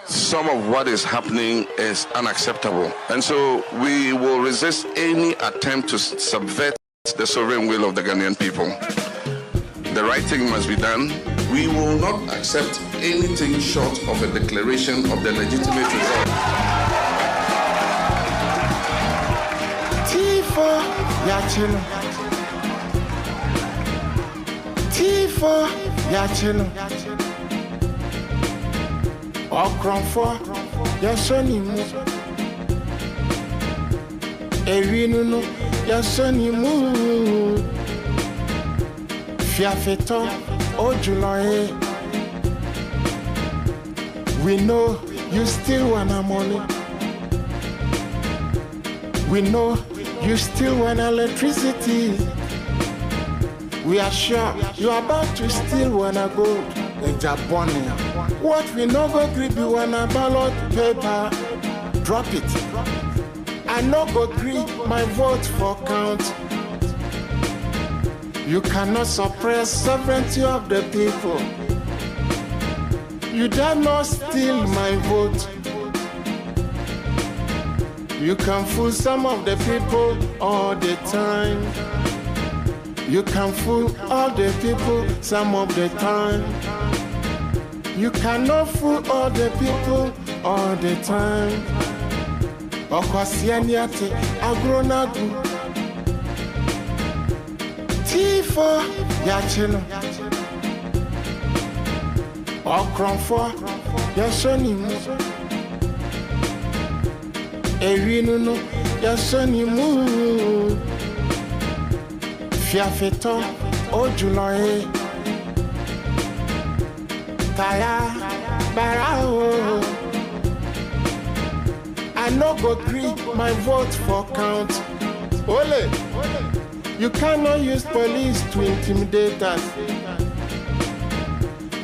Some of what is happening is unacceptable, and so we will resist any attempt to subvert the sovereign will of the Ghanaian people. The right thing must be done. We will not accept anything short of a declaration of the legitimate result. Tifo Yachino. Tifo Yachino. Okronfo Yasonimu. Erinunu Yasonimu. Fiafeto Ojuloye. We know you still want our money. We know you still want electricity. We are sure you are about to steal wanna gold in Japonia. What we no go gree be wanna ballot paper. Drop it. I no go gree my vote for count. You cannot suppress sovereignty of the people. You dare not steal my vote. You can fool some of the people all the time. You can fool all the people some of the time. You cannot fool all the people all the time. Okwasianiate agronagu. Tifo Yachino. Okronfo Yasonimu. Erinunu Yasonimu. Fiafeto Ojuloye. Kaya Barao. I no go gree my vote for count. Ole. You cannot use police to intimidate us.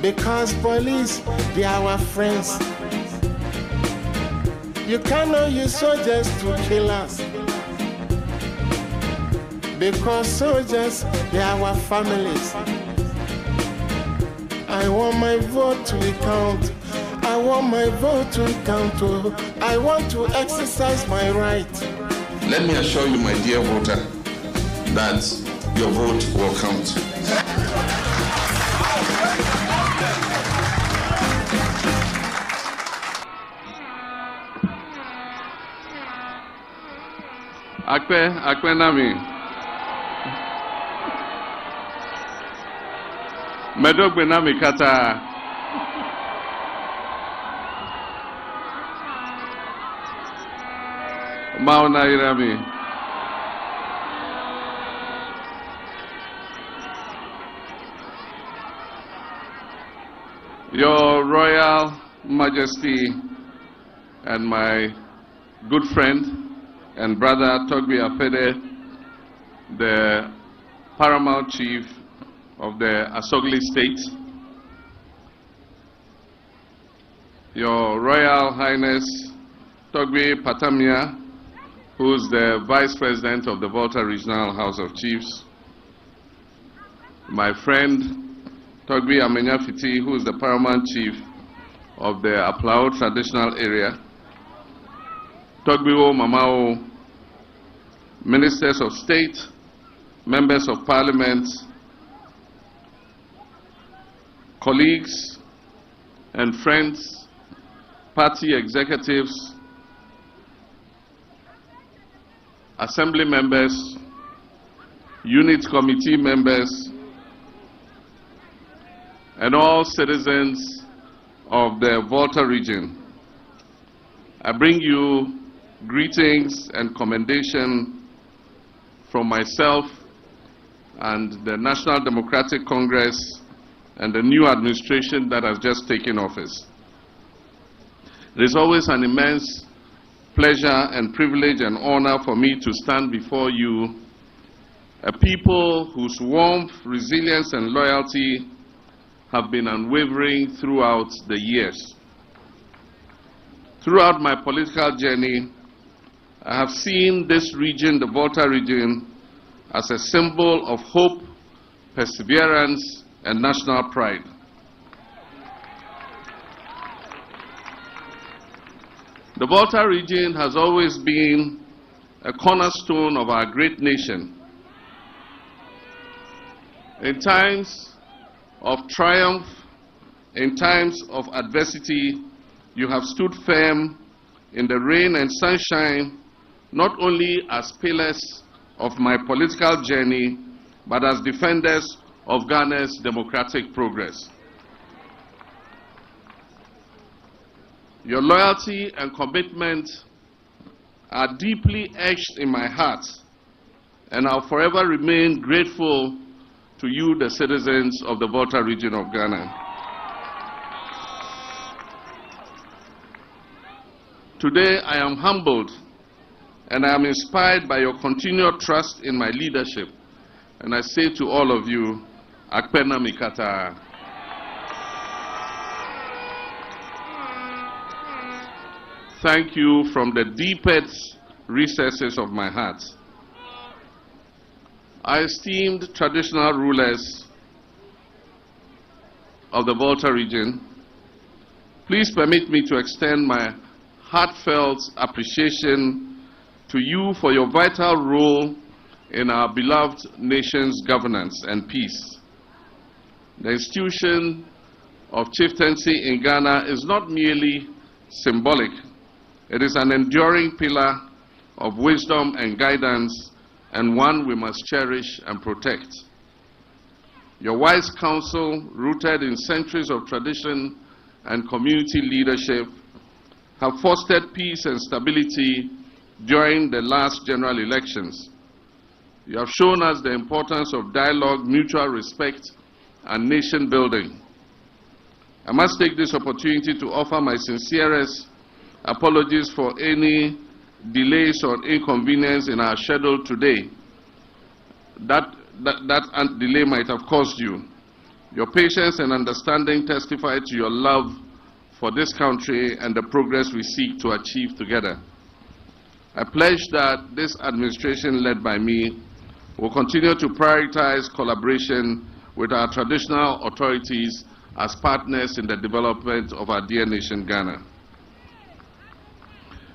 Because police, they are our friends. You cannot use soldiers to kill us. Because soldiers, they are our families. I want my vote to count. I want my vote to count. I want to exercise my right. Let me assure you, my dear voter, that your vote will count. Akpe nami. Medogbe nami kata. Mauna irami. Your Royal Majesty and my good friend and brother Togbi Afede, the paramount chief of the Asogli state, Your Royal Highness Togbi Patamia, who's the Vice President of the Volta Regional House of Chiefs, my friend Togbi Amenyafiti, who's the paramount chief of the Aplao traditional area, Togbiwo Mamao, ministers of state, members of parliament, colleagues and friends, party executives, assembly members, unit committee members, and all citizens of the Volta region. I bring you greetings and commendation from myself and the National Democratic Congress and the new administration that has just taken office. It is always an immense pleasure and privilege and honor for me to stand before you, a people whose warmth, resilience, and loyalty have been unwavering throughout the years. Throughout my political journey, I have seen this region, the Volta region, as a symbol of hope, perseverance, and national pride. The Volta region has always been a cornerstone of our great nation. In times of triumph, in times of adversity, you have stood firm in the rain and sunshine, not only as pillars of my political journey, but as defenders of Ghana's democratic progress. Your loyalty and commitment are deeply etched in my heart, and I'll forever remain grateful to you, the citizens of the Volta region of Ghana. Today, I am humbled and I am inspired by your continued trust in my leadership. And I say to all of you, Akpena Mikata. Thank you from the deepest recesses of my heart. I esteemed traditional rulers of the Volta region, please permit me to extend my heartfelt appreciation to you for your vital role in our beloved nation's governance and peace. The institution of chieftaincy in Ghana is not merely symbolic. It is an enduring pillar of wisdom and guidance, and one we must cherish and protect. Your wise counsel, rooted in centuries of tradition and community leadership, have fostered peace and stability during the last general elections. You have shown us the importance of dialogue, mutual respect, and nation building. I must take this opportunity to offer my sincerest apologies for any delays or inconvenience in our schedule today. That delay might have caused you. Your patience and understanding testify to your love for this country and the progress we seek to achieve together. I pledge that this administration led by me will continue to prioritize collaboration with our traditional authorities as partners in the development of our dear nation, Ghana.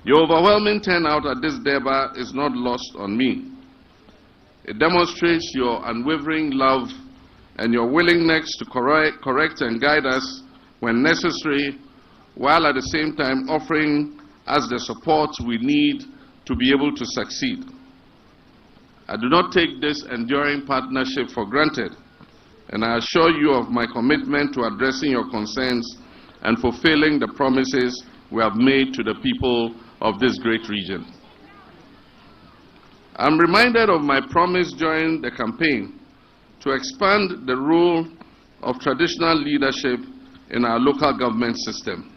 Your overwhelming turnout at this Durbar is not lost on me. It demonstrates your unwavering love and your willingness to correct and guide us when necessary, while at the same time offering us the support we need to be able to succeed. I do not take this enduring partnership for granted, and I assure you of my commitment to addressing your concerns and fulfilling the promises we have made to the people of this great region. I'm reminded of my promise during the campaign to expand the role of traditional leadership in our local government system,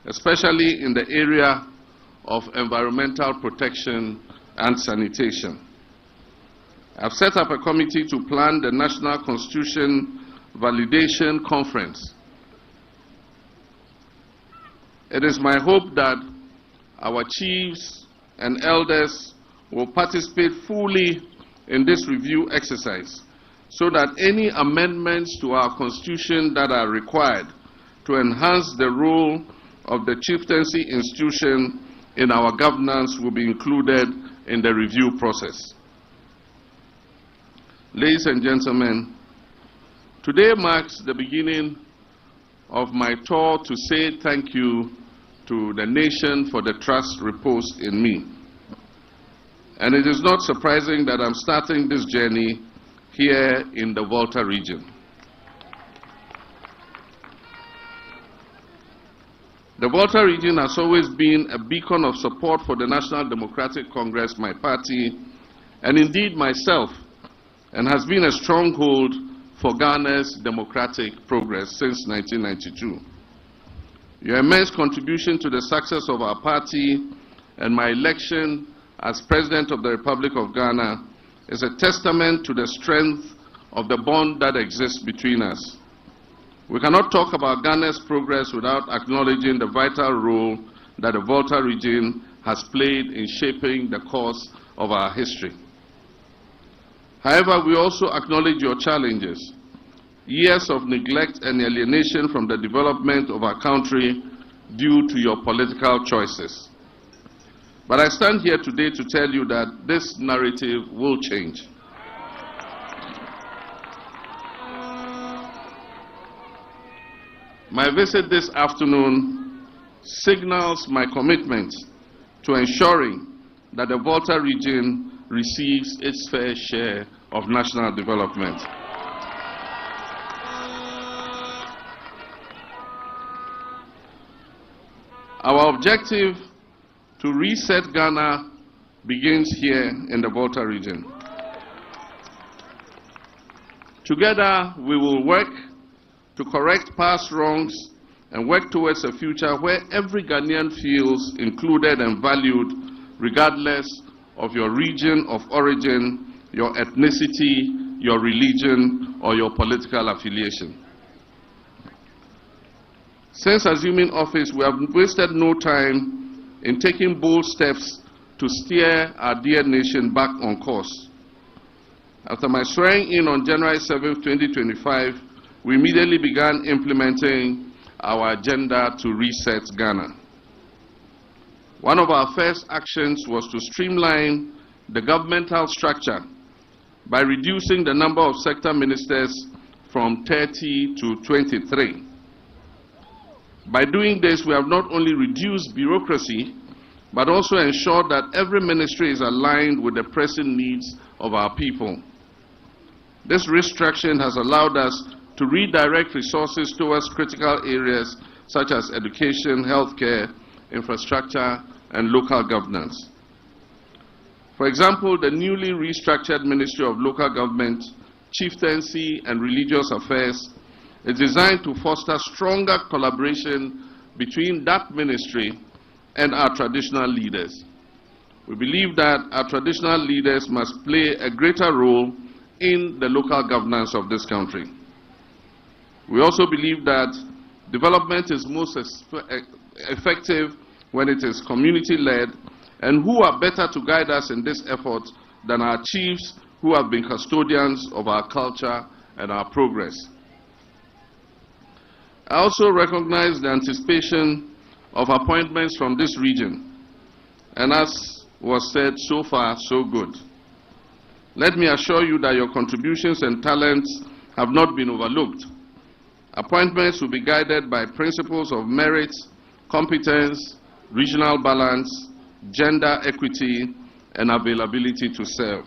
especially in the area of environmental protection and sanitation. I've set up a committee to plan the National Constitution Validation Conference. It is my hope that our chiefs and elders will participate fully in this review exercise so that any amendments to our constitution that are required to enhance the role of the chieftaincy institution in our governance will be included in the review process. Ladies and gentlemen, today marks the beginning of my tour to say thank you to the nation for the trust reposed in me. And it is not surprising that I'm starting this journey here in the Volta region. The Volta region has always been a beacon of support for the National Democratic Congress, my party, and indeed myself, and has been a stronghold for Ghana's democratic progress since 1992. Your immense contribution to the success of our party and my election as President of the Republic of Ghana is a testament to the strength of the bond that exists between us. We cannot talk about Ghana's progress without acknowledging the vital role that the Volta region has played in shaping the course of our history. However, we also acknowledge your challenges. Years of neglect and alienation from the development of our country due to your political choices. But I stand here today to tell you that this narrative will change. My visit this afternoon signals my commitment to ensuring that the Volta region receives its fair share of national development. Our objective to reset Ghana begins here in the Volta region. Together, we will work to correct past wrongs and work towards a future where every Ghanaian feels included and valued, regardless of your region of origin, your ethnicity, your religion, or your political affiliation. Since assuming office, we have wasted no time in taking bold steps to steer our dear nation back on course. After my swearing in on January 7, 2025, we immediately began implementing our agenda to reset Ghana. One of our first actions was to streamline the governmental structure by reducing the number of sector ministers from 30 to 23. By doing this, we have not only reduced bureaucracy, but also ensured that every ministry is aligned with the pressing needs of our people. This restructuring has allowed us to redirect resources towards critical areas such as education, healthcare, infrastructure, and local governance. For example, the newly restructured Ministry of Local Government, Chieftaincy, and Religious Affairs is designed to foster stronger collaboration between that ministry and our traditional leaders. We believe that our traditional leaders must play a greater role in the local governance of this country. We also believe that development is most effective when it is community-led, and who are better to guide us in this effort than our chiefs who have been custodians of our culture and our progress. I also recognize the anticipation of appointments from this region, and as was said, so far, so good. Let me assure you that your contributions and talents have not been overlooked. Appointments will be guided by principles of merit, competence, regional balance, gender equity, and availability to serve.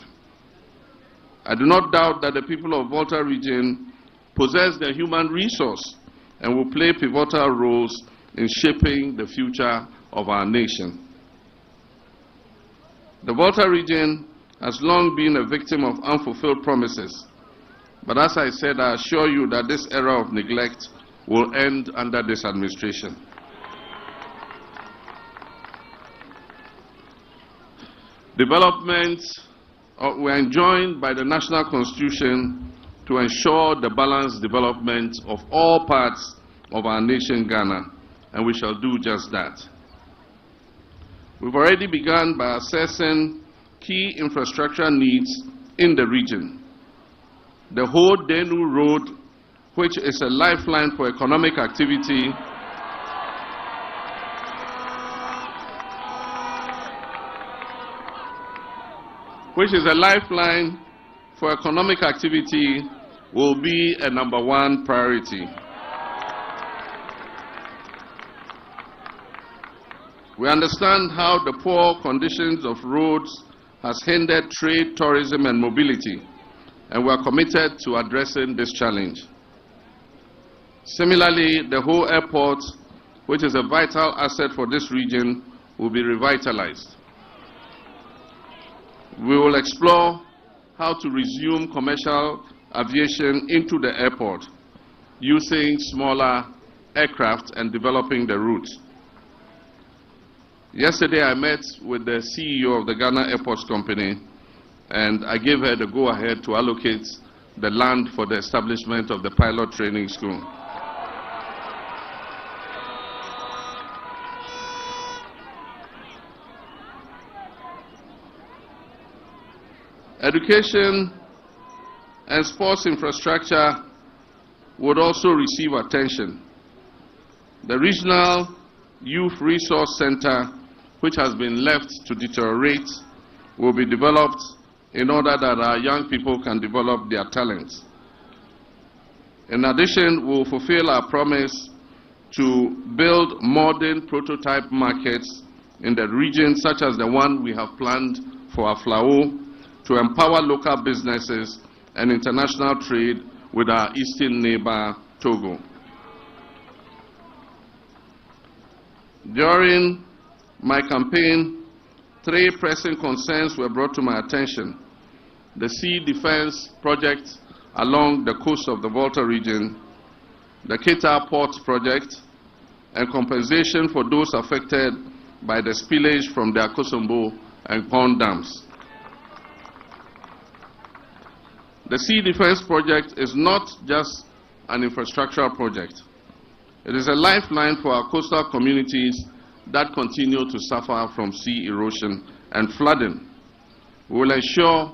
I do not doubt that the people of Volta region possess the human resource and will play pivotal roles in shaping the future of our nation. The Volta region has long been a victim of unfulfilled promises. But as I said, I assure you that this era of neglect will end under this administration. Developments were enjoined by the National Constitution to ensure the balanced development of all parts of our nation, Ghana, and we shall do just that. We've already begun by assessing key infrastructure needs in the region. The Ho-Denu Road, which is a lifeline for economic activity, will be a #1 priority. We understand how the poor conditions of roads has hindered trade, tourism, and mobility, and we are committed to addressing this challenge. Similarly, the whole airport, which is a vital asset for this region, will be revitalized. We will explore how to resume commercial aviation into the airport using smaller aircraft and developing the route. Yesterday I met with the CEO of the Ghana Airports Company, and I gave her the go-ahead to allocate the land for the establishment of the pilot training school. Education and sports infrastructure would also receive attention. The Regional Youth Resource Center, which has been left to deteriorate, will be developed in order that our young people can develop their talents. In addition, we will fulfill our promise to build modern prototype markets in the region, such as the one we have planned for Aflao, to empower local businesses and international trade with our eastern neighbor, Togo. During my campaign, 3 pressing concerns were brought to my attention: the sea defense project along the coast of the Volta region, the Keita Port project, and compensation for those affected by the spillage from the Akosombo and Pond dams. The sea defense project is not just an infrastructural project. It is a lifeline for our coastal communities that continue to suffer from sea erosion and flooding. We will ensure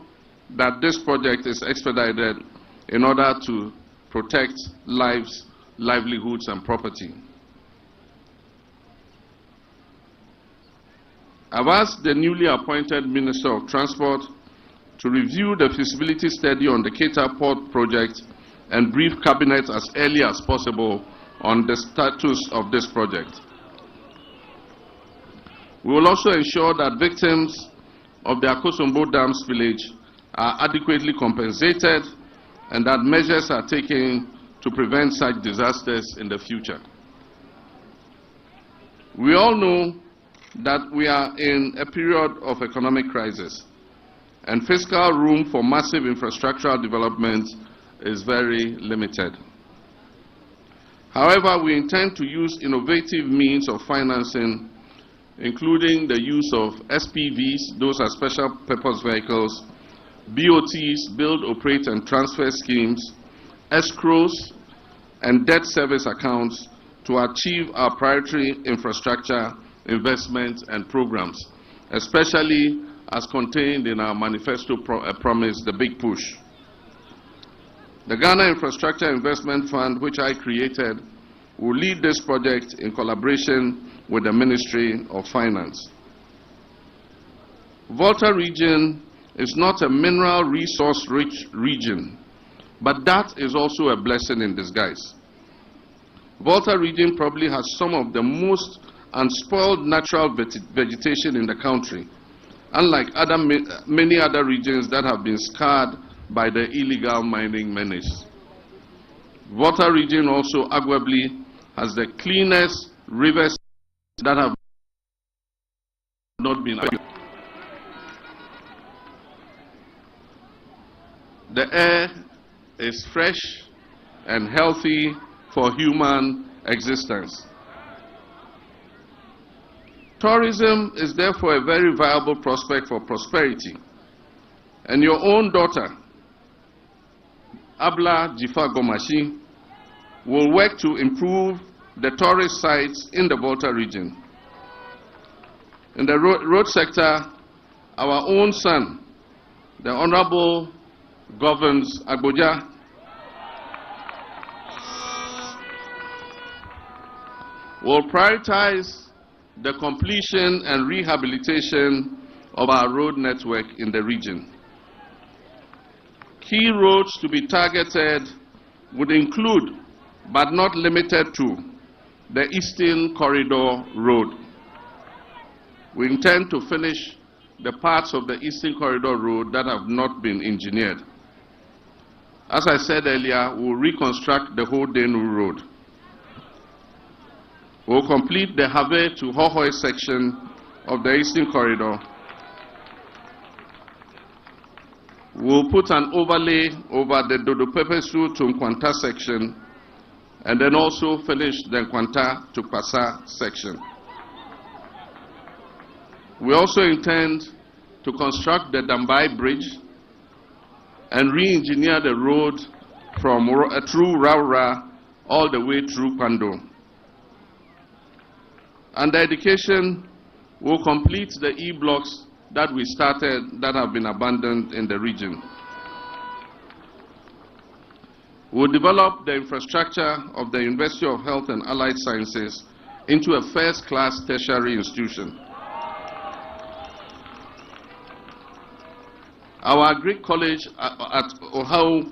that this project is expedited in order to protect lives, livelihoods, and property. I've asked the newly appointed Minister of Transport to review the feasibility study on the Keita Port project and brief Cabinet as early as possible on the status of this project. We will also ensure that victims of the Akosombo Dam spillage are adequately compensated and that measures are taken to prevent such disasters in the future. We all know that we are in a period of economic crisis, and fiscal room for massive infrastructural development is very limited. However, we intend to use innovative means of financing, including the use of SPVs, those are special purpose vehicles, BOTs, build, operate, and transfer schemes, escrows, and debt service accounts to achieve our priority infrastructure investments and programs, especially as contained in our manifesto promise, the Big Push. The Ghana Infrastructure Investment Fund, which I created, will lead this project in collaboration with the Ministry of Finance. Volta region is not a mineral resource-rich region, but that is also a blessing in disguise. Volta region probably has some of the most unspoiled natural vegetation in the country, unlike many other regions that have been scarred by the illegal mining menace. Volta region also arguably has the cleanest rivers that have not been. The air is fresh and healthy for human existence. Tourism is therefore a very viable prospect for prosperity. And your own daughter, Abla Jifa Gomashi, will work to improve the tourist sites in the Volta region. In the road sector, our own son, the Honorable Governs Agboja, will prioritize the completion and rehabilitation of our road network in the region. Key roads to be targeted would include, but not limited to, the Eastern Corridor Road. We intend to finish the parts of the Eastern Corridor Road that have not been engineered. As I said earlier, we'll reconstruct the whole Denu Road. We'll complete the Have to Hohoi section of the Eastern Corridor. We'll put an overlay over the Dodopepesu to Nkwanta section, and then also finish the Nkwanta to Kwasa section. We also intend to construct the Dambai Bridge and re-engineer the road from through Raura all the way through Kwando. Under education, we'll complete the E-blocks that we started that have been abandoned in the region. We'll develop the infrastructure of the University of Health and Allied Sciences into a first-class tertiary institution. Our Agric College at Ohau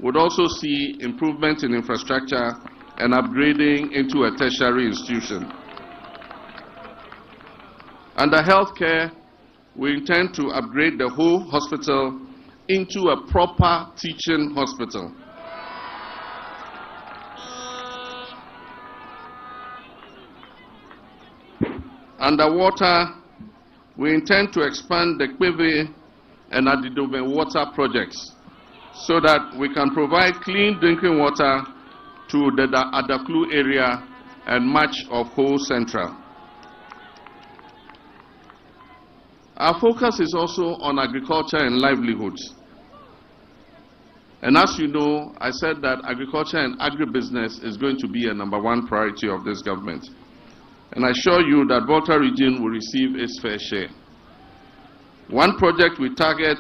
would also see improvement in infrastructure and upgrading into a tertiary institution. Under healthcare, we intend to upgrade the whole hospital into a proper teaching hospital. Underwater, we intend to expand the Kwebe and Adidobe water projects so that we can provide clean drinking water to the Adaklu area and much of whole Central. Our focus is also on agriculture and livelihoods. And as you know, I said that agriculture and agribusiness is going to be a #1 priority of this government. And I assure you that Volta region will receive its fair share. One project we target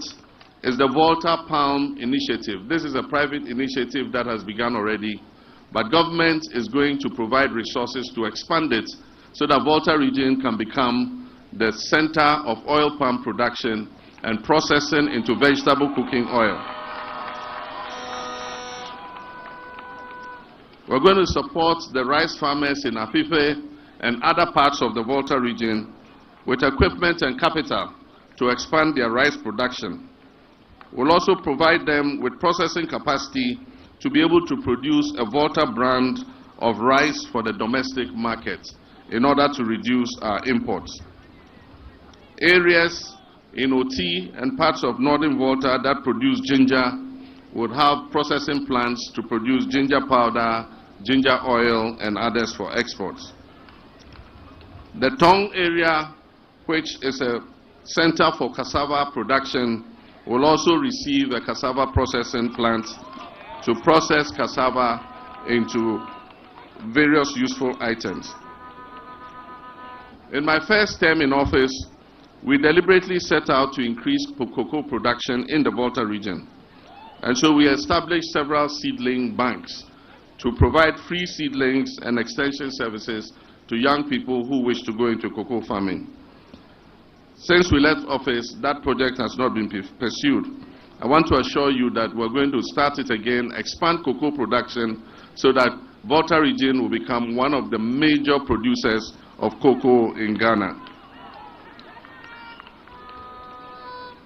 is the Volta Palm Initiative. This is a private initiative that has begun already, but government is going to provide resources to expand it so that Volta region can become the center of oil palm production and processing into vegetable cooking oil. We're going to support the rice farmers in Apife and other parts of the Volta region with equipment and capital to expand their rice production. We'll also provide them with processing capacity to be able to produce a Volta brand of rice for the domestic market in order to reduce our imports. Areas in OT and parts of northern Volta that produce ginger would have processing plants to produce ginger powder, ginger oil, and others for exports. The Tong area, which is a center for cassava production, will also receive a cassava processing plant to process cassava into various useful items. In my first term in office, we deliberately set out to increase cocoa production in the Volta region. And so we established several seedling banks to provide free seedlings and extension services to young people who wish to go into cocoa farming. Since we left office, that project has not been pursued. I want to assure you that we're going to start it again, expand cocoa production so that Volta region will become one of the major producers of cocoa in Ghana.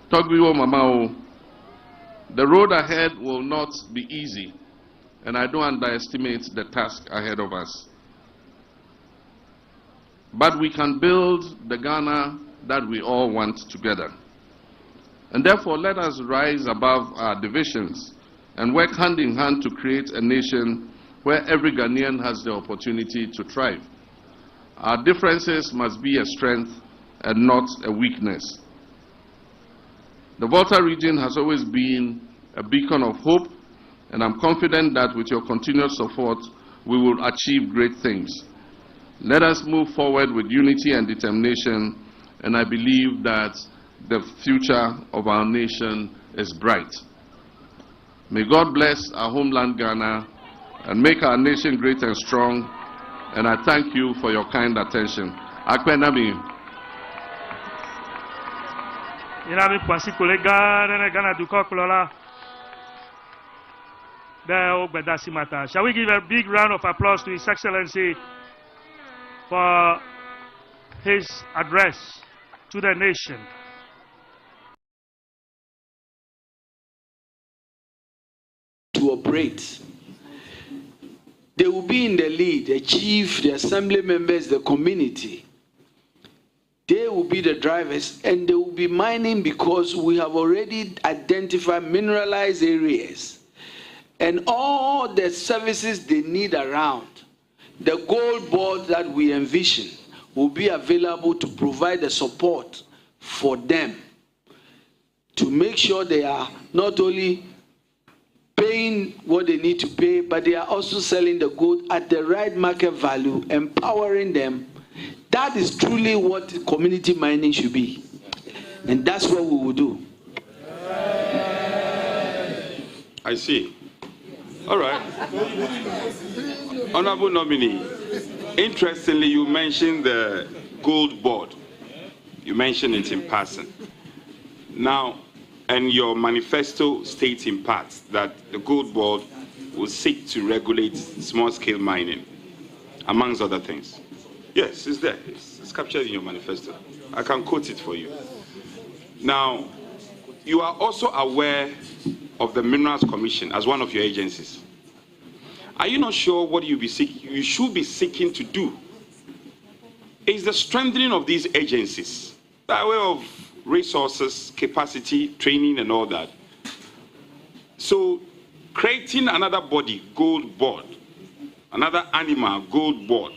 Togbiwo Mamao, the road ahead will not be easy, and I don't underestimate the task ahead of us. But we can build the Ghana that we all want together. And therefore, let us rise above our divisions and work hand in hand to create a nation where every Ghanaian has the opportunity to thrive. Our differences must be a strength and not a weakness. The Volta region has always been a beacon of hope, and I'm confident that with your continued support, we will achieve great things. Let us move forward with unity and determination, and I believe that the future of our nation is bright. May God bless our homeland Ghana and make our nation great and strong, and I thank you for your kind attention. Akpenami. Shall we give a big round of applause to His Excellency for his address to the nation? to operate. They will be in the lead, the chief, the assembly members, the community. They will be the drivers, and they will be mining because we have already identified mineralized areas and all the services they need around. The gold board that we envision will be available to provide the support for them to make sure they are not only paying what they need to pay, but they are also selling the gold at the right market value, empowering them. That is truly what community mining should be. And that's what we will do. I see. All right. Honorable nominee, interestingly, you mentioned the gold board. You mentioned it in passing. Now, and your manifesto states in parts that the gold board will seek to regulate small-scale mining, amongst other things. Yes, it's there. It's captured in your manifesto. I can quote it for you. Now, you are also aware of the Minerals Commission as one of your agencies. Are you not sure what you should be seeking to do? Is the strengthening of these agencies by way of resources, capacity, training, and all that. So, creating another body, gold board, another animal, gold board,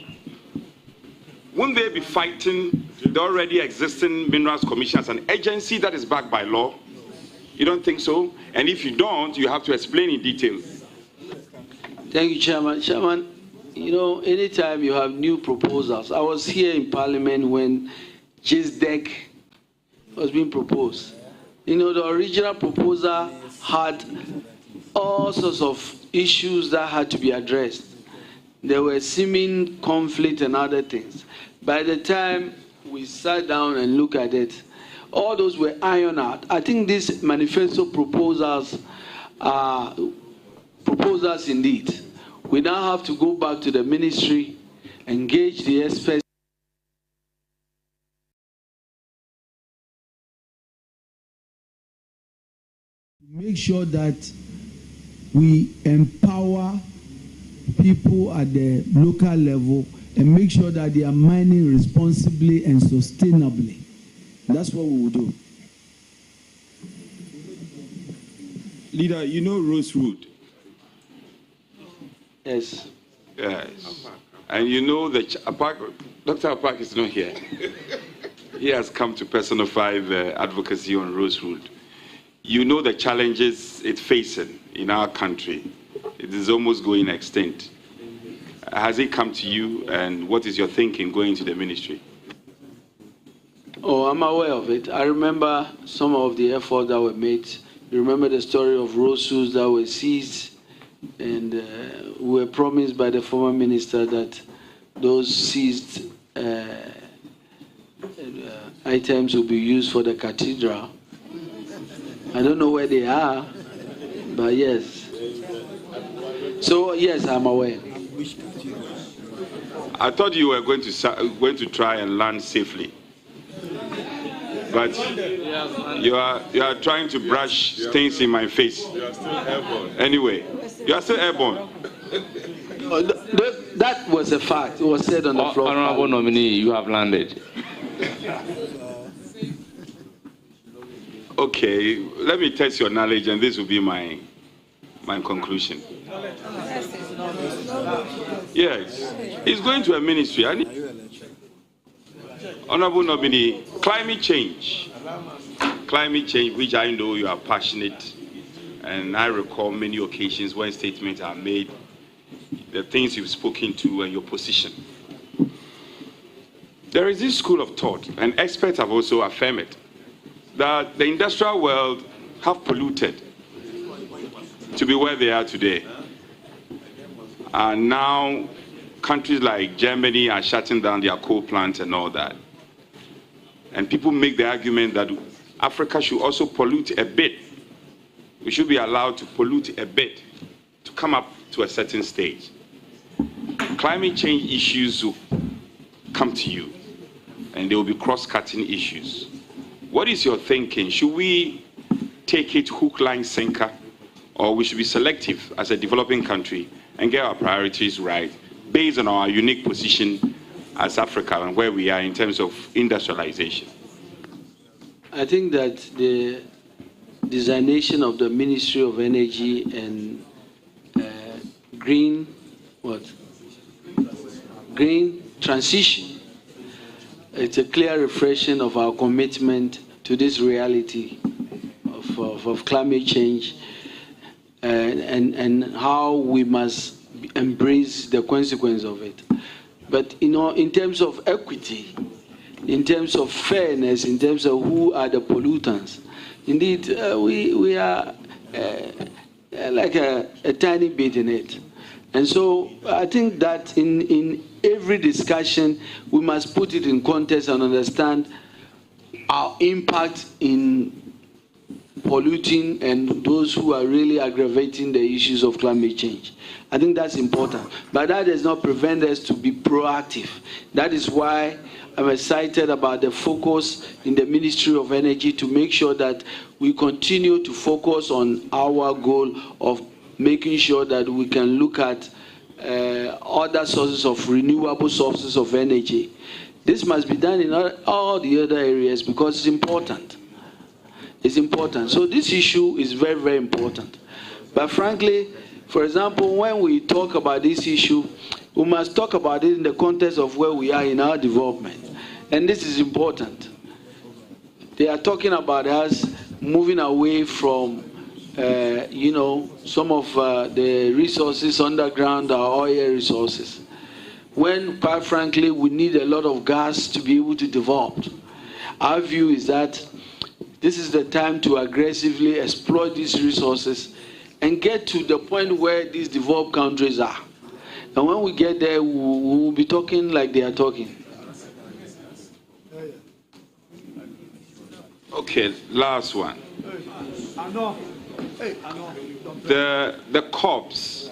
won't they be fighting the already existing Minerals Commission as an agency that is backed by law? You don't think so? And if you don't, you have to explain in detail. Thank you, Chairman. Chairman, you know, anytime you have new proposals, I was here in Parliament when JISDEC was being proposed. You know, the original proposal had all sorts of issues that had to be addressed. There were seeming conflict and other things. By the time we sat down and looked at it, all those were ironed out. I think these manifesto proposals are proposals indeed. We now have to go back to the ministry, engage the experts. Make sure that we empower people at the local level and make sure that they are mining responsibly and sustainably. That's what we will do. Leader, you know Rosewood? Yes. Yes. And you know that Dr. Apak is not here. He has come to personify the advocacy on Rosewood. You know the challenges it's facing in our country. It is almost going extinct. Has it come to you, and what is your thinking going to the ministry? Oh, I'm aware of it. I remember some of the efforts that were made. You remember the story of rosewoods that were seized, and we were promised by the former minister that those seized items will be used for the cathedral. I don't know where they are, but yes. So, yes, I'm aware. I thought you were going to try and land safely. But you are trying to brush things in my face. You are still airborne. Anyway, you are still airborne. That was a fact. It was said on the floor. Honorable nominee, you have landed. Okay, let me test your knowledge, and this will be my conclusion. Yes, he's going to a ministry. Honorable nominee, climate change, which I know you are passionate, and I recall many occasions when statements are made, the things you've spoken to and your position. There is this school of thought, and experts have also affirmed it, that the industrial world have polluted to be where they are today. And now countries like Germany are shutting down their coal plants and all that. And people make the argument that Africa should also pollute a bit. We should be allowed to pollute a bit to come up to a certain stage. Climate change issues will come to you, and there will be cross-cutting issues. What is your thinking? Should we take it hook, line, sinker, or we should be selective as a developing country and get our priorities right based on our unique position as Africa and where we are in terms of industrialization? I think that the designation of the Ministry of Energy and green transition, it's a clear reflection of our commitment to this reality of climate change and how we must embrace the consequence of it. But in terms of equity, in terms of fairness, in terms of who are the pollutants, indeed we are like a tiny bit in it. And so I think that in every discussion we must put it in context and understand our impact in polluting and those who are really aggravating the issues of climate change. I think that's important. But that does not prevent us to be proactive. That is why I'm excited about the focus in the Ministry of Energy to make sure that we continue to focus on our goal of making sure that we can look at other sources of renewable sources of energy. This must be done in all the other areas because it's important. It's important. So this issue is very, very important. But frankly, for example, when we talk about this issue, we must talk about it in the context of where we are in our development. And this is important. They are talking about us moving away from, some of the resources underground, our oil resources. When, quite frankly, we need a lot of gas to be able to develop. Our view is that this is the time to aggressively exploit these resources and get to the point where these developed countries are. And when we get there, we will be talking like they are talking. Okay, last one. The COPs,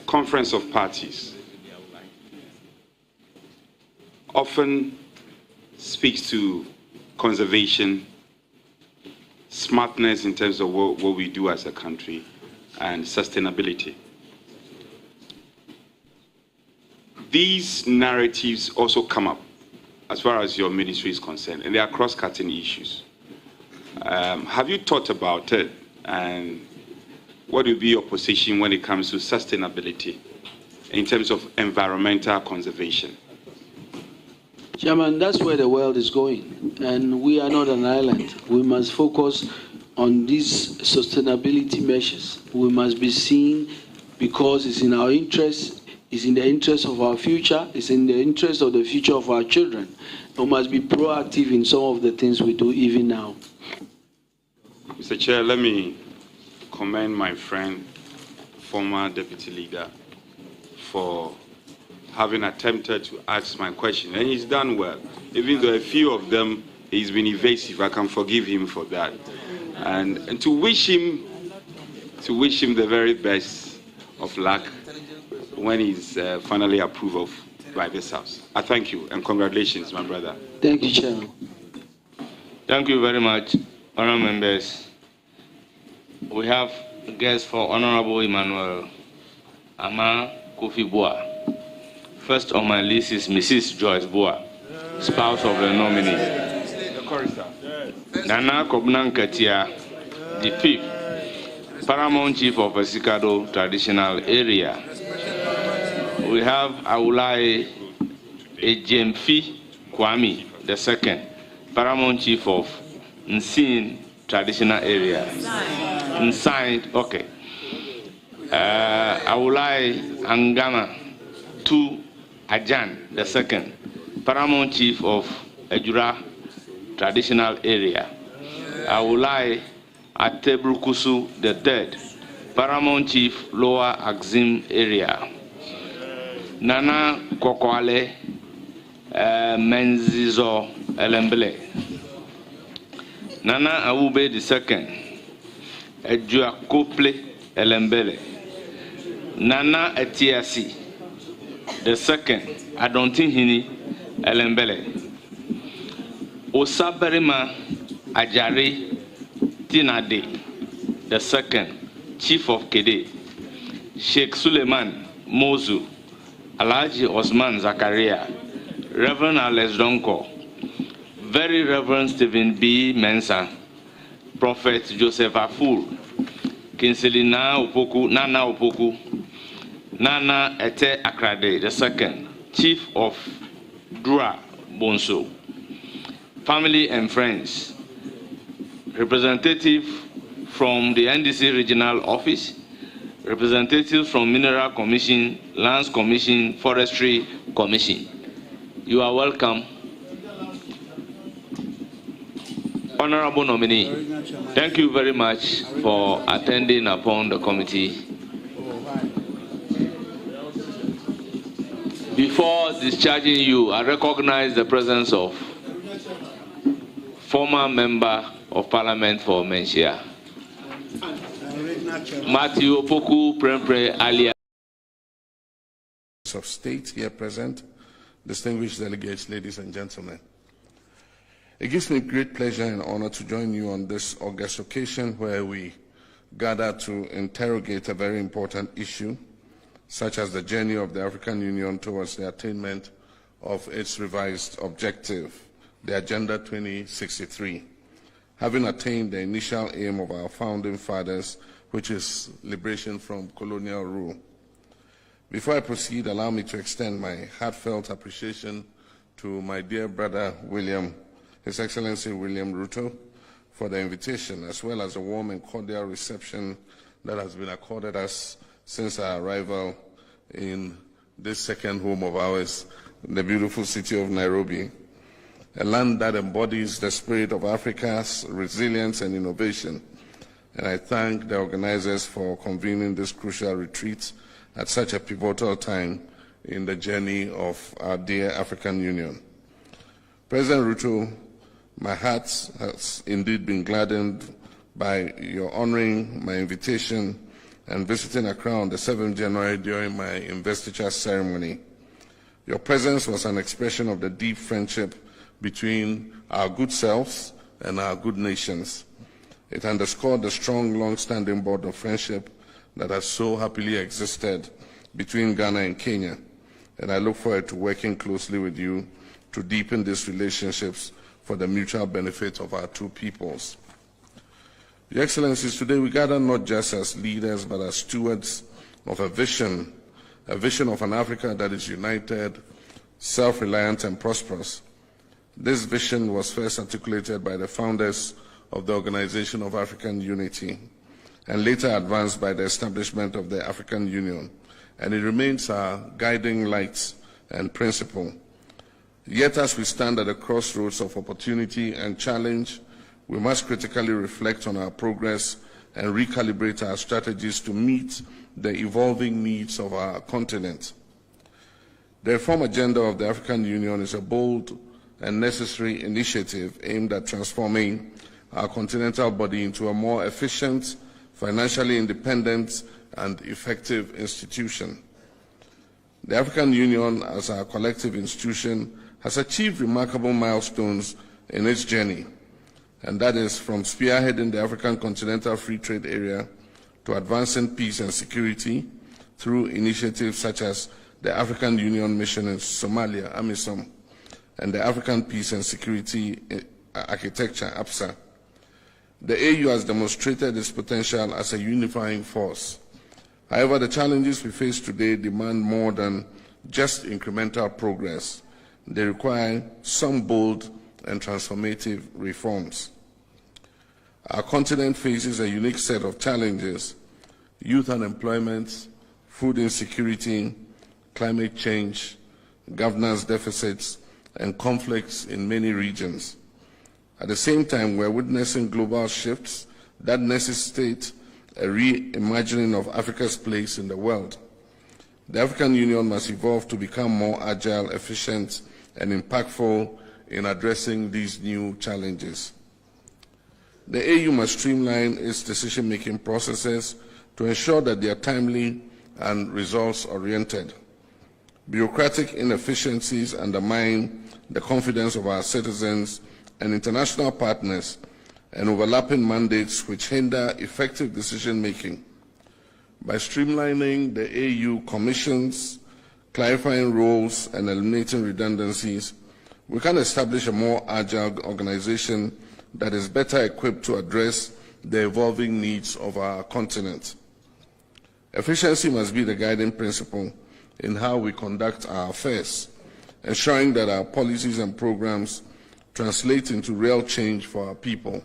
Conference of Parties, often speaks to conservation, smartness in terms of what we do as a country, and sustainability. These narratives also come up as far as your ministry is concerned, and they are cross-cutting issues. Have you thought about it, and what will be your position when it comes to sustainability in terms of environmental conservation? Chairman, that's where the world is going, and we are not an island. We must focus on these sustainability measures. We must be seen because it's in our interest, it's in the interest of our future, it's in the interest of the future of our children. We must be proactive in some of the things we do even now. Mr. Chair, let me commend my friend, former deputy leader, for having attempted to ask my question, and he's done well. Even though a few of them he's been evasive, I can forgive him for that. And to wish him the very best of luck when he's finally approved of by this House. I thank you and congratulations, my brother. Thank you, Chairman. Thank you very much, honourable members. We have a guest for Honourable Emmanuel Ama Kofi Boa. First on my list is Mrs. Joyce Boa, spouse of the nominee. The chorister. Nana Kobnan Katia, the fifth, Paramount Chief of Esikado Traditional Area. We have Aulai Ejemfi Kwame, the second, Paramount Chief of Nsin Traditional Area. Nsin, okay. Aulai Angama Tu Ajan, the second, Paramount Chief of Ejura Traditional Area. Aulai Atebrukusu, the third, Paramount Chief Lower Axim Area. Nana Kokwale Menzizo Elembele. Nana Awube the second, Ejua Kople Elembele. Nana Etiasi the second, Adontihini Elembele. Osaberima Ajari Tinade the second, Chief of Kede, Sheikh Suleiman Mozu, Alhaji Osman Zakaria, Reverend Alex Donko, Very Reverend Stephen B. Mensah, Prophet Joseph Afur, Kinsley Nana Opoku, Nana Ete Akrade II, Chief of Dura Bonso, family and friends, representative from the NDC Regional Office, representatives from Mineral Commission, Lands Commission, Forestry Commission. You are welcome. Honorable nominee, thank you very much for attending upon the committee. Before discharging you, I recognize the presence of former Member of Parliament for Menchia, Matthew Opoku Prempre Alia. Of state here present, distinguished delegates, ladies and gentlemen. It gives me great pleasure and honor to join you on this august occasion where we gather to interrogate a very important issue, such as the journey of the African Union towards the attainment of its revised objective, the Agenda 2063, having attained the initial aim of our founding fathers, which is liberation from colonial rule. Before I proceed, allow me to extend my heartfelt appreciation to my dear brother His Excellency William Ruto, for the invitation, as well as the warm and cordial reception that has been accorded us since our arrival in this second home of ours, the beautiful city of Nairobi, a land that embodies the spirit of Africa's resilience and innovation. And I thank the organizers for convening this crucial retreat at such a pivotal time in the journey of our dear African Union. President Ruto, my heart has indeed been gladdened by your honoring my invitation and visiting Accra on the 7th January during my investiture ceremony. Your presence was an expression of the deep friendship between our good selves and our good nations. It underscored the strong, long-standing bond of friendship that has so happily existed between Ghana and Kenya, and I look forward to working closely with you to deepen these relationships for the mutual benefit of our two peoples. Your Excellencies, today we gather not just as leaders but as stewards of a vision of an Africa that is united, self-reliant and prosperous. This vision was first articulated by the founders of the Organization of African Unity and later advanced by the establishment of the African Union, and it remains our guiding light and principle. Yet as we stand at the crossroads of opportunity and challenge, we must critically reflect on our progress and recalibrate our strategies to meet the evolving needs of our continent. The reform agenda of the African Union is a bold and necessary initiative aimed at transforming our continental body into a more efficient, financially independent, and effective institution. The African Union, as our collective institution, has achieved remarkable milestones in its journey, and that is from spearheading the African Continental Free Trade Area to advancing peace and security through initiatives such as the African Union Mission in Somalia, AMISOM, and the African Peace and Security Architecture, APSA. The AU has demonstrated its potential as a unifying force. However, the challenges we face today demand more than just incremental progress. They require some bold and transformative reforms. Our continent faces a unique set of challenges: youth unemployment, food insecurity, climate change, governance deficits, and conflicts in many regions. At the same time, we are witnessing global shifts that necessitate a reimagining of Africa's place in the world. The African Union must evolve to become more agile, efficient, and impactful in addressing these new challenges. The AU must streamline its decision-making processes to ensure that they are timely and results-oriented. Bureaucratic inefficiencies undermine the confidence of our citizens and international partners, and overlapping mandates which hinder effective decision-making. By streamlining the AU commissions, clarifying roles, and eliminating redundancies, we can establish a more agile organization that is better equipped to address the evolving needs of our continent. Efficiency must be the guiding principle in how we conduct our affairs, ensuring that our policies and programs translate into real change for our people.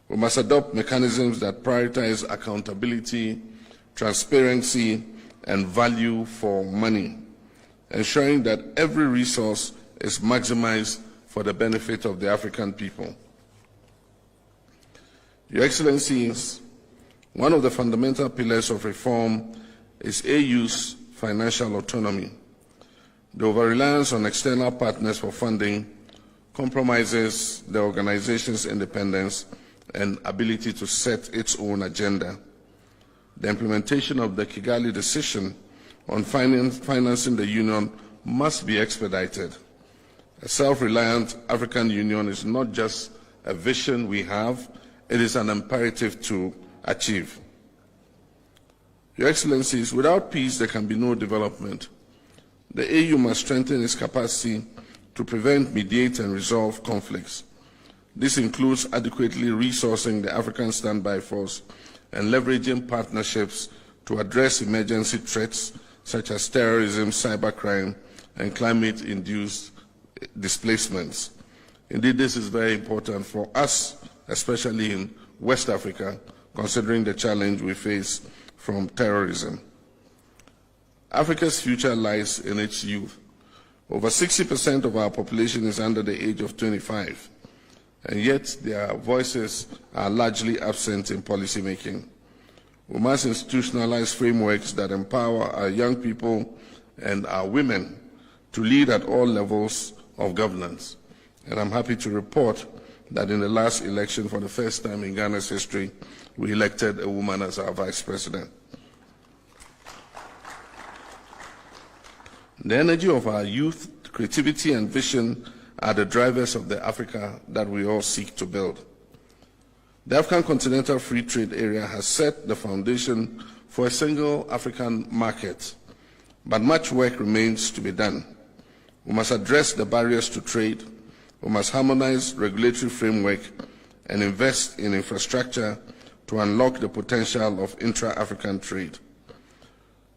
We must adopt mechanisms that prioritize accountability, transparency, and value for money, ensuring that every resource is maximized for the benefit of the African people. Your Excellencies, one of the fundamental pillars of reform is AU's financial autonomy. The over-reliance on external partners for funding compromises the organization's independence and ability to set its own agenda. The implementation of the Kekeli decision on financing the Union must be expedited. A self-reliant African Union is not just a vision we have, it is an imperative to achieve. Your Excellencies, without peace there can be no development. The AU must strengthen its capacity to prevent, mediate, and resolve conflicts. This includes adequately resourcing the African Standby Force and leveraging partnerships to address emergency threats such as terrorism, cybercrime, and climate-induced displacements. Indeed, this is very important for us, especially in West Africa, considering the challenge we face from terrorism. Africa's future lies in its youth. Over 60% of our population is under the age of 25, and yet their voices are largely absent in policy making. We must institutionalize frameworks that empower our young people and our women to lead at all levels of governance. And I'm happy to report that in the last election, for the first time in Ghana's history, we elected a woman as our vice president. The energy of our youth, creativity, and vision are the drivers of the Africa that we all seek to build. The African Continental Free Trade Area has set the foundation for a single African market, but much work remains to be done. We must address the barriers to trade, we must harmonize regulatory framework, and invest in infrastructure to unlock the potential of intra-African trade.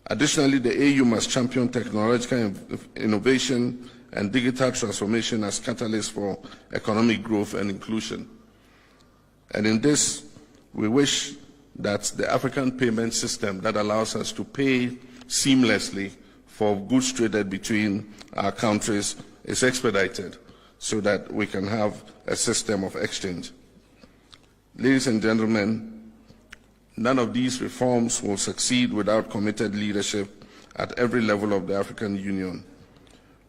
Additionally, the AU must champion technological innovation and digital transformation as catalysts for economic growth and inclusion. And in this, we wish that the African payment system that allows us to pay seamlessly for goods traded between our countries is expedited so that we can have a system of exchange. Ladies and gentlemen, none of these reforms will succeed without committed leadership at every level of the African Union.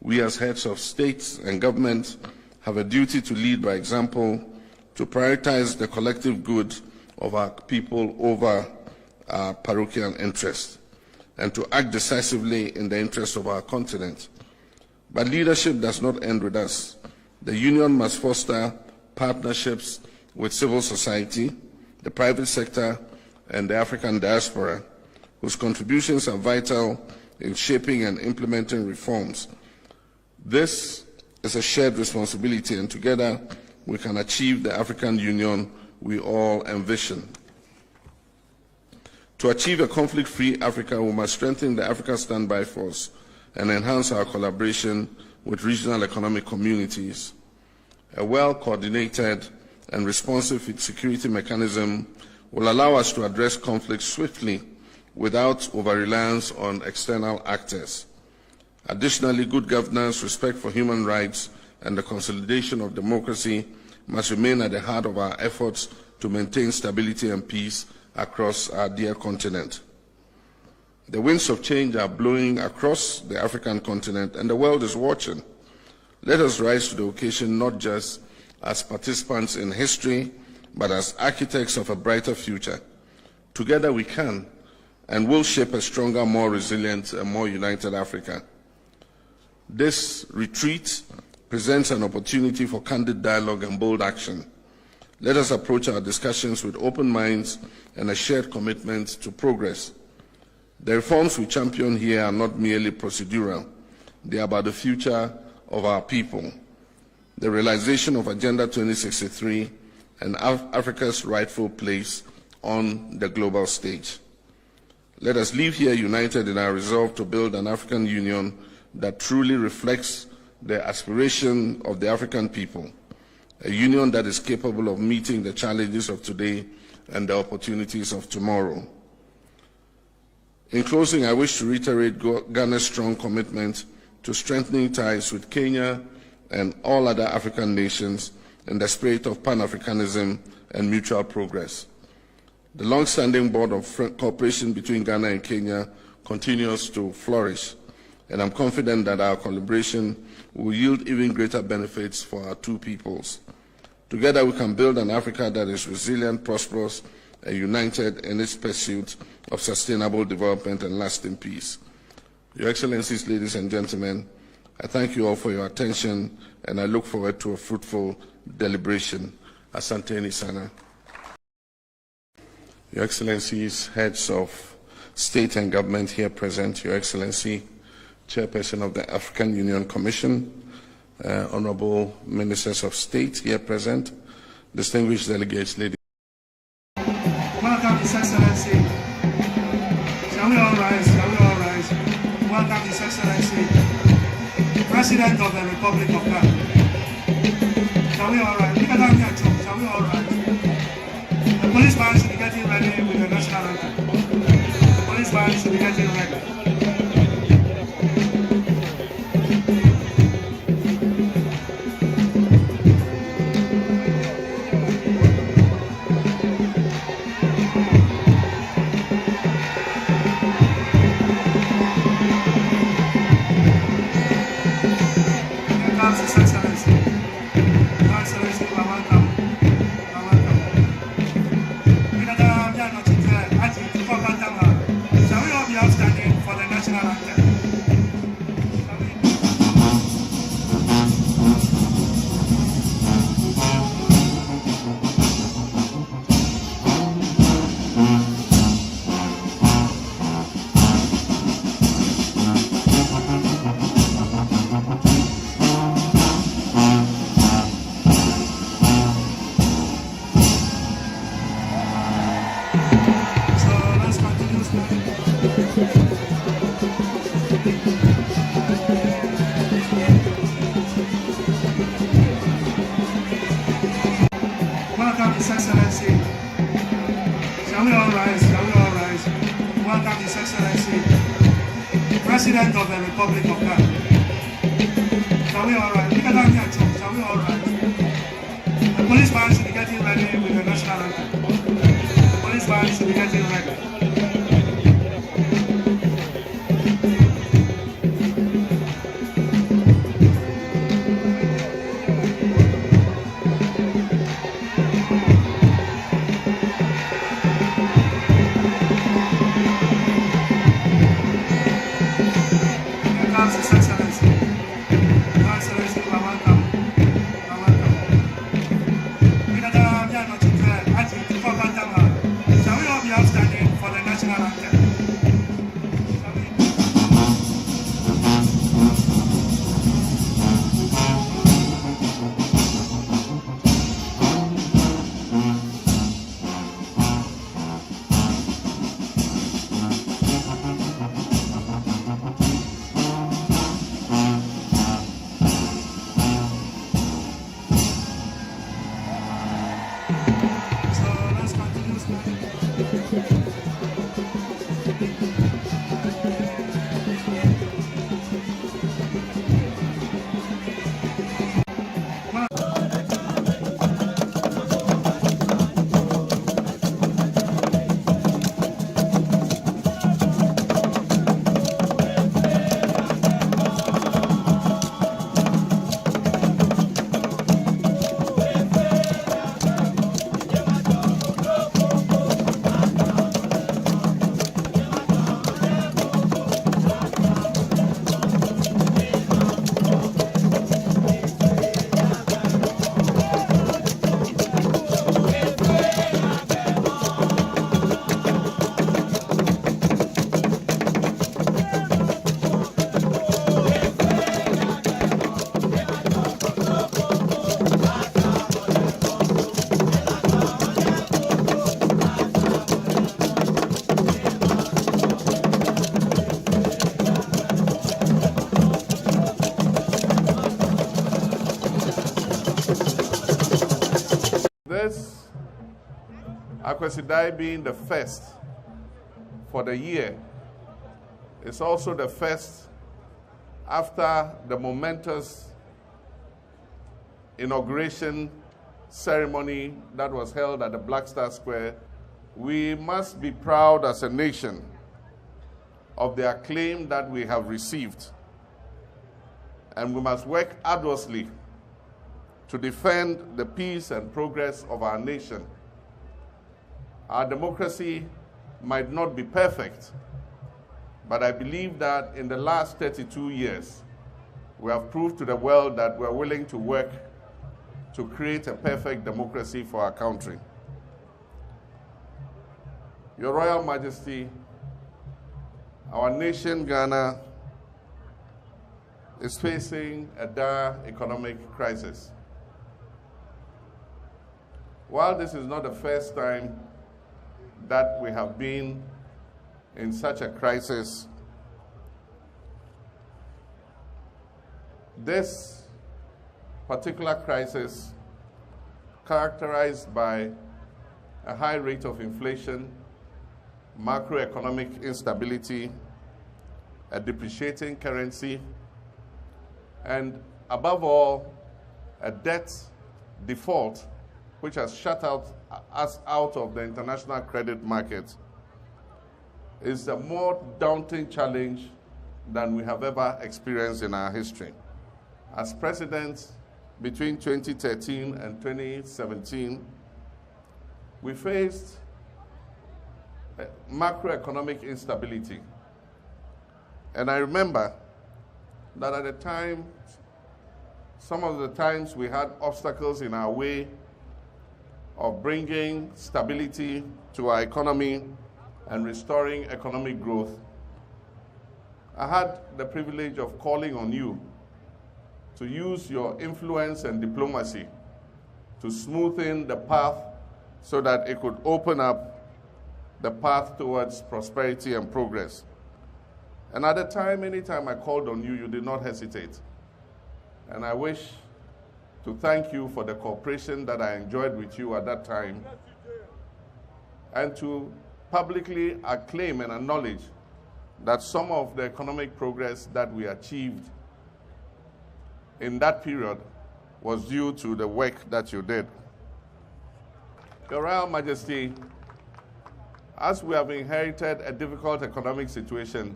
We as heads of states and government have a duty to lead by example, to prioritize the collective good of our people over our parochial interests, and to act decisively in the interest of our continent. But leadership does not end with us. The Union must foster partnerships with civil society, the private sector, and the African diaspora, whose contributions are vital in shaping and implementing reforms. This is a shared responsibility, and together we can achieve the African Union we all envision. To achieve a conflict-free Africa, we must strengthen the Africa Standby Force and enhance our collaboration with regional economic communities. A well-coordinated and responsive security mechanism will allow us to address conflicts swiftly without over-reliance on external actors. Additionally, good governance, respect for human rights, and the consolidation of democracy must remain at the heart of our efforts to maintain stability and peace across our dear continent. The winds of change are blowing across the African continent, and the world is watching. Let us rise to the occasion not just as participants in history, but as architects of a brighter future. Together we can and will shape a stronger, more resilient, and more united Africa. This retreat presents an opportunity for candid dialogue and bold action. Let us approach our discussions with open minds and a shared commitment to progress. The reforms we champion here are not merely procedural. They are about the future of our people, the realization of Agenda 2063, and Africa's rightful place on the global stage. Let us leave here united in our resolve to build an African Union that truly reflects the aspiration of the African people, a union that is capable of meeting the challenges of today and the opportunities of tomorrow. In closing, I wish to reiterate Ghana's strong commitment to strengthening ties with Kenya and all other African nations in the spirit of Pan-Africanism and mutual progress. The long-standing board of cooperation between Ghana and Kenya continues to flourish, and I'm confident that our collaboration will yield even greater benefits for our two peoples. Together we can build an Africa that is resilient, prosperous, and united in its pursuit of sustainable development and lasting peace. Your Excellencies, ladies and gentlemen, I thank you all for your attention, and I look forward to a fruitful deliberation. Asante Sena. Your Excellencies, heads of state and government here present, Your Excellency, Chairperson of the African Union Commission, Honorable Ministers of State here present, distinguished delegates, ladies. Welcome, His Excellency. Shall we all rise? Shall we all rise? Welcome, His Excellency, President of the Republic of Ghana. Shall we all rise? Look at that here too. Shall we all rise? The police band should be getting ready with the national anthem. The police band should be getting ready. Welcome, His Excellency. Shall we all rise? Shall we all rise? Welcome, His Excellency, President of the Republic of Ghana. Shall we all rise? Look at that here too. Shall we all rise? The police band should be getting ready with the national anthem. The police band should be getting ready. Akwesidai being the first for the year is also the first after the momentous inauguration ceremony that was held at the Black Star Square. We must be proud as a nation of the acclaim that we have received, and we must work arduously to defend the peace and progress of our nation. Our democracy might not be perfect, but I believe that in the last 32 years, we have proved to the world that we're willing to work to create a perfect democracy for our country. Your Royal Majesty, our nation, Ghana, is facing a dire economic crisis. While this is not the first time that we have been in such a crisis, this particular crisis, characterized by a high rate of inflation, macroeconomic instability, a depreciating currency, and above all, a debt default which has shut us out of the international credit market, is a more daunting challenge than we have ever experienced in our history. As presidents, between 2013 and 2017, we faced macroeconomic instability. And I remember that at the time, some of the times we had obstacles in our way of bringing stability to our economy and restoring economic growth. I had the privilege of calling on you to use your influence and diplomacy to smoothen the path so that it could open up the path towards prosperity and progress. And at the time, anytime I called on you, you did not hesitate. And I wish to thank you for the cooperation that I enjoyed with you at that time, and to publicly acclaim and acknowledge that some of the economic progress that we achieved in that period was due to the work that you did. Your Royal Majesty, as we have inherited a difficult economic situation,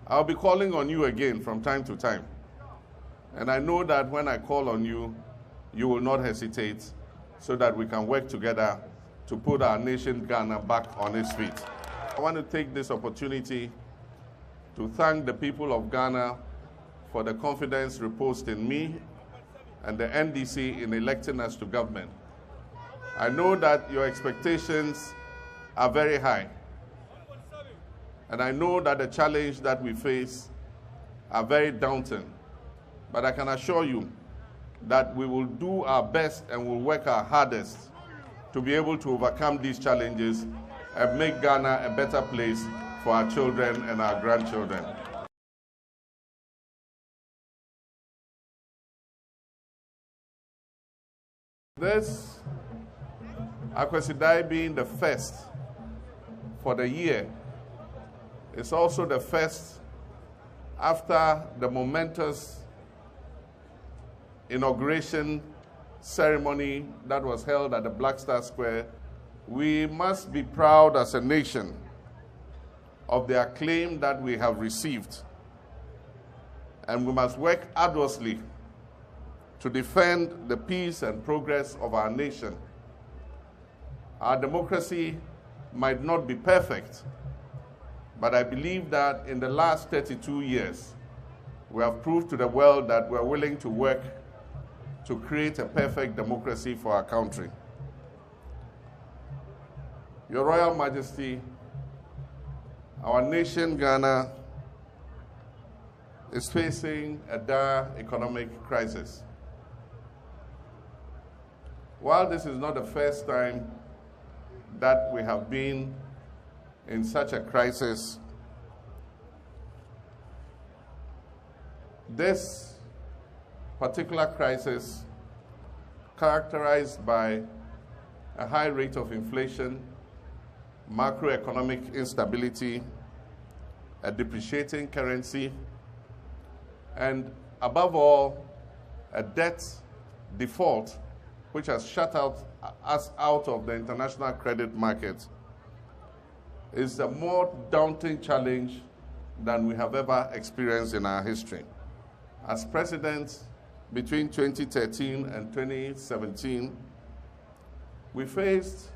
I'll be calling on you again from time to time. And I know that when I call on you, you will not hesitate, so that we can work together to put our nation, Ghana, back on its feet. I want to take this opportunity to thank the people of Ghana for the confidence reposed in me and the NDC in electing us to government. I know that your expectations are very high, and I know that the challenge that we face are very daunting. But I can assure you that we will do our best and will work our hardest to be able to overcome these challenges and make Ghana a better place for our children and our grandchildren. This Akwesidai being the first for the year is also the first after the momentous inauguration ceremony that was held at the Black Star Square. We must be proud as a nation of the acclaim that we have received, and we must work arduously to defend the peace and progress of our nation. Our democracy might not be perfect, but I believe that in the last 32 years, we have proved to the world that we're willing to work to create a perfect democracy for our country. Your Royal Majesty, our nation, Ghana, is facing a dire economic crisis. While this is not the first time that we have been in such a crisis, this particular crisis, characterized by a high rate of inflation, macroeconomic instability, a depreciating currency, and above all, a debt default which has shut us out of the international credit market is a more daunting challenge than we have ever experienced in our history. As president, between 2013 and 2017, we faced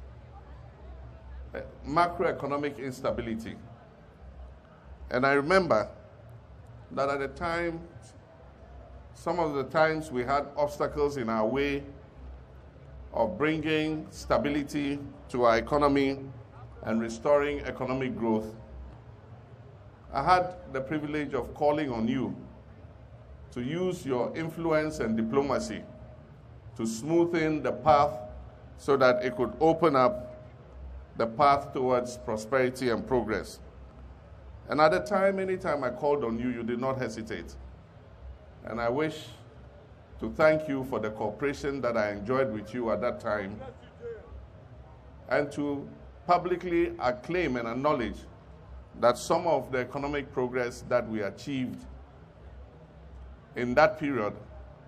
macroeconomic instability. And I remember that at the time, some of the times we had obstacles in our way of bringing stability to our economy and restoring economic growth. I had the privilege of calling on you to use your influence and diplomacy to smoothen the path so that it could open up the path towards prosperity and progress. And at the time, anytime I called on you, you did not hesitate. And I wish to thank you for the cooperation that I enjoyed with you at that time, and to publicly acclaim and acknowledge that some of the economic progress that we achieved in that period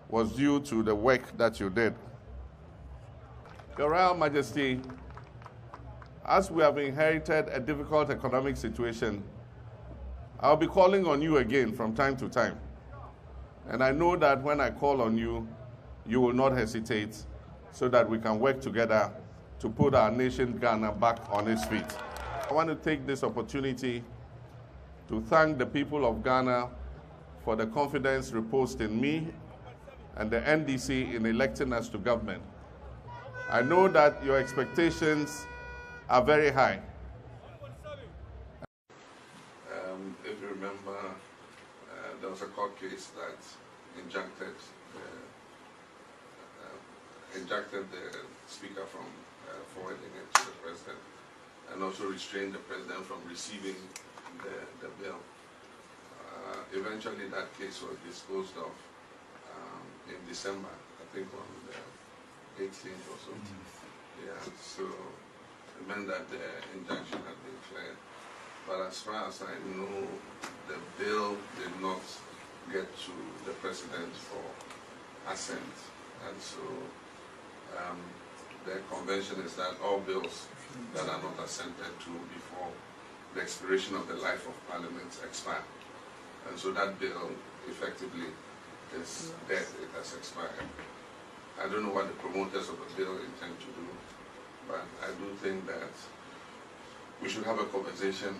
was due to the work that you did. Your Royal Majesty, as we have inherited a difficult economic situation, I'll be calling on you again from time to time. And I know that when I call on you, you will not hesitate so that we can work together to put our nation, Ghana, back on its feet. I want to take this opportunity to thank the people of Ghana for the confidence reposed in me and the NDC in electing us to government. I know that your expectations are very high. If you remember, there was a court case that injuncted the speaker from forwarding it to the president, and also restrained the president from receiving the bill. Eventually, that case was disposed of in December, I think on the 18th or so. Yeah, so it meant that the injunction had been cleared. But as far as I know, the bill did not get to the president for assent. And so the convention is that all bills that are not assented to before the expiration of the life of Parliament expire. And so that bill effectively is dead, it has expired. I don't know what the promoters of the bill intend to do, but I do think that we should have a conversation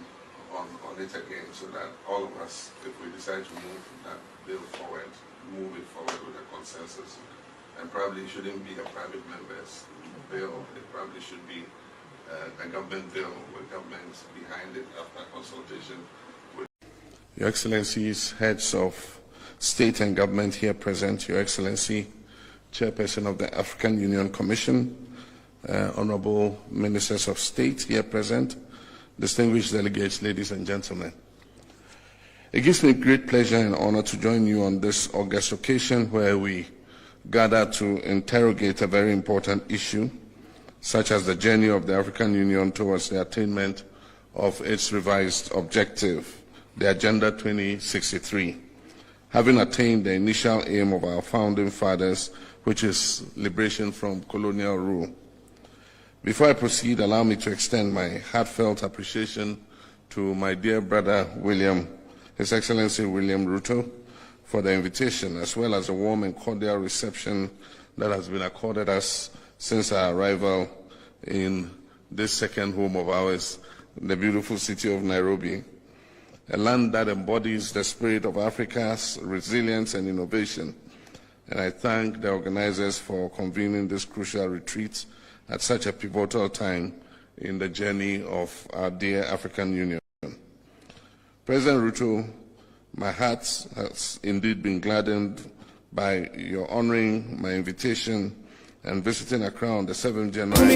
on it again so that all of us, if we decide to move that bill forward, move it forward with a consensus. And probably it shouldn't be a private member's bill, it probably should be a government bill with government behind it after consultation with Your Excellencies, heads of state and government here present, Your Excellency, Chairperson of the African Union Commission, Honorable Ministers of State here present, distinguished delegates, ladies and gentlemen. It gives me great pleasure and honor to join you on this august occasion where we gather to interrogate a very important issue, such as the journey of the African Union towards the attainment of its revised objective, the Agenda 2063, having attained the initial aim of our founding fathers, which is liberation from colonial rule. Before I proceed, allow me to extend my heartfelt appreciation to my dear brother William, His Excellency William Ruto, for the invitation, as well as a warm and cordial reception that has been accorded us since our arrival in this second home of ours, the beautiful city of Nairobi, a land that embodies the spirit of Africa's resilience and innovation. And I thank the organizers for convening this crucial retreat at such a pivotal time in the journey of our dear African Union. President Ruto, my heart has indeed been gladdened by your honoring my invitation and visiting Accra on the 7th January.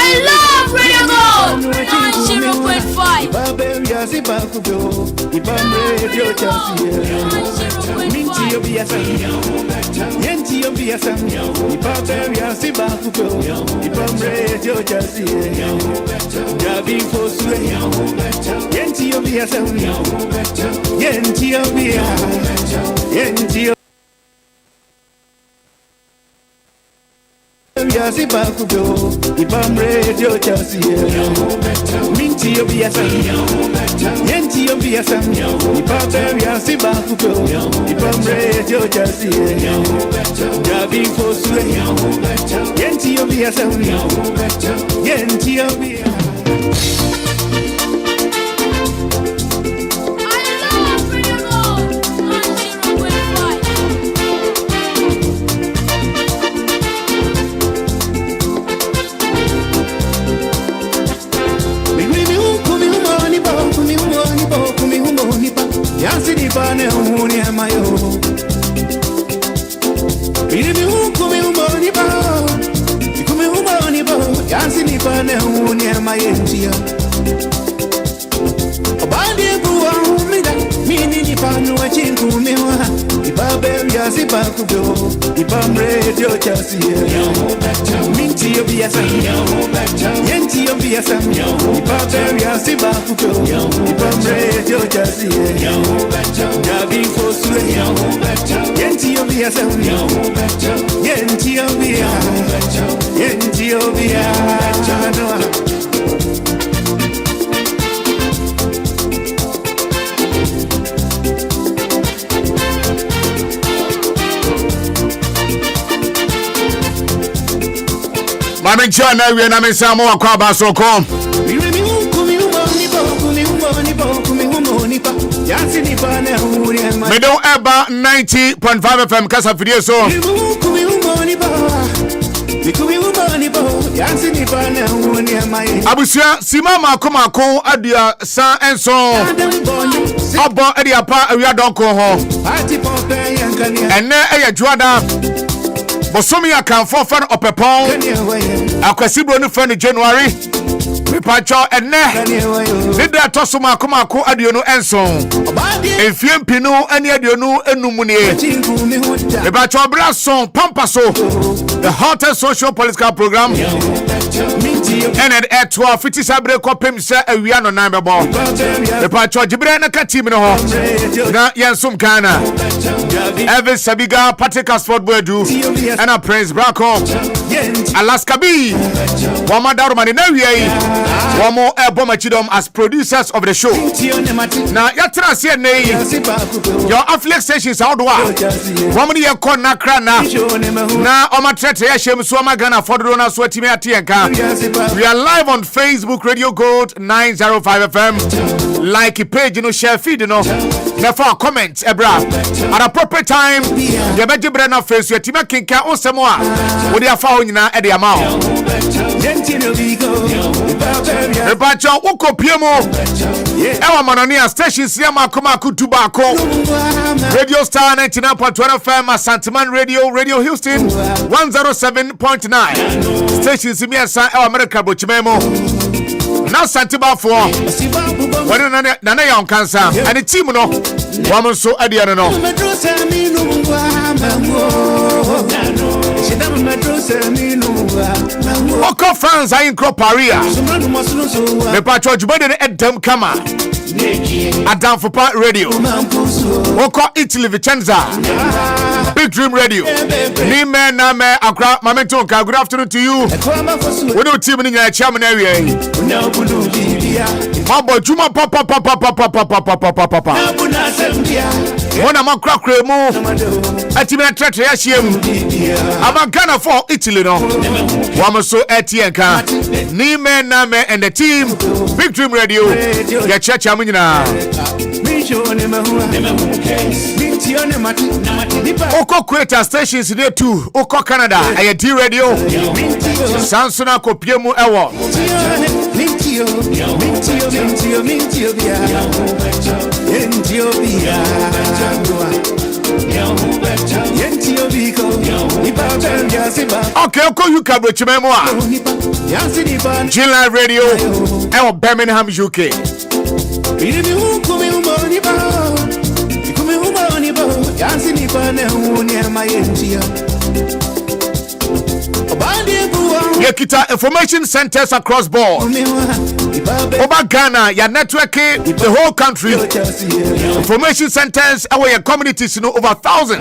I Yasi bakudo, Ibam radio chasi, Minti obiasam, Yenti obiasam, Ibam yasi bakudo, Ibam radio chasi, Jabi fosue, Yenti obiasam, Yenti obiasam. Yansi di bane umuni amayo. Biri ukumi umoni ba. Ikumi umoni ba. Yansi di bane umuni amayentia. Obandi buwa umida. Mini ni panu wachinku miwa. Ibabe yasi bakudo. Ibam radio chasi. Minti obiasam. Yenti obiasam. Ibabe yasi bakudo. Ibam radio chasi. Jabi fosue. Yenti obiasam. Yenti obiasam. Yenti obiasam. Mami Chana, we are not missing more crab so come. Me don't ever 90.5 FM Casa Video so. Abusia Simama Komako Adia San and so. Abo Edia Pa we are don't go home. And now Juada. Bosomi akanfo fan opepon akwasibro no fan January Pacho ene Nida tosuma komako aduonu enson Efiem pinu ene aduonu enumunie Pacho brason pampaso the hottest social political program and at 12:50 sabre kopem se awia no nan bebo Pacho jibre na ka team no ho na yensum Ghana Evan Sabiga Patrick Sport Boedu and a Prince Bracco Alaska B Wama Darumani na wiei Wamo Ebomachidom as producers of the show. Now, Yatra CNA, your affiliate stations out wa. Wamani Yakon Nakrana. Now, Omatrete Yashem Swama Ghana for the Rona Sweaty Tianka. We are live on Facebook Radio Gold 905 FM. Like a page, you know, share feed, you know. Therefore, comment, Ebra. At appropriate time, the Betty Brenner face your Tima Kinka or Samoa. What they are found at the amount. Rebacho Woko Piemo Ewa Manonia Station Siama Kumaku Tobacco Radio Star 99.1 FM Santaman Radio Houston 107.9 Station Simiasa Ewa America Bochimemo Now Santiba for when Nana Young Cancer and the team no woman so Adiana no Oko France I in Croparia the patrol Jubade at Dem Kama Adam for Part Radio Oko Italy Vicenza Big Dream Radio Nime Name Accra Momentum. Good afternoon to you. We do team in your chairman area. Mabo Juma Papa One man crack remo Atimen Tretre Yashim Amagana for Italy no Wama so Etienka Nime Name and the team Big Dream Radio Ya church Aminina Oko creator stations there too Oko Canada Aye D Radio Sansona Kopiemu Ewo Okay, Oko UK Bochimemo G-Live Radio Ewo Birmingham UK Biribi ukumi umoni ba. Ikumi umoni ba. Yansi ni pane unia mayentia. Yekita information centers across board. Over Ghana, your networking the whole country. Information centers our your communities, you know, over 1,000.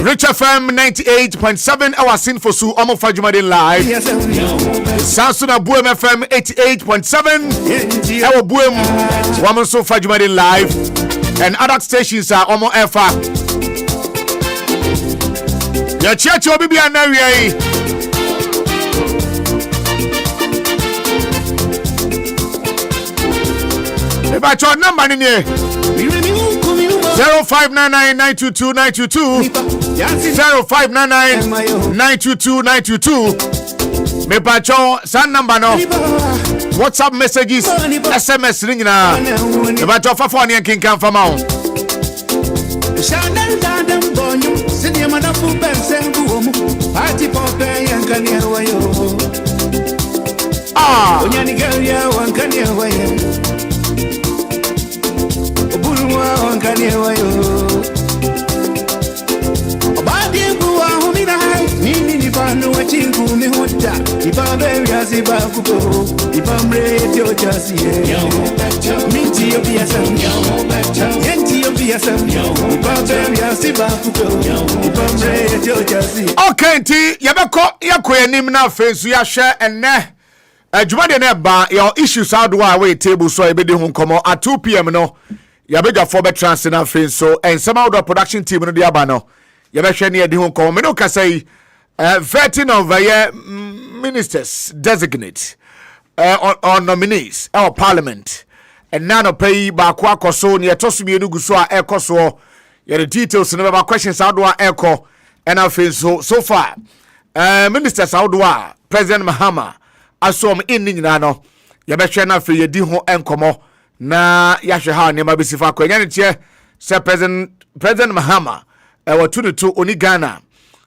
Rich FM 98.7 our sin for Su Omo Fajumadin live. Sansuna Buem FM 88.7 our Buem Woman So Fajumadin live. And other stations are Omo Efa. Your church will be an area. If I try number in here 0599922922 0599922922. Me pacho san number no WhatsApp messages SMS ring na. Me pacho fa phone yan kin kan fa ma. Sidi madafu pensengu omu Party pope yankani wayo Onyani geria wankani wayo Obulwa wankani wayo Obadi buwa humina hai Nini nifanu wachingu mihuda Ipabe yazi bakupo Ipamre etio jasi Minti yobi yasam Yenti yobi yasam Ipabe yazi bakupo Ipamre etio jasi. Okay, nti yabeko yakoye nim na fesu ya hwe enne adwumade na ba your issues out why we table so ebedi hu komo at 2 p.m. no yabega for be trans na fesu and some of the production team no dia ba no yabehwe ne edi hu komo me no ka say vetting of ministers designate or nominees our parliament and none of pay ba kwa koso ne etoso mienu guso a ekoso the details no ba questions out do eko and I feel so far Minister Saudwa President Mahama asom in nyina yabehwe na fe yedi ho enkomo na yahwe ha ne mabesifa kwa nyane tie se President Mahama watunutu oni Ghana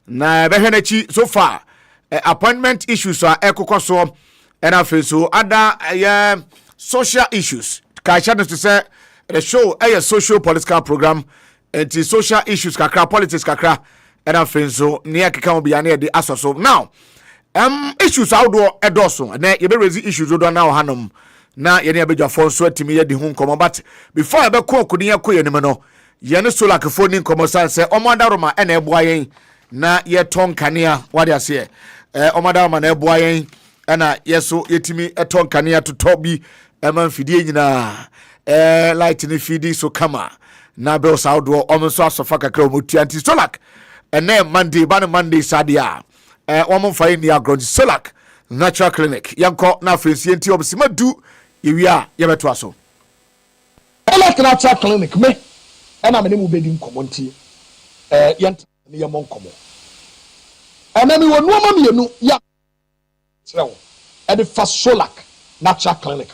na behwe na chi so far appointment issues are ekokoso and I feel so other social issues ka channel to say the show a social political program and social issues kakra politics kakra and I feel so near keka obi ane de asoso now issues outdoor edoso na ye be raise issues do now hanom na ye ne abedwa fon so atimi ye de hu nkomo but before ye be ko kudin ye koye nim no ye ne solar ke phone nkomo san se omodaroma e na eboa yen na ye ton kanea what you say omodaroma na eboa yen na yeso yetimi eton kanea to top bi man fidie nyina light ni fidi so kama na be so outdoor omonso asofa kakra omotu anti solak and then Monday sadia woman find the agro solak natural clinic yanko na friends yenti obsima du yewia yebeto aso solak natural clinic me na me mu bedi nkomo nti yent ne yemo nkomo ana mi wonu ma mienu ya trewo e de fa solak natural clinic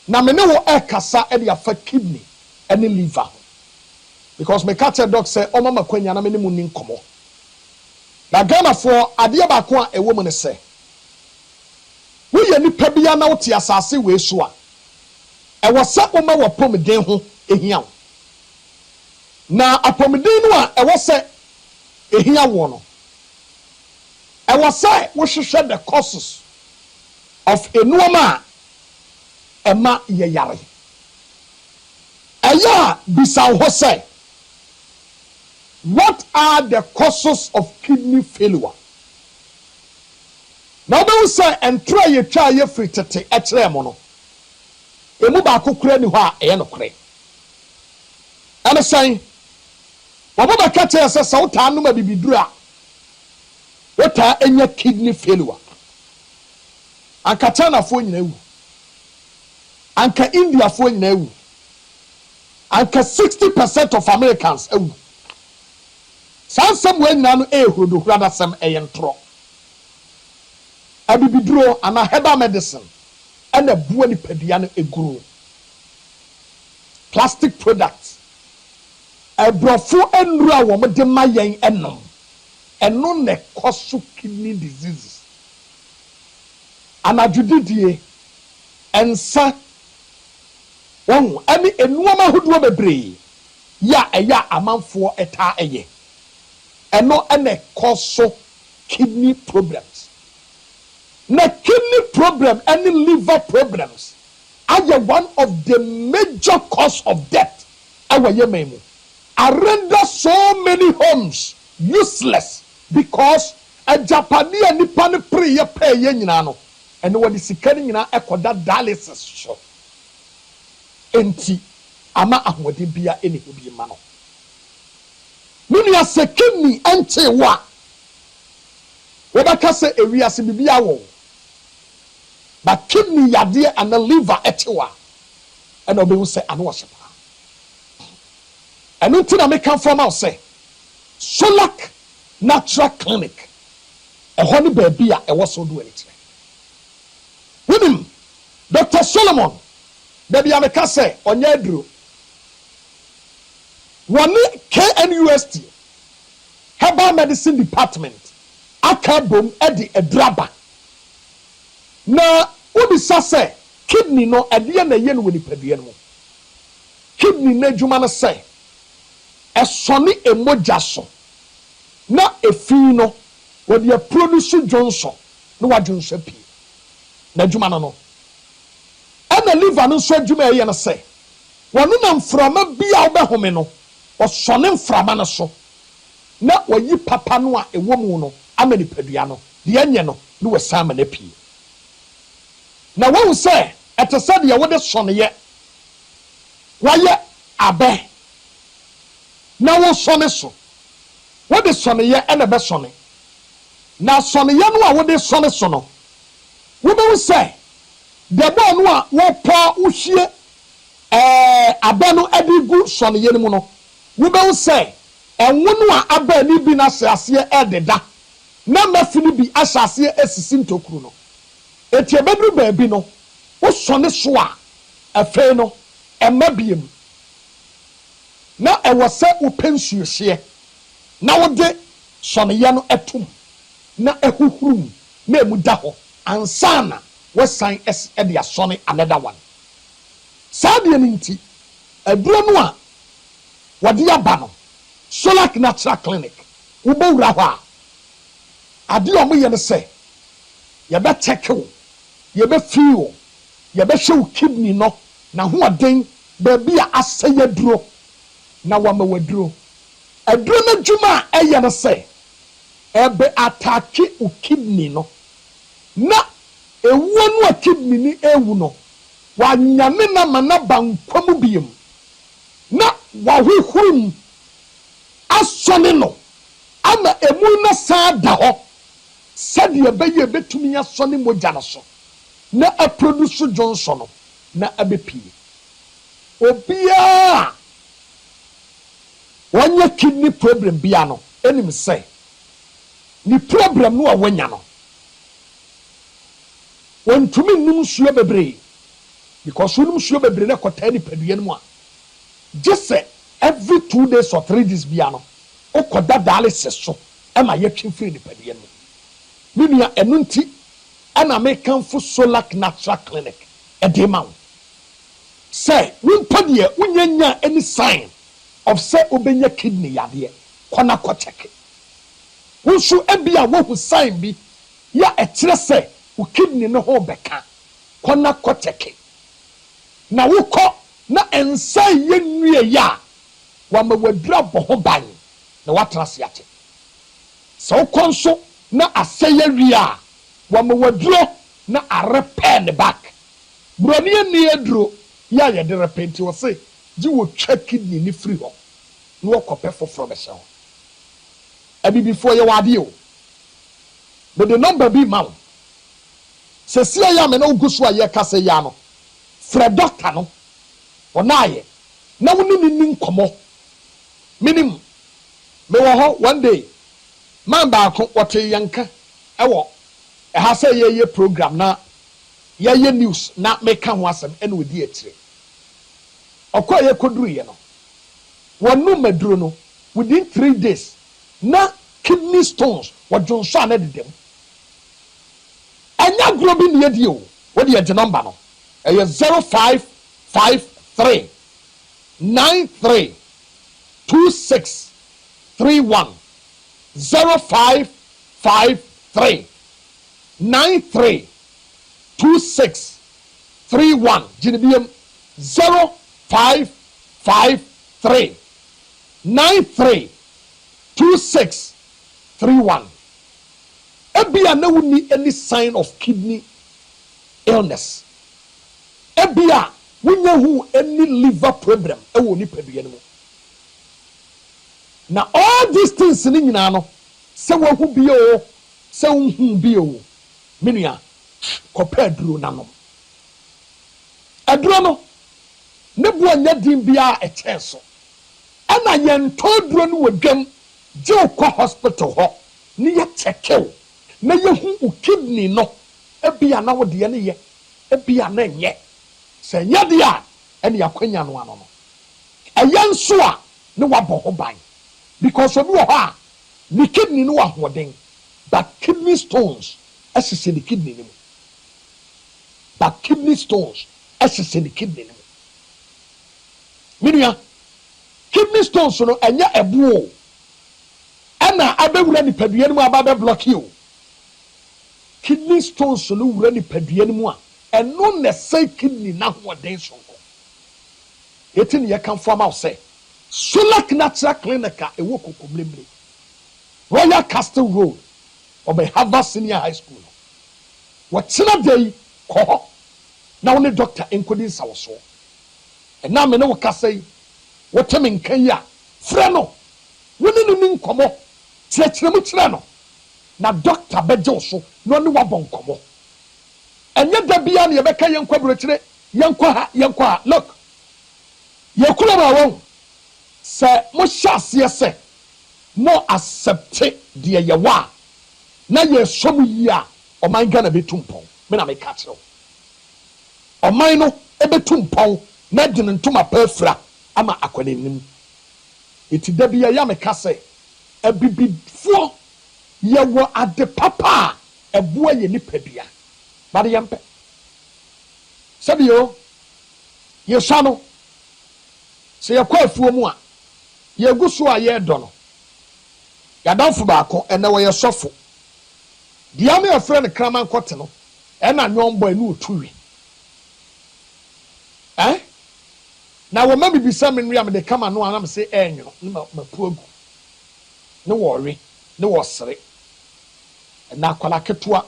na me ne wo e kasa e de afa kidney and liver because me catch a doc say o mama kwanya na me mu ni nkomo na Ghana for ade ba ko a ewo mu ne say wo ye nipa bia na wo te asase we so a e wo sa o ma wo pomden ho ehia na apomden no a e wo say ehia wo no e wo say wo hwehwe the causes of enuoma ema ye yare aya bisa ho say what are the causes of kidney failure? Now they will say and try you try your free tete etremono. Emu ba kokura ni ho a e no kore. And say Obo ba ka tell say so ta no ma bibiduru a what are enya kidney failure? Anka China fo nyina wu. Anka India fo nyina wu. Anka 60% of Americans ewu. Sansam when nanu ehuru hurada sam eyentro abibiduro ana herbal medicine and a buo ni padua no eguru plastic products ebrofo enru a wo de mayen enom eno ne cause kidney diseases anadwudidie ensa wɔn ɛne enuoma ahodoɔ bebree ya ɛyɛ amanfoɔ ɛtaa ɛyɛ ɛno ɛna ɛkɔ so kidney problems na kidney problem ɛne liver problems are one of the major cause of death ɛwɔ Yemen mu render so many homes useless because a Japanese nipa ne pre ye pay ye nyina no ɛne wɔde sika ne nyina ɛkɔda dialysis so enti ama ahoɔden bia ɛne ho bi ma no nua sɛ kidney ɛnte wa wɔbɛka sɛ ewiase bibia wɔ but kidney yadeɛ and the liver ɛte wa ɛna ɔbɛhu sɛ ano wɔhyɛ paa ɛno nti na meka fam aw sɛ Solak Natural Clinic ɛhɔ ne baabi a ɛwɔ so do ani kyerɛ wonim Dr. Solomon dabi a meka sɛ ɔnyɛ aduro wɔne KNUST Herbal Medicine Department aka bom ɛde adraba na wobisa sɛ kidney no ɛdeɛ na ɛyɛ no wɔ nipadua no mu kidney na adwuma no sɛ ɛsɔne emogya so na efi no wɔde produce Johnson na wadwonso pii na adwuma no ɛna liver no nso adwuma ɛyɛ no sɛ wɔno na mframa bi a wobɛhome no ɔsɔne mframa no so na wɔyi papa no a ɛwɔ mu no ama nipadua no deɛ nyɛ no na wɔsan ma no pii na wɔn sɛ ɛte sɛ deɛ wɔde sɔneɛ wɔyɛ abɛ na wɔsɔne so wɔde sɔneɛ ɛna bɛsɔne na sɔneɛ no a wɔde sɔne so no wɔbɛwu sɛ dɛbɔ no a wɔpɔ wohwie abɛ no ɛde gu sɔneɛ no mu no wɔbɛwu sɛ ɛnwo no a abɛ ni bi na ahyɛaseɛ ɛdeda na mafi no bi ahyɛaseɛ esisi ntokuru no eti ebeduru baabi no wosɔne so a afei no ɛma biem na ɛwɔ sɛ wopɛ nsuohyeɛ na wode sɔneɛ no ɛtom na ɛhuhurum na emu da hɔ ansana wɔsan ɛde asɔne another one saa deɛ no nti aduro no a wɔde aba no Solak Natural Clinic wobɛwura hɔ a adeɛ a ɔmoyɛ no sɛ yɛbɛtɛke wo yɛbɛfiri wo yɛbɛhyɛ wo kidney no na hoɔden baabi a asɛ yɛ duro na wama waduro aduro no adwuma a ɛyɛ no sɛ ɛbɛ atake wo kidney no na ewuo no a kidney ni ewu no wanyame na ma na bankwam biem na wahohurum asɔne no ama emu na saa da hɔ sɛdeɛ bɛyɛ betumi asɔne mogya no so na aproduce Johnson no na abɛpie obiara wɔnyɛ kidney problem bia no enim sɛ ni problem no a wɔnya no wɔntumi num nsuo bebree because wɔnum nsuo bebree na kɔtaa nipadua no mu a gye sɛ every 2 days or 3 days bia no okɔda dialysis so ɛma yɛtwe firi nipadua no mu nua ɛno nti ɛna mekanfo Solak Natural Clinic ɛde ma wo sɛ wompa deɛ wonyanya any sign of sɛ obenya kidney yadeɛ kɔna kɔkyɛke wo nso ebi a wohu sign bi ya ɛkyerɛ sɛ wo kidney no ho bɛka kɔna kɔkyɛke na wokɔ na ɛnsa yɛ nwie ya wama wadura bɔ ho ban na watena se ate sɛ wokɔ nso na asɛ yɛ wie a wama waduro na arepɛ ne back buroni ani aduro ya yɛ de repenti wɔ se gye wɔ twa kidney ni free hɔ na wɔkɔpɛ foforɔ bɛhyɛ hɔ abibifoɔ yɛ wade o but the number bi ma wo sɛ sia yɛ ame na wogu so a yɛka sɛ yɛ no frɛ doctor no ɔnaayɛ na wo ne ni nkɔmmɔ minim mewɔ hɔ one day man baako wɔte yɛnka ɛwɔ ɛha sɛ yɛyɛ program na yɛyɛ news na meka ho asɛm ɛna odi akyire ɔkɔ yɛ koduru yɛ no wɔnu maduro no within 3 days na kidney stones wɔdwonso a na dedam ɛnya agorɔ bi ne o what the number no 0553 93 2631 0553 93 2631 Jinibium 0553 93 2631 Ebia na wuni any sign of kidney illness. Ebia wunya hu any liver problem ewo ni padua no. Na all these things ni nyina no se wo hu bi o se wo hu bi o menua kopa aduro nanom. Aduro no ne bo anya din bia e cheso. Ana yen toduro no wadwam je ko hospital ho ni ye chekew na ye hu kidney no ebia na wo de ne ye ebia na nye se nye de a ene yakwanya no ano no eya nso a ne wabɔ ho ban because obi wo ha ni kidney no wa hoden but kidney stones asese the kidney no but kidney stones asese the kidney no minua kidney stones no enya ebuo ana abewura ni padua no aba block you kidney stones no wura ni padua no mu a eno na say kidney na hoden sonko etin ye kan form out say Sulak Natural Clinic ewo kokomlemle Royal Castle Road obe Harvard Senior High School watina dey ko na woni doctor enkodi sawoso na me ne wo kasai woteme nkan ya frɛ no woni no nkomo kyerɛkyerɛ mu kyerɛ no na doctor beje so no ne wabɔ nkomo enye da bia ne yɛbɛka yɛnkɔ brokyerɛ yɛnkɔ ha look yɛkura ma wɔn sɛ mo hyɛaseɛ sɛ mo accepte deɛ yɛwa na yɛsɔm yi a ɔman Ghana bɛtu mpɔn me na meka kyerɛw ɔman no ɛbɛtu mpɔn na de ne ntoma paafira ama akɔnanim eti da bi yɛ meka sɛ abibifoɔ yɛwɔ ade papa a ɛboa yɛ nipadua bade yɛmpɛ sɛbio yɛsua no sɛ yɛkɔ afuo mu a yɛgu so a yɛdɔ no yɛadamfo baako ɛnɛ wɔyɛ sɔfo deɛ me yɛfrɛ no kraman kɔte no ɛna Nombo ɛne otuwi na wɔma bibisa me nria me de kama no anam sɛ ɛnwono ne mapu agu ne wɔre ne wɔsere ɛna akwala ketewa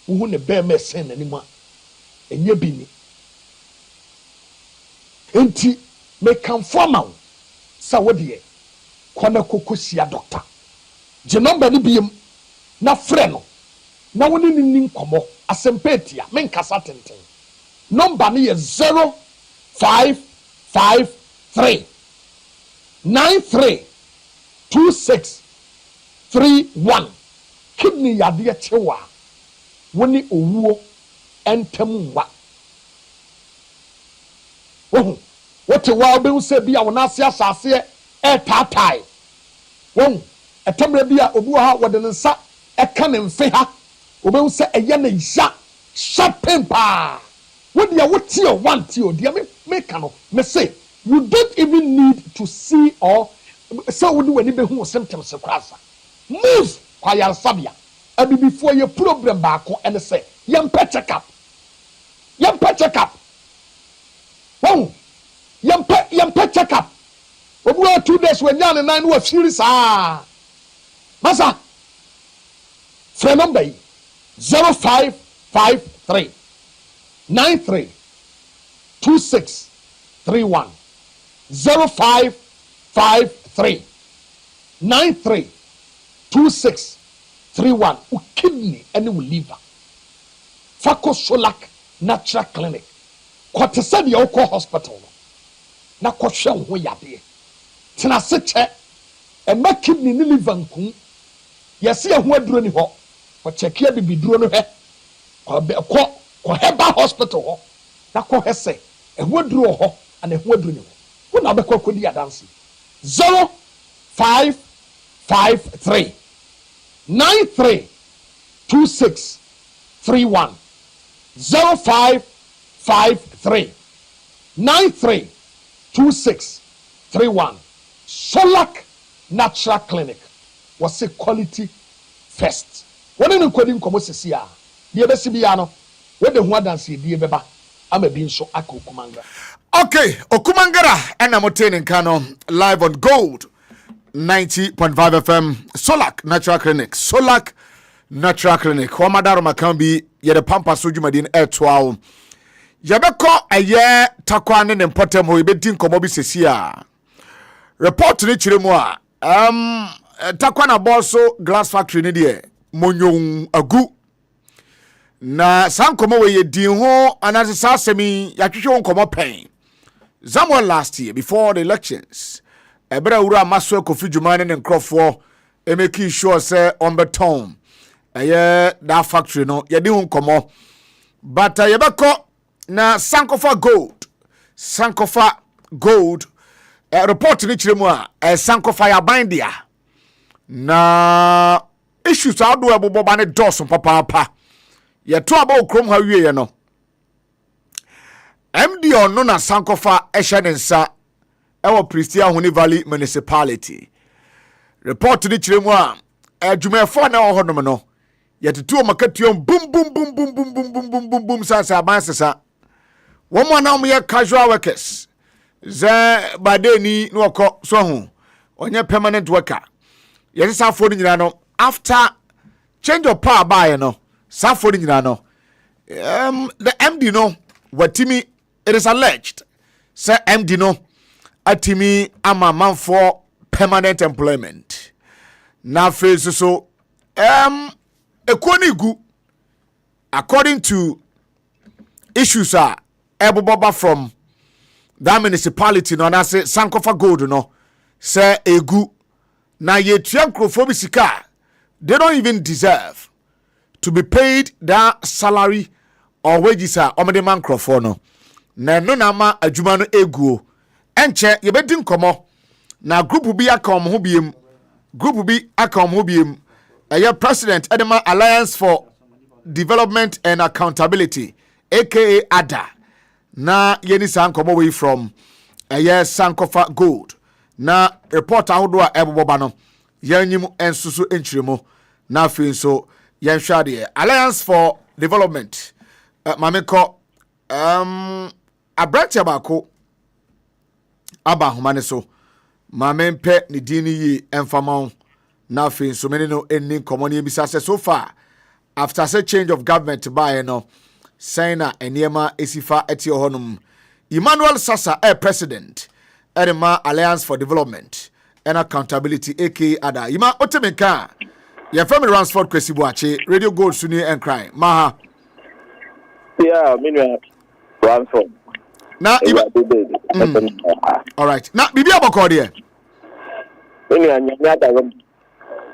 wohu ne bɛɛma ɛsɛn n'anim a ɛnyɛ bi ni enti mekamfo ama wo sɛ wo deɛ kɔna kokosia doctor gye number ne biem na frɛ no na wo ne ni nkɔmmɔ asɛmpetia menkasa tenten number ne yɛ 0553 93 2631 kidney yadeɛ kyewa wo ne owuo ɛntam nwa wote wa obehu sɛ bi a wo nase asase ɛtaatai wɔn ɛtɛmrɛ bi a obi wɔ ha wɔde ne nsa ɛka ne mfe ha obehu sɛ ɛyɛ ne ya sharpen pa wodi a wote o one te o dia me ka no me say you don't even need to see or so wodi wani behu symptoms krasa move kwa ya sabia abibifoɔ yɛ problem baako ɛne sɛ yɛmpɛ check up wɔn yɛmpɛ check up obi wɔ 2 days when yan nine wɔ firi saa masa frɛ number yi 0553 93 2631 0553 93 2631 o kidney and o liver Fako Solak Natural Clinic kote sɛ deɛ wokɔ hospital no na kɔhwɛ wo ho yadeɛ tena se kyɛ ɛma kidney ne liver nkum yɛse ɛho aduro ni hɔ ɔkyɛkia bibiduro no hɛ kɔ hɛba hospital hɔ na kɔhɛ sɛ ɛho aduro wɔ hɔ ana ɛho aduro ni hɔ wo na wobɛkɔ akɔdi adanse 0553 93 2631 0553 932631. Solak Natural Clinic was a quality first. When you couldn't come to see, the other Sibiano, where the one dance, dear Beba, I'm a being so Akukumanga. Okay, Okumangara and I'm Kano live on Gold 90.5 FM. Solak Natural Clinic. Solak Natural Clinic. Wamadaro Makambi, Yede Pampa Sujumadin Air Yabeko a year Takwan and Potem we betin Komobi Sesia. Report to the Chirimwa. Takwana Boso Glass Factory Nidia. Monyong Agu. Na Sankomo we din ho anase sasemi yatwehwe nkomo pen. Somewhere last year before the elections. Ebra ura maso Kofi Jumane and Crawford making sure say on beton. That factory no ye di nkomo. But yebeko na Sankofa Gold report ni chiremu a Sankofa ya bandia. Na issues ado ebobo ne dosun papa. Ye to aba okrom ha wie no. MD ono na Sankofa ehyenensa ewo Pristia Huni Valley Municipality. Report ni chiremu a adwumefo na wo honom no. Ye tetu makatuom boom sa abansesa. Woman na ye casual workers. Ze badeni no okọ so ho. Onye permanent worker. Ye sa fo ni nyina no after change of power by no. Sa fo ni nyina no. The MD no watimi it is alleged say MD no atimi ama man for permanent employment. Na face so Ekonigu, according to issues are eboboba from that municipality no na say Sankofa Gold no say egu na yetua nkrofo sika they don't even deserve to be paid that salary or wages are omede man nkrofo no na no na ma adwuma no egu enche yebedi nkomo na group bi akom ho biem President Edema Alliance for Development and Accountability, aka ADA. Na yeni sankomo way from Sankofa Gold. Na reporter hodwa eboboba no. Yenyim ensusu enchirimo. Na fin so yenhwade Alliance for Development. Mameko abranche bako aba homane so. Mamempe ni dini yi enfamon. Nothing so many no ending common bisa so far after say change of government by no Sena Eniema Esifa Etio Honum Emmanuel Sasa president Edema Alliance for Development and Accountability aka Ada Ima Otemeka your family Ransford Kwesibuache Radio Gold Suni and Cry Maha Ransford now all right now Bibi Abokode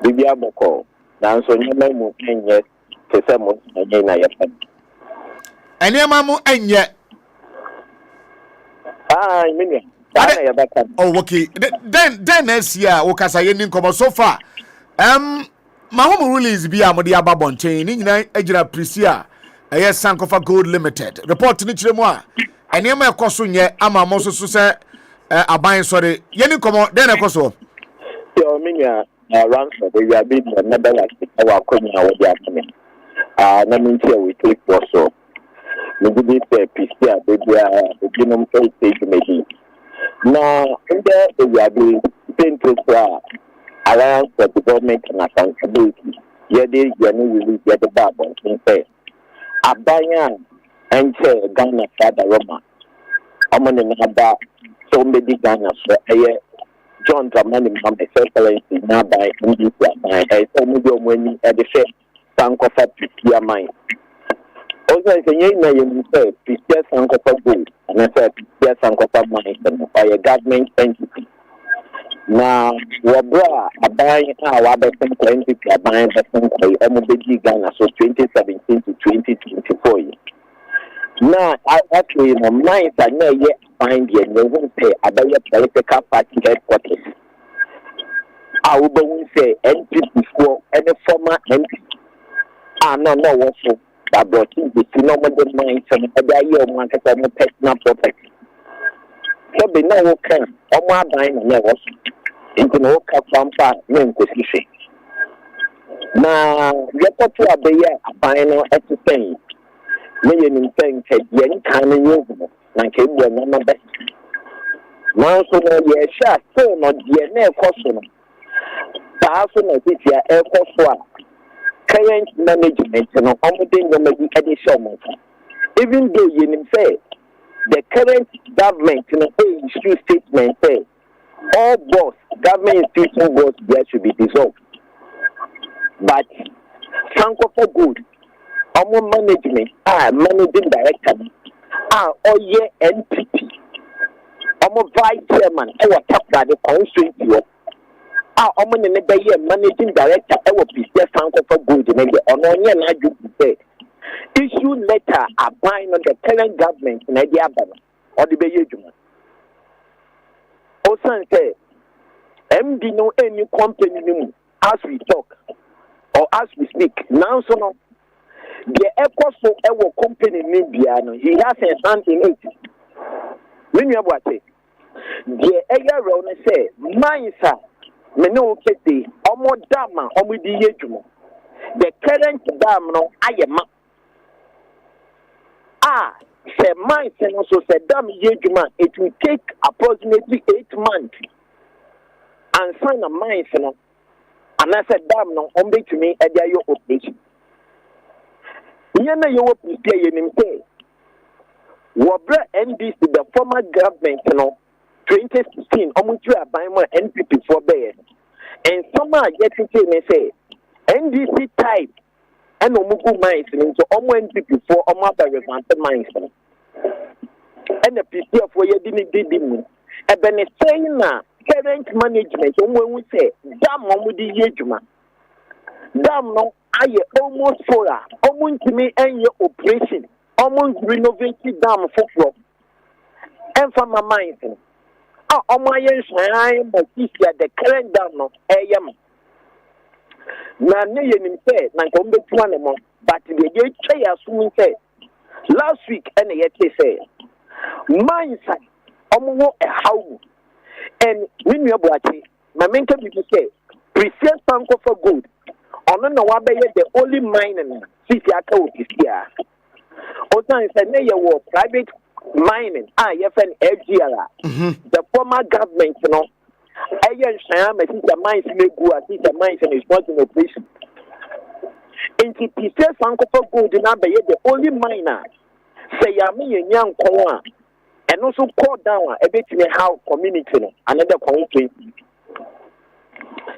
Bibi Aboko, Nanso Nyamamu Enye, Tesamo, and na Yapan. And Yamamu Enye. Oh, okay. Then next year, Okasayen come so far. Mahomu release be Amodi Ababon chain in Ejira Prisia, a yes Sankofa Gold Limited. Report to Nichemwa. And Yama Kosunye, Ama Mosu Suse, Abayan sorry. Yenin come then a Koso. Ransford, we have been another our coming our coming. Namintia we take also. We did it, Pistia, baby, the Genome 8 stage maybe. Now, in there, we are doing painful Alliance for Development and Accountability. Yet, you will get the Bible in fact. Abayan and Ghana Father Roma. I'm on about so many Ghana for a year. John Dramani Mamma Excellency now by India by a medium when at the first Sankofa Pistia mine. Also, I say, you say, Pistia Sankofa Gold, and I said, Pistia Sankofa mine by a government entity. Now, Wabra, a buying our other entity, a buying the Sankofa, MBG Ghana, so 2017 to 2024. Now, I actually, in my mind, I know yet find the won't say about your political party headquarters. I will say MP before any former MP. No, also brought in the phenomenal mind from other year market and personal property. So be no can or more buying and never into no cap from part name position. Now, we are to a beer a final at the same. Million in saying said, yen kind of usable, like it was not best. Now, so no, yes, sure, so not the air question. Perhaps not this year, air cost current management, and accommodating the maybe additional. Even though you say the current government in a issue statement say all boards, government institution boards, there should be dissolved. But Sanko for good, our management, managing director, all year NPP, our vice chairman, our top the constituency. Our managing director, I will be there. Sanko for good, and the issue letter applying on the current government in India or the Bayajuma. Also, say, MD no any company as we talk or as we speak. Now, so no, the echo so our company Nibiano, he has a hand in it. When you have what say, the area round say, mine, sir. Meno kete omo dama omo di yejumo the current dam no ayema se mine se no so se dam yejuma it will take approximately 8 months and sign a mine se no and I said dam no ombe to me edia yo operation yena yo prepare yenim say wo bra NDC the former government no 2016, almost you are buying more NPP for bear. And some are getting to say NDC type and Omugu mines into almost NPP for almost a revanted mines. And the PC for your didn't. And then it's saying now, current management, when we say, damn, Omudi Yejuma. Damn, no, I almost for almost to me and your operation, almost renovated dam for and from my mind. My the current dam AM. Now, you say, but the gate say as we say last week, and yet they say, mine side, a house, and when you're watching, my mentor people say, present Sanko for good. On the only mine, see, I told you here. Also, I said, no, private. Mining, FGR, the former government, you know, the mines may go at the mines and it's not in operation. In the Sanko for good, the only miner say, I'm young Koa, and also call down a bit in a house community, another community.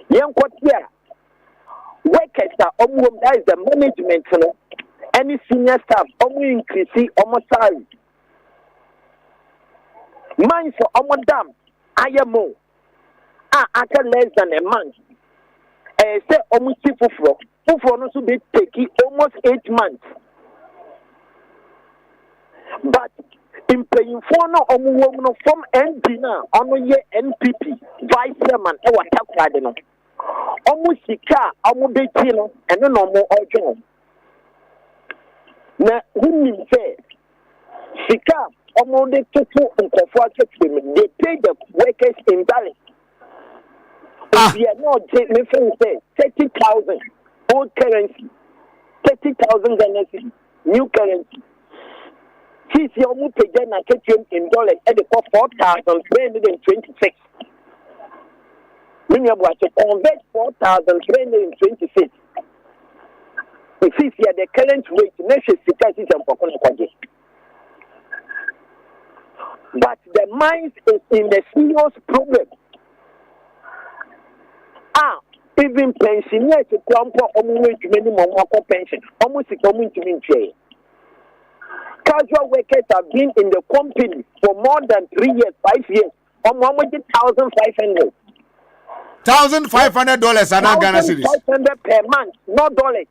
Young Kotia, workers are almost that is the management, you know, any senior staff, only increase almost salary. Mine for Omo Dam, I am more. After less than a month. Say almost Fufro also be taking almost 8 months. But in paying for no Omo from ND now, on your NPP, Vice Chairman, our top cardinal. Almost Sika, Omo Betino, and no more urgent. Now, who say Sika? They pay the workers in balance. We are not taking 30,000 old currency, 30,000 Ghana new currency. Since you almost pay in dollars at the cost 4,326. When you have to convert 4,326. If you see the current rate, next is the but the mines is in the serious problem. Even pensioners to come for almost minimum pension, almost a community. Casual workers have been in the company for more than 3 years, 5 years, almost $1,500. $1,500 and Ghana cedis. $1,500 per month, not dollars.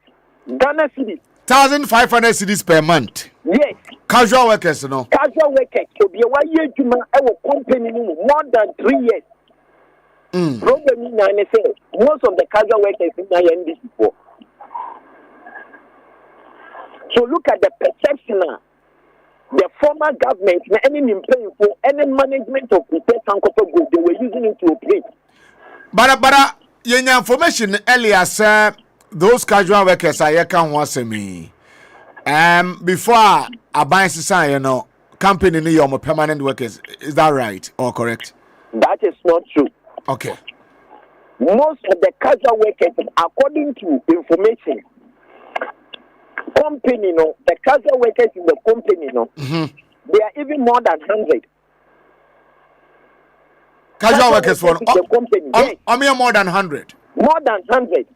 Ghana cedis. 1,500 cedis per month. Yes. Casual workers, no. Casual workers. So be a 1 year to our company more than 3 years. Problem in say most of the casual workers in the NDC before. So look at the perception now. The former government, any paying for any management of President Sankofa Gold, they were using it to operate. But your information earlier said those casual workers are can once me. Before I buy society, you know, company need your permanent workers. Is that right or correct? That is not true. Okay. Most of the casual workers, according to information, company, the casual workers in the company, they are even more than 100. Casual workers for the company. Yes. More than 100. More than 100.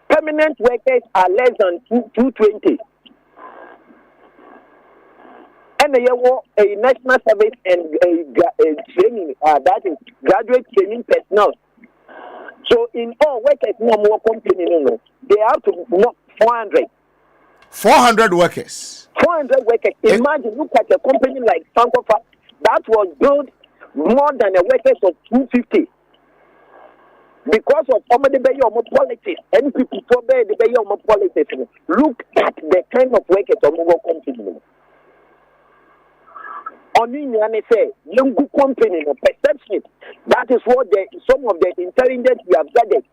Permanent workers are less than 220. And they have a national service and a training, that is graduate training personnel. So in all workers, no more company, they have to knock 400. 400 workers. 400 workers. Imagine, look at a company like Sankofa that was built more than a workers of 250. Because of the politics, and people told the politics. Look at the kind of workers of our company. Only say young company perception. That is what some of the intelligence we have gathered.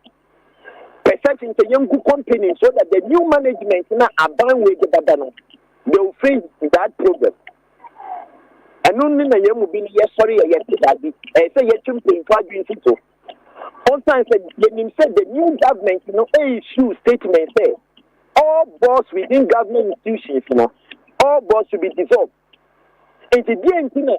Perception to young company so that the new management now are bound with the badano. They will face that problem. And only the young will be sorry yes I say yes to also said the new government issue statement say all boss within government institutions all boss should be dissolved. It's the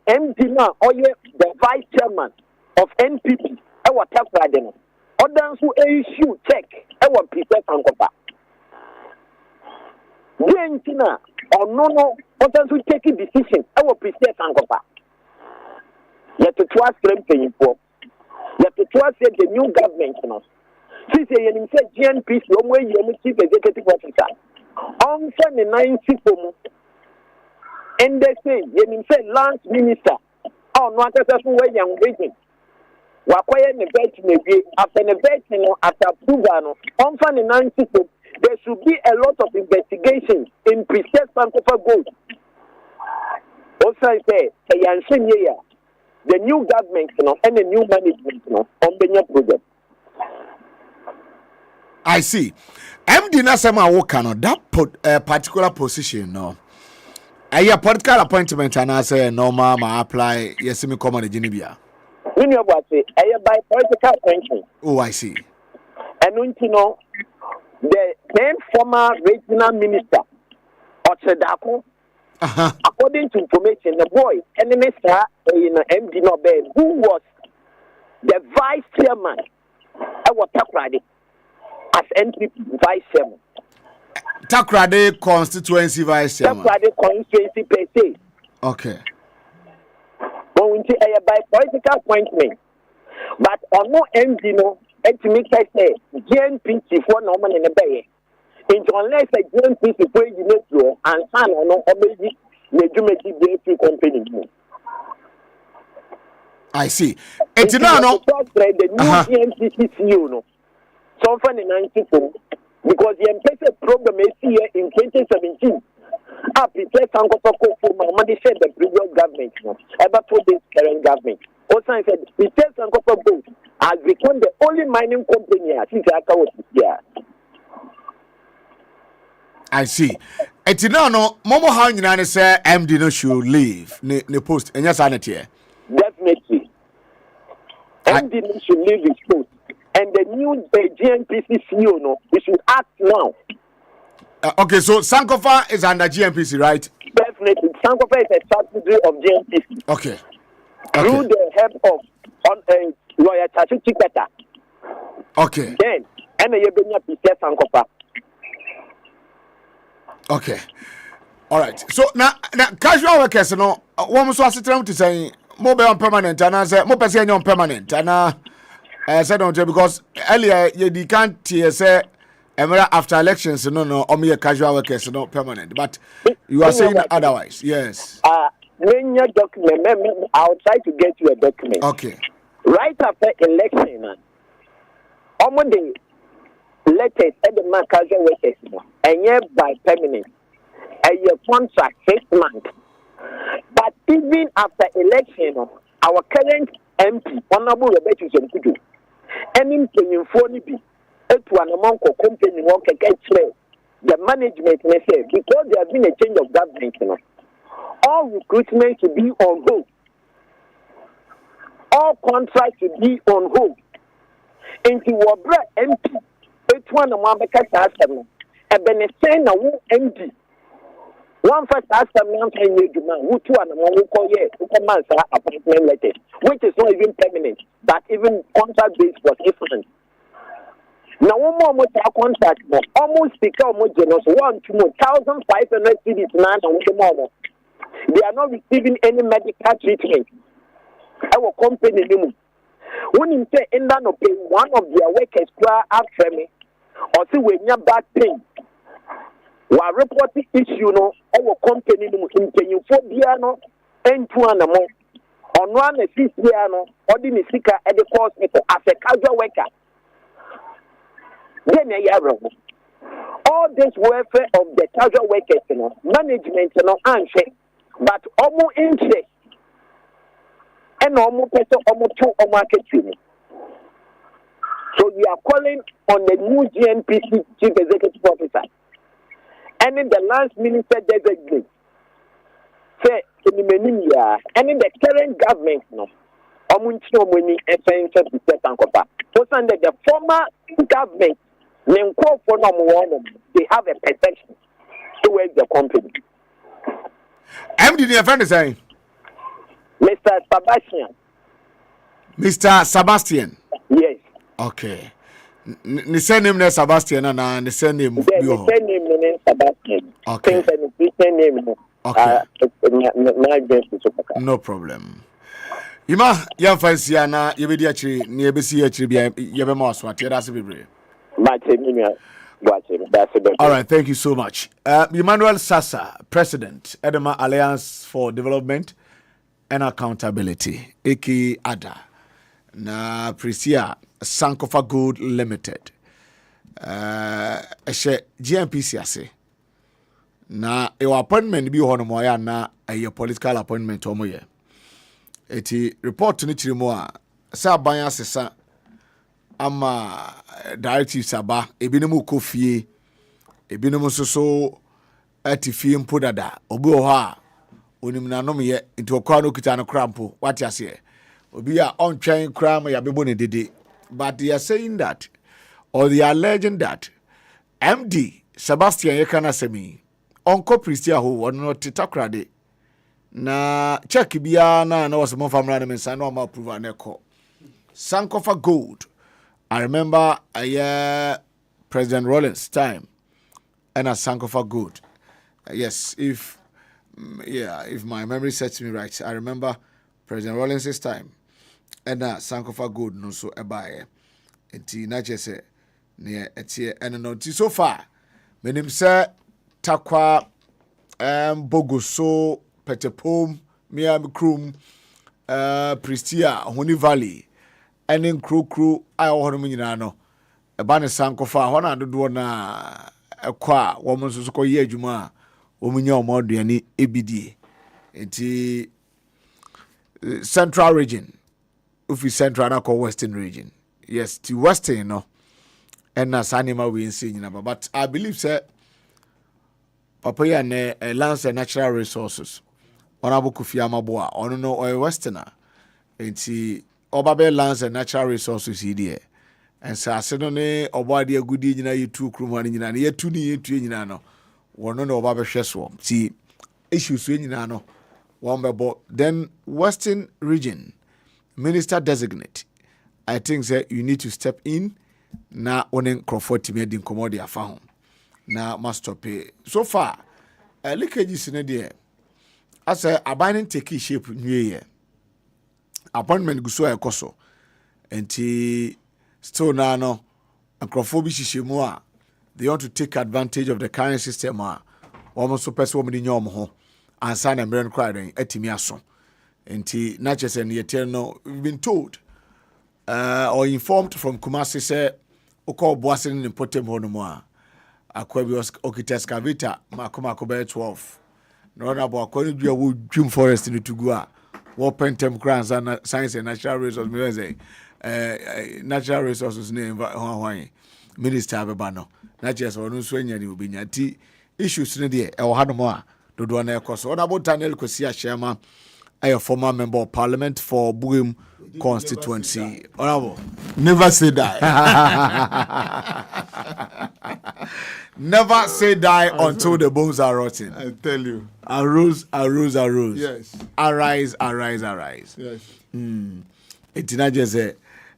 MD now or the vice chairman of NPP our tax radeno. Others who issue check our prepare Sankofa. The or no others who take a decision our prepare Sankofa. Yet to trust them paying for. Yet to trust the new government. Since you said GNP, you chief executive officer. On Sunday 9 people. And they say, you say lance minister. Oh, no, that's where young waiting. Wakwaya the vet maybe after the vet, after approval, on Sunday 9 people, there should be a lot of investigations in President Sankofa Gold. Also, I say, the new government, and the new management, on the new project. I see. MD Nasema Wokano, that particular position, no. A political appointment, and I say, no, mama, apply, yes, me come on the Genevia. You know what I say, by political appointment. Oh, I see. And the then former regional minister, Ochedako, according to information, the boy, enemy star in MD Nobel, who was the vice chairman, I was Takrade as NPP vice chairman. Takrade constituency vice chairman. Takrade constituency per se. Okay. When we say by political appointment, but on no MD and to make I say GNP for no man in the bay. Unless a GNP for you make and son or no obey the company. I see. It's now the new GNP CEO something in 94 because the M-Pesa program is here in 2017. President Sankofa for money said the previous government ever told this current government. Also, I said President Sankofa Gold has become the only mining company since I was here. I see. It's now Momo how you say MD no should leave the post and yes, definitely. MD no should leave his post. And the new GNPC CEO, we should act now. Okay, so Sankofa is under GNPC, right? Definitely. Sankofa is a subsidiary of GNPC. Okay. Through the help of lawyer Tashi Chiketa. Okay. Then, and you bring up Sankofa. Okay. All right. So now casual workers, one so assistant to say mobile on permanent and I say more person on permanent and I said on because earlier you can't say after elections only casual workers permanent, but you are saying otherwise. Yes. When your document, I'll try to get you a document. Okay. Right after election, almost the letters at the man casual workers, and yet by permanent, a year contract 6 months. But even after election, our current MP, Honorable Rebecca Zomkudu, and in Phone be to an amount of company work against the management may say because there has been a change of government, all recruitment should be on hold, all contracts should be on hold. Into Wabra MP, one of my customers, a benefit now MD. One first ask them now, who two and one who call yes, who commands appointment letters, which is not even permanent, but even contract based was different. Now, one more contract, almost become more generous, 1,500 cities now, and more. They are not receiving any medical treatment. Our company, when you say in that pay one of their workers after me, or see when you back pain. While reporting issue, no, our company in Kenyophobia, no, and two animal, on one a Siciano, or the Missika at the hospital as a casual worker. Then all this welfare of the casual workers, management, answer, but almost interest, and almost person, almost two or market. So we are calling on the new GNPC Chief Executive Officer. And in the last minister designate, say in the and in the current government, no, under the former government, they have a protection towards the company. MD, your friend is saying, Mr. Sebastian. Mr. Sebastian. Yes. Okay. The same name is Sebastian and the same name. The same name is Sebastian. Okay. Okay. No problem. Ima ya fancy na ye be di akiri na ye be si akiri bia ye be ma so ate da se bebre. All right, thank you so much. Emmanuel Sasa, President, Edema Alliance for Development and Accountability, aka ADA. Na Prisia Sankofa Gold Limited. GMPC ase. Na your appointment bi hono mo ya na a political appointment omo ye. Eti report ni chirimo a sa ban asesa ama directives aba ebinom ukofie ebinom so atifie mpodada obi ho a onim nanom ye nti okwa no kita no krampo what you say obi a on twen kram ya bebo ne dede but they are saying that or they are alleging that MD Sebastian Yekana Semi onko Pristia ho ono titakrade na check bia na was mo family na mensa no ma approve na ko Sankofa Gold. I remember a year President Rollins' time and a Sankofa Gold. Yes, if my memory sets me right, I remember President Rollins' time and a Sankofa Gold no so a buyer. And Tina say near etie and no so far. Menim say takwa bogoso petepom miam krum Pristia Honi Valley. And crew I want to mean no a banner sankofa one and do na a qua woman so called ye juma woman your modiani ABD into central region if we central and western region. Yes, to western no and as animal we insane but I believe sir Papa ya ne lands and natural resources honorable Kofi Amaboa on no or westerner into Obabe lands and natural resources here. And so I said, no, Obadi a good in a 2 crewman in an year 2 year 2 in ano. One no Obabe Sheswam. See issues in ano. One by then Western region minister designate. I think that you need to step in na onen Crawford to made in commodity found. Na master pay. So far, a leakage is in there. I say abiding take shape new year. Appointment guso ekoso enti still na no acrophobic shishemu they want to take advantage of the current system almost so person wo nyom ho ansa na mbrɛ no kra den atimi aso enti na chese ne yetel no we've been told or informed from Kumasi say Oko boasin in potem honoma. Aquabios okita excavator, Macoma 12. No about according to June Forest in Tugua. War Pentem Grants and Science and Natural Resources, Natural Resources name Hawaii. Minister Abano. Not just on Swenya, you be tea issues in the air, or Hanoma, the one air cost. What about Daniel Kosia Sherma, a former member of parliament for Boom constituency? Never say die. Never say die until the bones are rotten. I tell you. Arose, arose, arose. Yes. Arise, arise, arise. Yes. It's not just a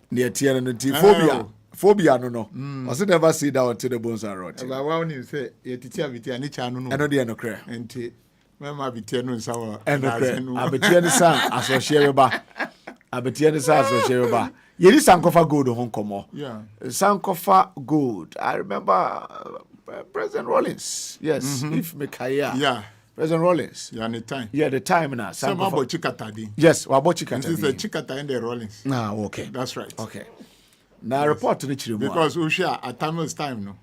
near phobia. Phobia, no. Also never say die until the bones are rotten. But when you say, you teach me to any channel, I know the end of prayer. and Mama be telling us our And I bet you understand, associated by. I bet you understand, associated by. You need Sankofa Gold Hong Kong. Yeah. Sankofa Gold. I remember President Rollins. Yes, if Mekaya. Yeah. President Rollins. Yeah, the time. Yeah, the time now. Some about Chikatadi. Yes, what about Chikatadi? This is the Chikata and the Rollins. Ah, okay. That's right. Okay. Now report to the Chirumo. Because we share at Tamil's time, no.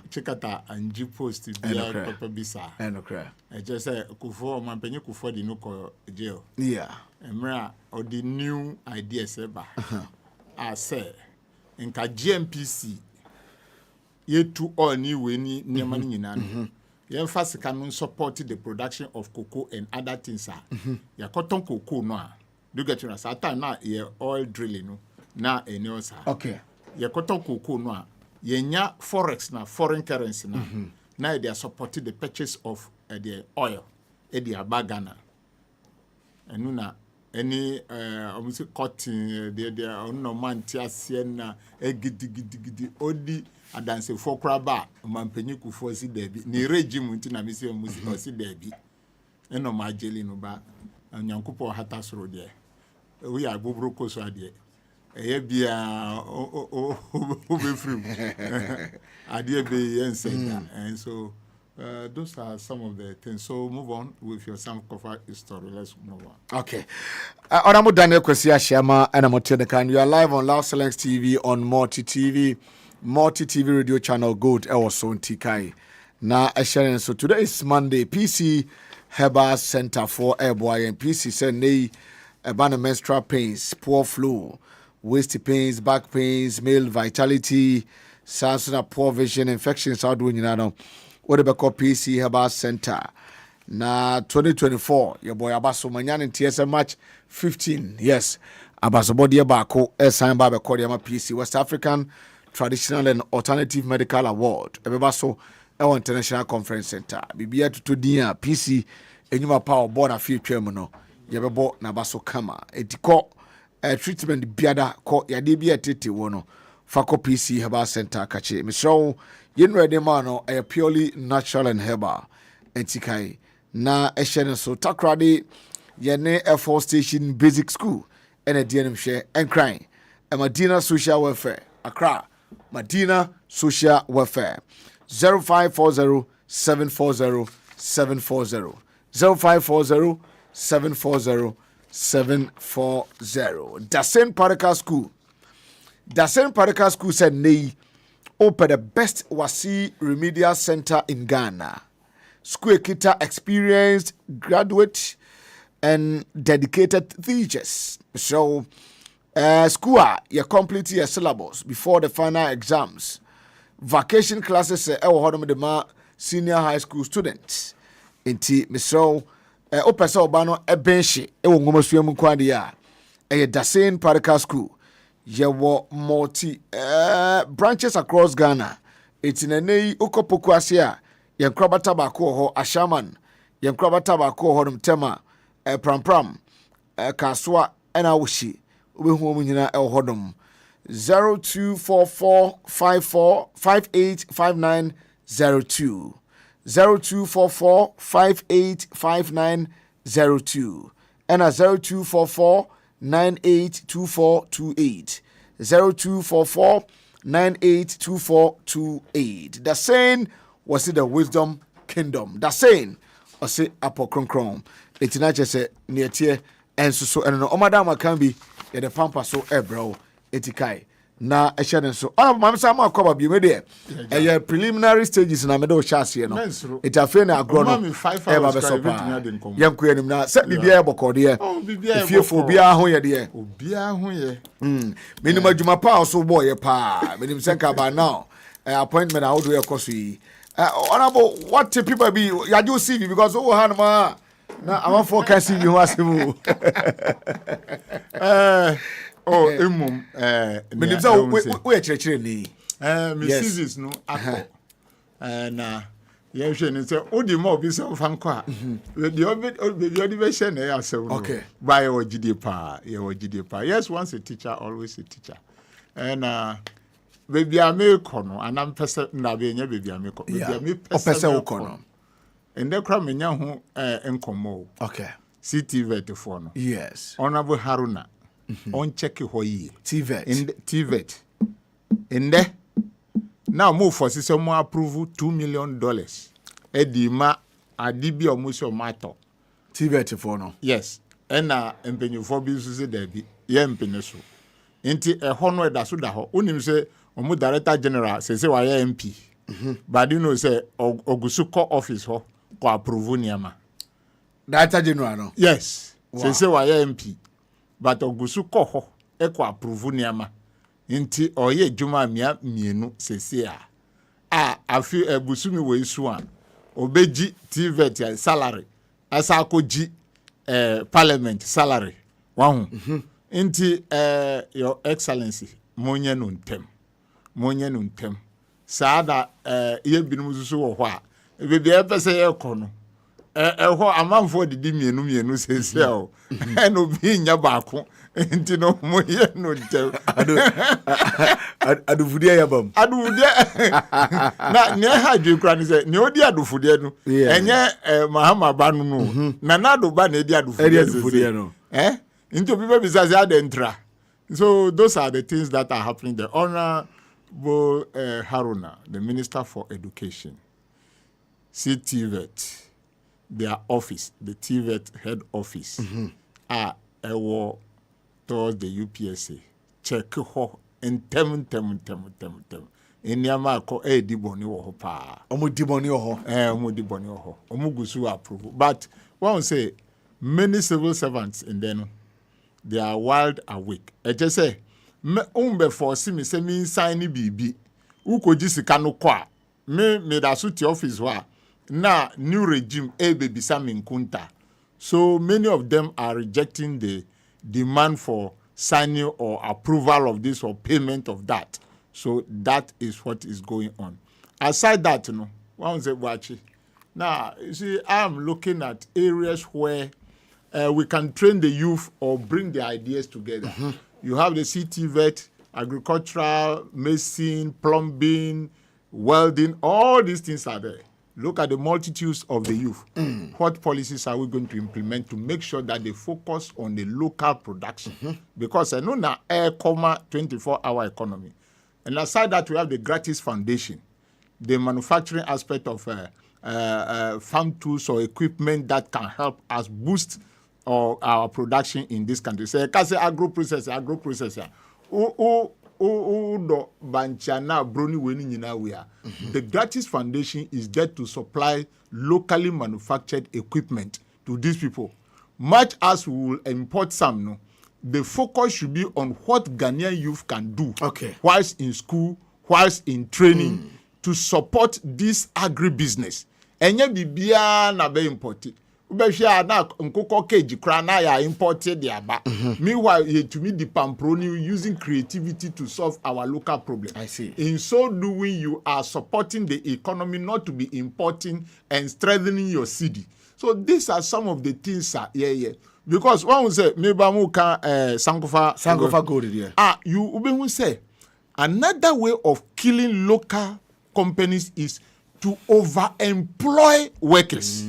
Chikata and G post to be a Papa Bisa. And okay. I just say Kufo, my penny Kufo, the no jail. Yeah. And Mara or the new ideas ever. I say, in GMPC, ye to all new winning near money in Ye first can support the production of cocoa and other things. Ya cotton cocoa no. Do get you at time now ye oil drilling no. Na enyosa. Okay. Ye cotton cocoa no. Ye nya forex na foreign currency na. Now they are supporting the purchase of the oil. The bagana. And nuna any almost cotton the no man tia siena gidi odi adanse for kraba mampenyi kufo si debi ni regime nti na misi musi osi debi eno ma jeli no ba nyankupo hata soro de we are bobroko so ade eye bia o be free ade be yense and so those are some of the things. So move on with your Sam Kofa story. Let's move on. Okay. Onamu Daniel Kwesia Shama and Amotenekan. You are live on Loud Selects TV on Multi TV radio channel Gold also on Tikai. Na sharing. So today is Monday. PC Herbal Center for Airboy and PC send a banner menstrual pains, poor flow, waist pains, back pains, male vitality, Samsung poor vision, infections out doing what about PC Herbal Center? Na 2024, your boy Abaso Manyan in TSM match 15. Yes, Abaso Body Bako, signed by Kodiama PC West African Traditional and Alternative Medical Award. Ebebaso, our International Conference Center. Bibia to Dia PC, and you power born a few terminal. Yababo Nabaso Kama. Etiko treatment biada ko Yadibia Titi Wono. Fako PC Herbal Center Kache. Michelle. Yen ready mano a purely natural and herbal entikai na ehye so takrade yene Air Force Station Basic School and a DNM share and crying a Medina Social Welfare Accra Medina Social Welfare 0540 740 740 0540 740 740 Dasen Paraka School said nay. Open the best Wasi Remedial Center in Ghana. School kita experienced graduate and dedicated teachers. So, school you complete your syllabus before the final exams. Vacation classes the senior high school students. Inti so open so bano bench ngomosuo mu kwade a Dasen Paraka School. Yewo multi branches across Ghana. It's in a nei ukopoku asia. Yenkraba tabako ho Ashaman. Yenkraba tabako ho Tema. Pram. Kaswa Enawushi. We home nyina el hodom. 024454585902. 0244585902. And a 0244 982428 0244 982428. The saying was it the wisdom kingdom. The saying was it apokronkron. It's not just a near tier and so and no madam can be the pampa so ebro etikai. na ehye so mam say am akoba bi me de eh preliminary stages na me de o chase no it afi na agro no e ba be so pa yanko anim na say bibia e bokode e fie fo bia ho ye de obia ho ye minimum adwuma pa so boy pa minimum say ka ba now appointment I would do course honorable what people be ya do see because oh hanma na am for can see you asemu emum minimum say we chire ni Mrs. no akọ na ye hwe ni say odi ma obi say fanko a the odi be share na ya asem no by your gide pa yes once a teacher always a teacher and baby ameko no anam pese na be nya baby ameko baby pese wo kono ende kra menya ho enkomo CTVET for no yes honorable Haruna on check ho yi TVET ende now move for system approve $2 million edima adibi omuso mato TVET for no yes ena empenyufo bi so se da bi ye mpene so enti eho no da so da ho unim se omu director general se wa ye MP but you know say ogusuko office ho ko approve niama director general no yes se wa ye MP but ogusuko ho e ko approve niama nti oye djuma mia mienu sese afi ebusumi we isu a obeji TVET salary asa akoji parliament salary wahu nti your excellency monye no ntem saada ye binum susu wo ho a bebi e pese ye kono ho amanfo didi mienu sese o eno bi nya baako nti no moye no ntem adufudia yabam na ne ha dwe kra ni se ne odi adufudia no enye mahama ba no na nado ba na edi adufudia no into people besides adentra. So those are the things that are happening there. Honorable Haruna, the Minister for Education, TVET, their office, the TVET head office, are towards the UPSA. Check ho tem. In Yamako, diboni wo pa. Omu diboni ho. Omu gusu approve. But one say many civil servants in there. They are wild awake. I just say, me umbe force me say me sign bibi. Uko jisika no kwa. Me da suti office wa. Na new regime baby samin kunta. So many of them are rejecting the demand for signing or approval of this or payment of that. So that is what is going on. Aside that, one say watch. Now, you see, I am looking at areas where we can train the youth or bring the ideas together. You have the CTVET, agricultural, medicine, plumbing, welding, all these things are there. Look at the multitudes of the youth. What policies are we going to implement to make sure that they focus on the local production? Because I know now 24-hour economy. And aside that, we have the gratis foundation, the manufacturing aspect of farm tools or equipment that can help us boost our production in this country. So, agro processor. The Gratis Foundation is there to supply locally manufactured equipment to these people. Much as we will import some, the focus should be on what Ghanaian youth can do whilst in school, whilst in training, to support this agribusiness. Enye bibia na be imported. Ubehia na nkoko keji kra na ya imported the aba. Meanwhile, to me the pamproni using creativity to solve our local problem. I see. In so doing, you are supporting the economy not to be importing and strengthening your city. So these are some of the things, because one will say maybe amuka sankofa gold here. You will say another way of killing local companies is to overemploy workers.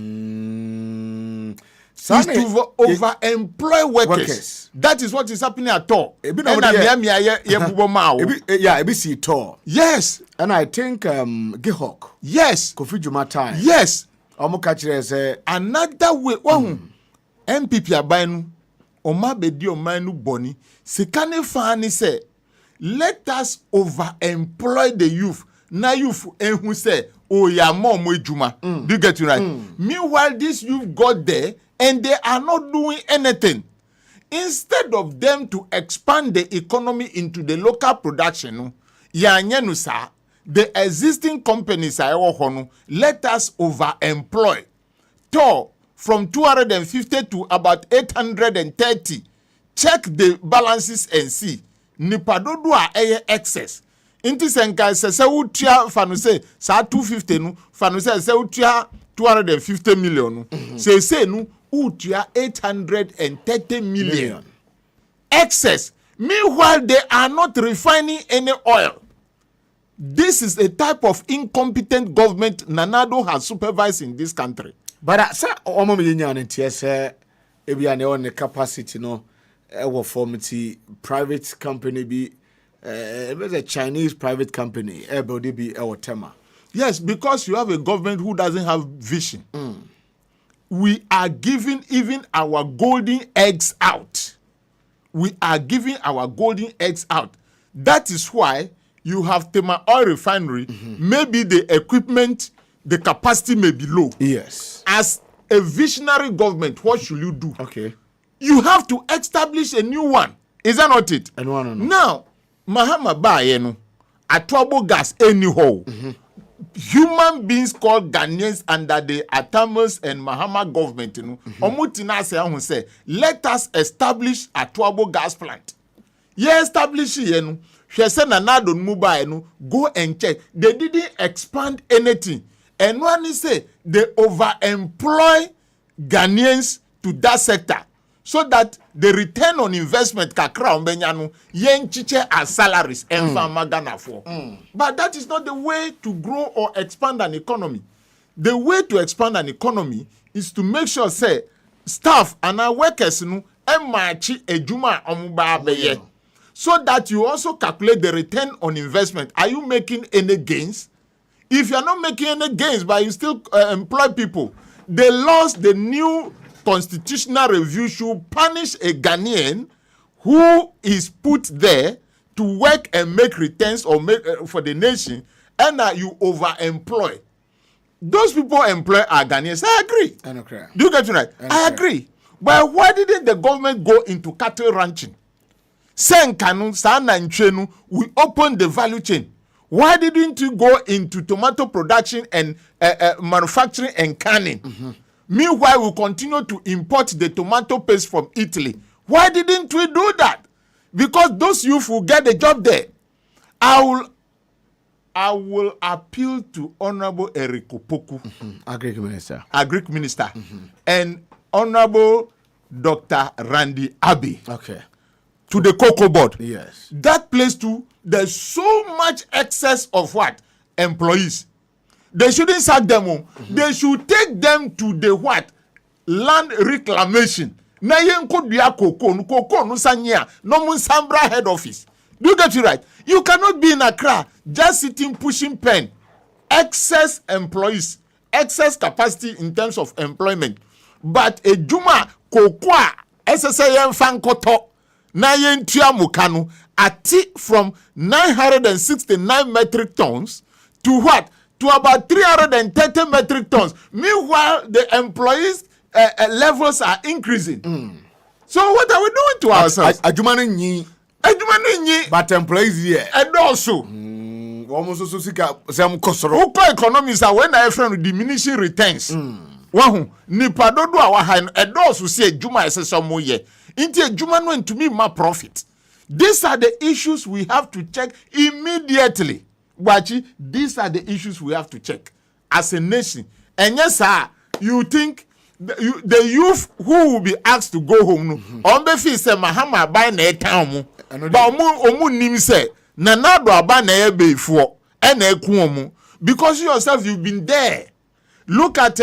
Overemploy workers. That is what is happening at all. Yes. And I think Gihok. Yes. Kofi Juma time. Yes. Another way. MPP abanu. Oma bedi omanu boni. Sikane fani se. let us overemploy the youth. Now youth who say, oh yeah, mom juma. Do you get it right? Meanwhile, this youth got there and they are not doing anything. Instead of them to expand the economy into the local production, the existing companies are let us overemploy. From 250 to about 830. Check the balances and see. Nipadodo a excess. Inti senka se utia fanuse sa 250 nu fanuse se utia 250 million nu. Se nu utia 830 million. Excess. Meanwhile, they are not refining any oil. This is a type of incompetent government Nanado has supervised in this country. But sir, omo me nya ntia say ebi ane on the capacity no e formity private company be a Chinese private company everybody be tema. Yes, because you have a government who doesn't have vision. We are giving even our golden eggs out. We are giving our golden eggs out. That is why you have Tema Oil Refinery. Maybe the equipment, the capacity may be low. Yes. As a visionary government, what should you do? Okay. You have to establish a new one. Is that not it? No. Now, Mahama Bayenu, Atuabo gas anyhow. Human beings called Ghanaians under the Atamas and Mahama government, Omutina say, let us establish Atuabo gas plant. Yeah, establish it. She said, go and check. They didn't expand anything. And when he say they overemploy Ghanaians to that sector, so that the return on investment kakra ombenyanu yen chiche as salaries and Ghana for. But that is not the way to grow or expand an economy. The way to expand an economy is to make sure say staff and our workers emachi ejuma omuba beye. So that you also calculate the return on investment. Are you making any gains? If you are not making any gains, but you still employ people, they lost the new constitutional review should punish a Ghanaian who is put there to work and make returns or make for the nation, and you overemploy. Those people employ our Ghanaians. I agree. Do you get it right? I agree. But why didn't the government go into cattle ranching? Senkanu, Sana Nchenu, we opened the value chain. Why didn't you go into tomato production and manufacturing and canning? Meanwhile, we continue to import the tomato paste from Italy. Why didn't we do that? Because those youth will get a job there. I will appeal to Honorable Erico Poku, Agric Minister, and Honorable Dr. Randy Abbey. Okay. To the Cocoa Board. Yes. That place too, there's so much excess of what? Employees. They shouldn't sack them home. They should take them to the what? Land reclamation. Na yenko dia cocoa no sanya, no Sambra head office. Do you get it right? You cannot be in Accra just sitting pushing pen. Excess employees, excess capacity in terms of employment. But a Juma cocoa SSAM fankoto. Na yentua mukanu ati from 969 metric tons to what? To about 330 metric tons. Meanwhile, the employees' levels are increasing. So what are we doing to ourselves? But employees here. And also, almost so some economists are when I friend diminishing returns. Wahu nipa dodo a wahan edoso see ejuma esesomo ye. Inti ejuma no ntumi ma profit. These are the issues we have to check immediately. Wachi, these are the issues we have to check as a nation. And yes, sir, you think the youth who will be asked to go home, Obimpeh say Mahama buy na town, but omu nim say na na do aba na e be fo e na eku omu, because you yourself you've been there. Look at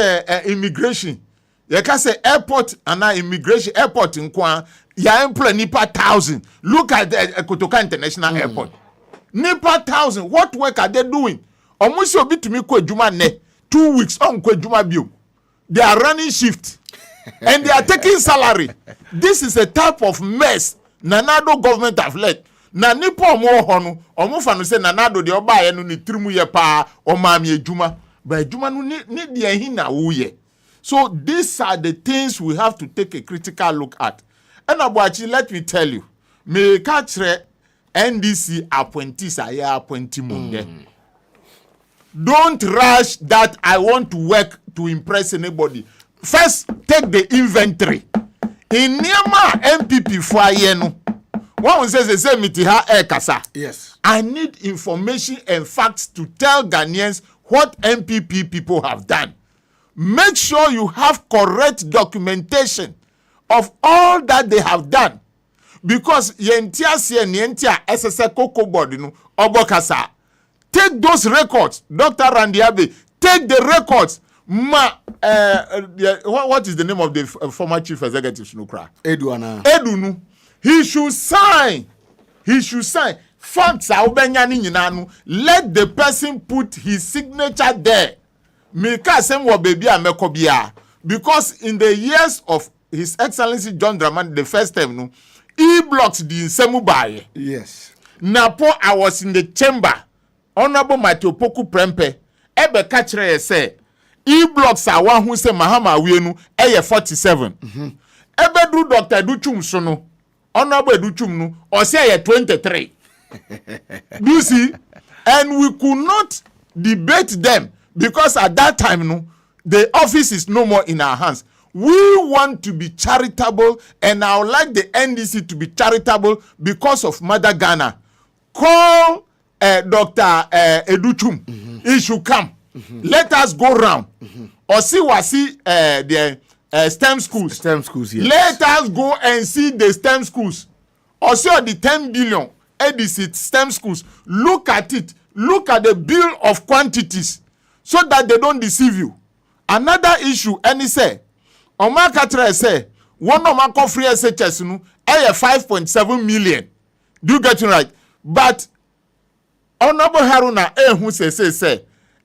immigration. You can say airport and immigration airport in Kwan. Ya employ nipa 1,000. Look at Kotoka International Airport. Nipa 1,000. What work are they doing? Almost obi to me ko juma ne 2 weeks on ko juma bio. They are running shift and they are taking salary. This is a type of mess Nanado government have led. na nipa omo ho no omo fa no se na nado de oba ye no ni trimu ye pa o ma me adwuma ba adwuma no ni de ahi na wo ye. So these are the things we have to take a critical look at. And Abuachi, let me tell you, me catch NDC appointees are here appointing munde. Don't rush that I want to work to impress anybody. First, take the inventory. In Niama MPP for Ayeno, one says the same mitiha kasa. Yes. I need information and facts to tell Ghanaians what MPP people have done. Make sure you have correct documentation of all that they have done. Because yentia se yentia SSA Coco Board no obokasa. Take those records, Dr. Randy Abe. Take the records. What is the name of the former chief executive Snukra? Edunu. He should sign. Facts are obenyani nyinanu. Let the person put his signature there. Because in the years of His Excellency John Dramani, the first time, no, he blocked the Semubaye. Yes. Napo, I was in the chamber. Honorable Matiopoku Prempe, ebe kachre say, he blocks are one who say Mahama Wienu, 47. Ebe do Dr. Duchum Sono, Honorable Duchum no, or say 23. Do you see? And we could not debate them because at that time, no, the office is no more in our hands. We want to be charitable, and I would like the NDC to be charitable because of Mother Ghana. Call Dr. Educhum. He should come. Let us go round. Or see the STEM schools. STEM schools, yes. Let us go and see the STEM schools. Or see the 10 billion EDC STEM schools. Look at it. Look at the bill of quantities so that they don't deceive you. Another issue, and he say, Omakatra say, one of my free SHS no, 5.7 million. Do you get it right? But Honorable Haruna who say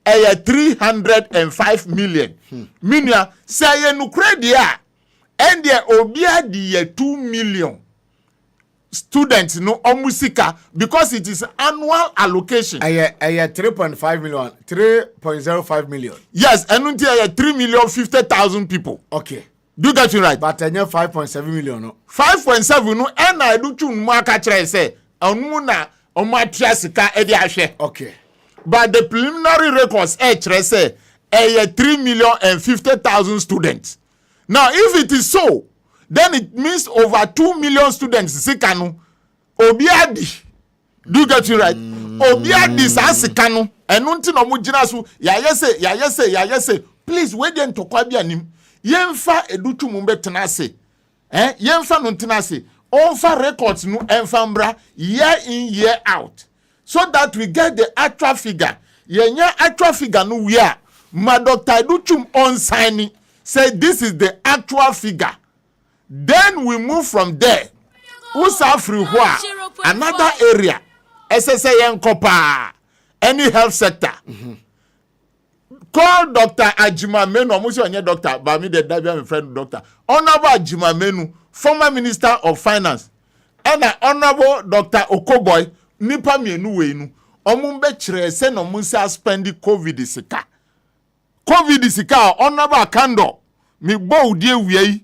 305 million. Minya say no credit and there obia the 2 million students no omusika because it is annual allocation. 3.5 million, 3.05 million. Yes, and until 3,050,000 people. Okay. Do you get it right? But 5.7 million. No. 5.7 no, and I do tune Maka say, Onuna, Omatriasika, Eddie Ashe. Okay. But the preliminary records, say, 3,050,000 students. Now, if it is so, then it means over 2 million students sikanu obiadi. Do you get it right? Obiadi sa sikanu enunti no mugina so ya yese please wait them to kwa bia nim yemfa edutu mu betena ase yemfa no ntena ase onfa records no enfambra year in year out so that we get the actual figure. Yenya actual figure no we are ma Dr. Educhum on signing say this is the actual figure. Then we move from there. Another area. SSA Kopa. Any health sector. Call Dr. Ajima Menu. I'm also a doctor, but me the my friend doctor. Honorable Ajima Menu, former Minister of Finance. And Honorable Dr. Okoboy, Nipa Mienu Wenu. Omumbe chere se no musa spendi COVID sika. COVID sika Honorable Kando. Mi bo die wiei.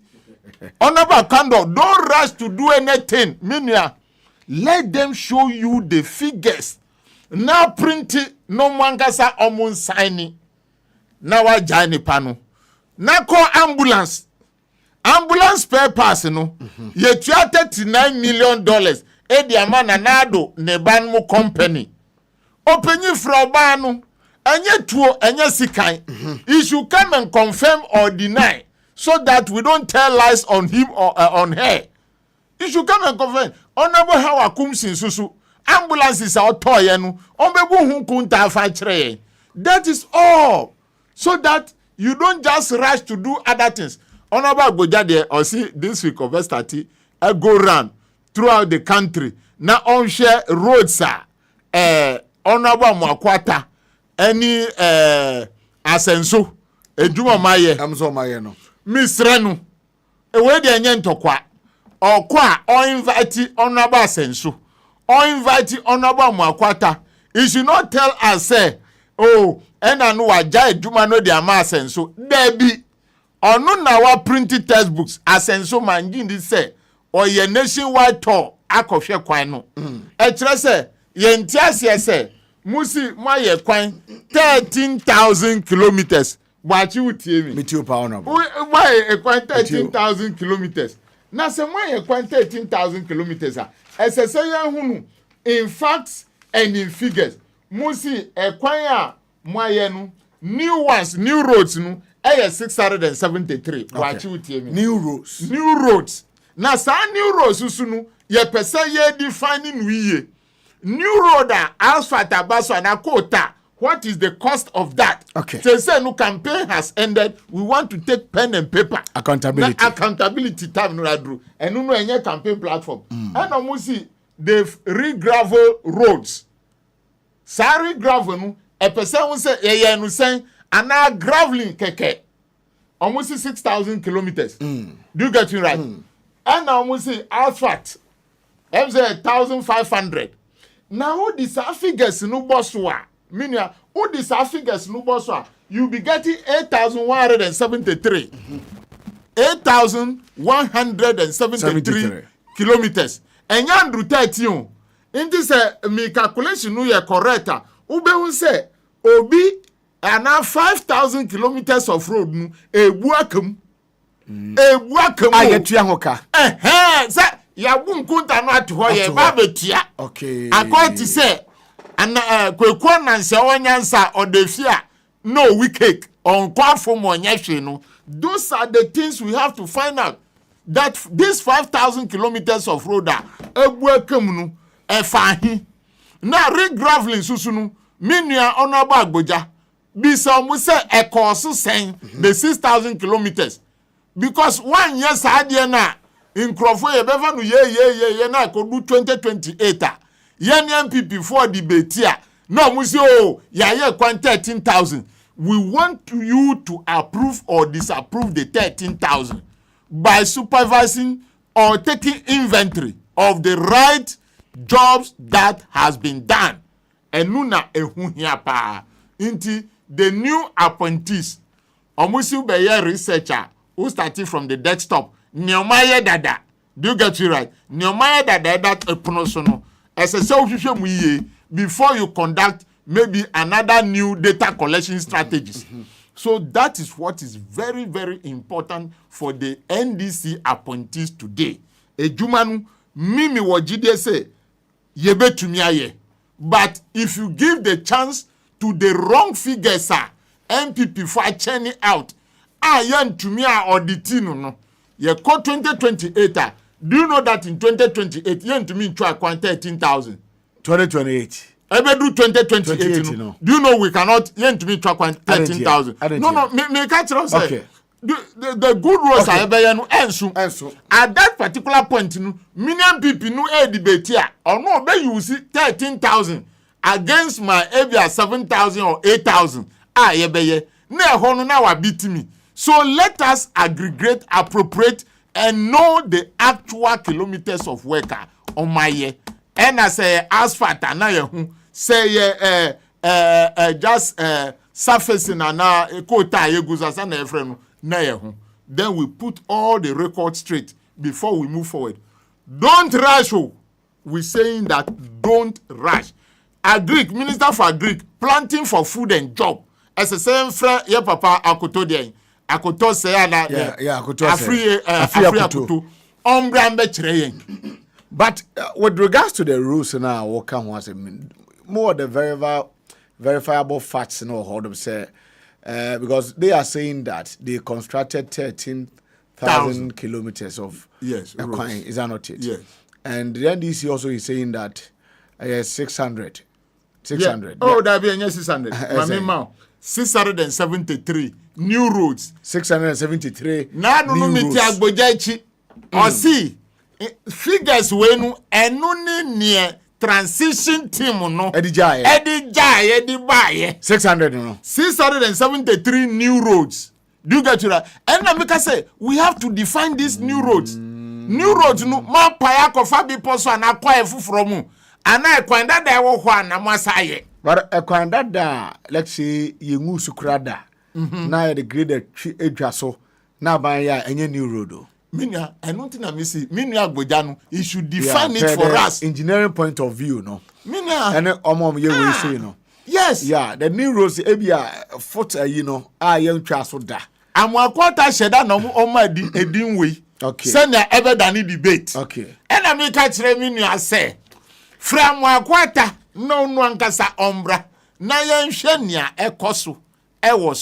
Honorable Kando, don't rush to do anything. Minya, let them show you the figures. Now print it. No mangasa omun signing. Now I jani pano. Now call ambulance. Ambulance spare pass no. Ye $39 million. Edi amana nado neban mo company. Open you from bano. Enye tuo enye sikai. He should come and confirm or deny. So that we don't tell lies on him or on her. You should come and confirm. Honorable how akum sin susu. Ambulances are toyenu. Ombebu hunkunta fachre. That is all. So that you don't just rush to do other things. Honorable Bojade or see this week of S30, I go round throughout the country. Now on share roads Honorable Mwakwata. Any asenso. Ejuma maye. Amzo maye no. Miss Renu, a way the yen to qua or qua or invite honorable sensu or invite Honorable Mwakwata. He should not tell us, say, oh, and I know what Jai Juma no their mass and so there be or no now printed textbooks as and so man this say or your nationwide tour akofye kwan no. Etre say yentiasie say musi moye kwan 13,000 kilometers. What you tell me? Meet you power. Why a kwan 13,000 kilometers? Na se moye kwan 13,000 kilometers as a say hunu in facts and in figures. Musi a kwan moye no new ones, new roads no 673. Okay. What you tell me? New roads. New roads. Na sa new roads usunu ye pesa ye defining we new road asphalt abaso na quota. What is the cost of that? Okay. Say no campaign has ended. We want to take pen and paper. Accountability. Na accountability time no adru. And no any campaign platform. And almost see they've re-gravel roads. Sa re-gravel no a person will say ye no say ana graveling keke. Almost 6,000 kilometers. Do you get me right? And almost see asphalt. I'm say 1,500. Now who these figures no bosswa? Meaning who these figures no bosswa? You'll be getting 8,173. 8,173 kilometers. And yan 30. In this me calculation no ye correct. Ube who say obi and now 5,000 kilometers of road no ebuakum. Ebuakum. Ayetua hoka. Say ya bunkunta no atoho ye ba betia. Okay. According to say and kwekwa nanse onyansa odefia no we cake on kwafo mo nyahwe no. Those are the things we have to find out. That this 5,000 kilometers of road ebuakum no efahi. Na re-graveling susu no minua Honorable Agboja bisa mu say e cost sen the 6,000 kilometers because 1 year sadie na nkrofo ye beva no ye na ko do 2028 ye ni MPP for debate a no mu say oh ya ye kwan 13,000. We want you to approve or disapprove the 13,000 by supervising or taking inventory of the right jobs that has been done. And nuna ehun hia pa inti the new appointees omusi be researcher who started from the desktop Nyomaye dada. Do you get it right? Nyomaye dada that eponosono as a self-hwehwe mu ye before you conduct maybe another new data collection strategies. So that is what is very, very important for the NDC appointees today. Ejumanu mimi wajide say yebetumi aye. But if you give the chance to the wrong figures, MPP for churning out, yan to me auditing no. Ye call 2028. Do you know that in 2028 yan to me try 13,000? 2028. Ever do 2028 no? Do you know we cannot yan to me try 13,000? No, me catch us. Okay. The good roads are ever no ensu. At that particular point, million people no debate here or no be you see 13,000 against my area 7,000 or 8,000. Yebeye na hono na wa beat me. So let us aggregate, appropriate, and know the actual kilometers of work on my year. And I say asphalt na ye say just surfacing na quota ye guzasa na efrenu. Then we put all the records straight before we move forward. Don't rush. We're saying that don't rush. Agric, Minister for Agric, planting for food and job. As a same friend, yeah, Papa Akoto de Akoto say Akoto Akoto. But with regards to the rules now, what can was more the verifiable facts and all how them say. Because they are saying that they constructed 13,000 kilometers of equine. Is that not it? Yes. And the NDC also is saying that 600. 600. Yeah. Oh, that be 600. 673 new roads. 673 now no new roads. Or see, figures when enuni near transition team no Eddie 600 no 673 new roads. Do you get to that? And I say we have to define these new roads. New roads no ma paya ko fa bi poso na kwa efu from ana ekwan dada e wo ho ana mo asaye but ekwan dada let's say yengu sukrada na the grade edwa so na ban ya enye new road o minia eno nti na me see minia agboja no you should define it for us engineering point of view no minia ene omom ye we say no yes yeah the new roads ebia foot you know ye ntwa so da amwakwata sheda na oma edin we okay Sena ebe dani debate okay ena me ka kire minia say from akwata no ankasa ombra na yenhwe nia ekoso ewo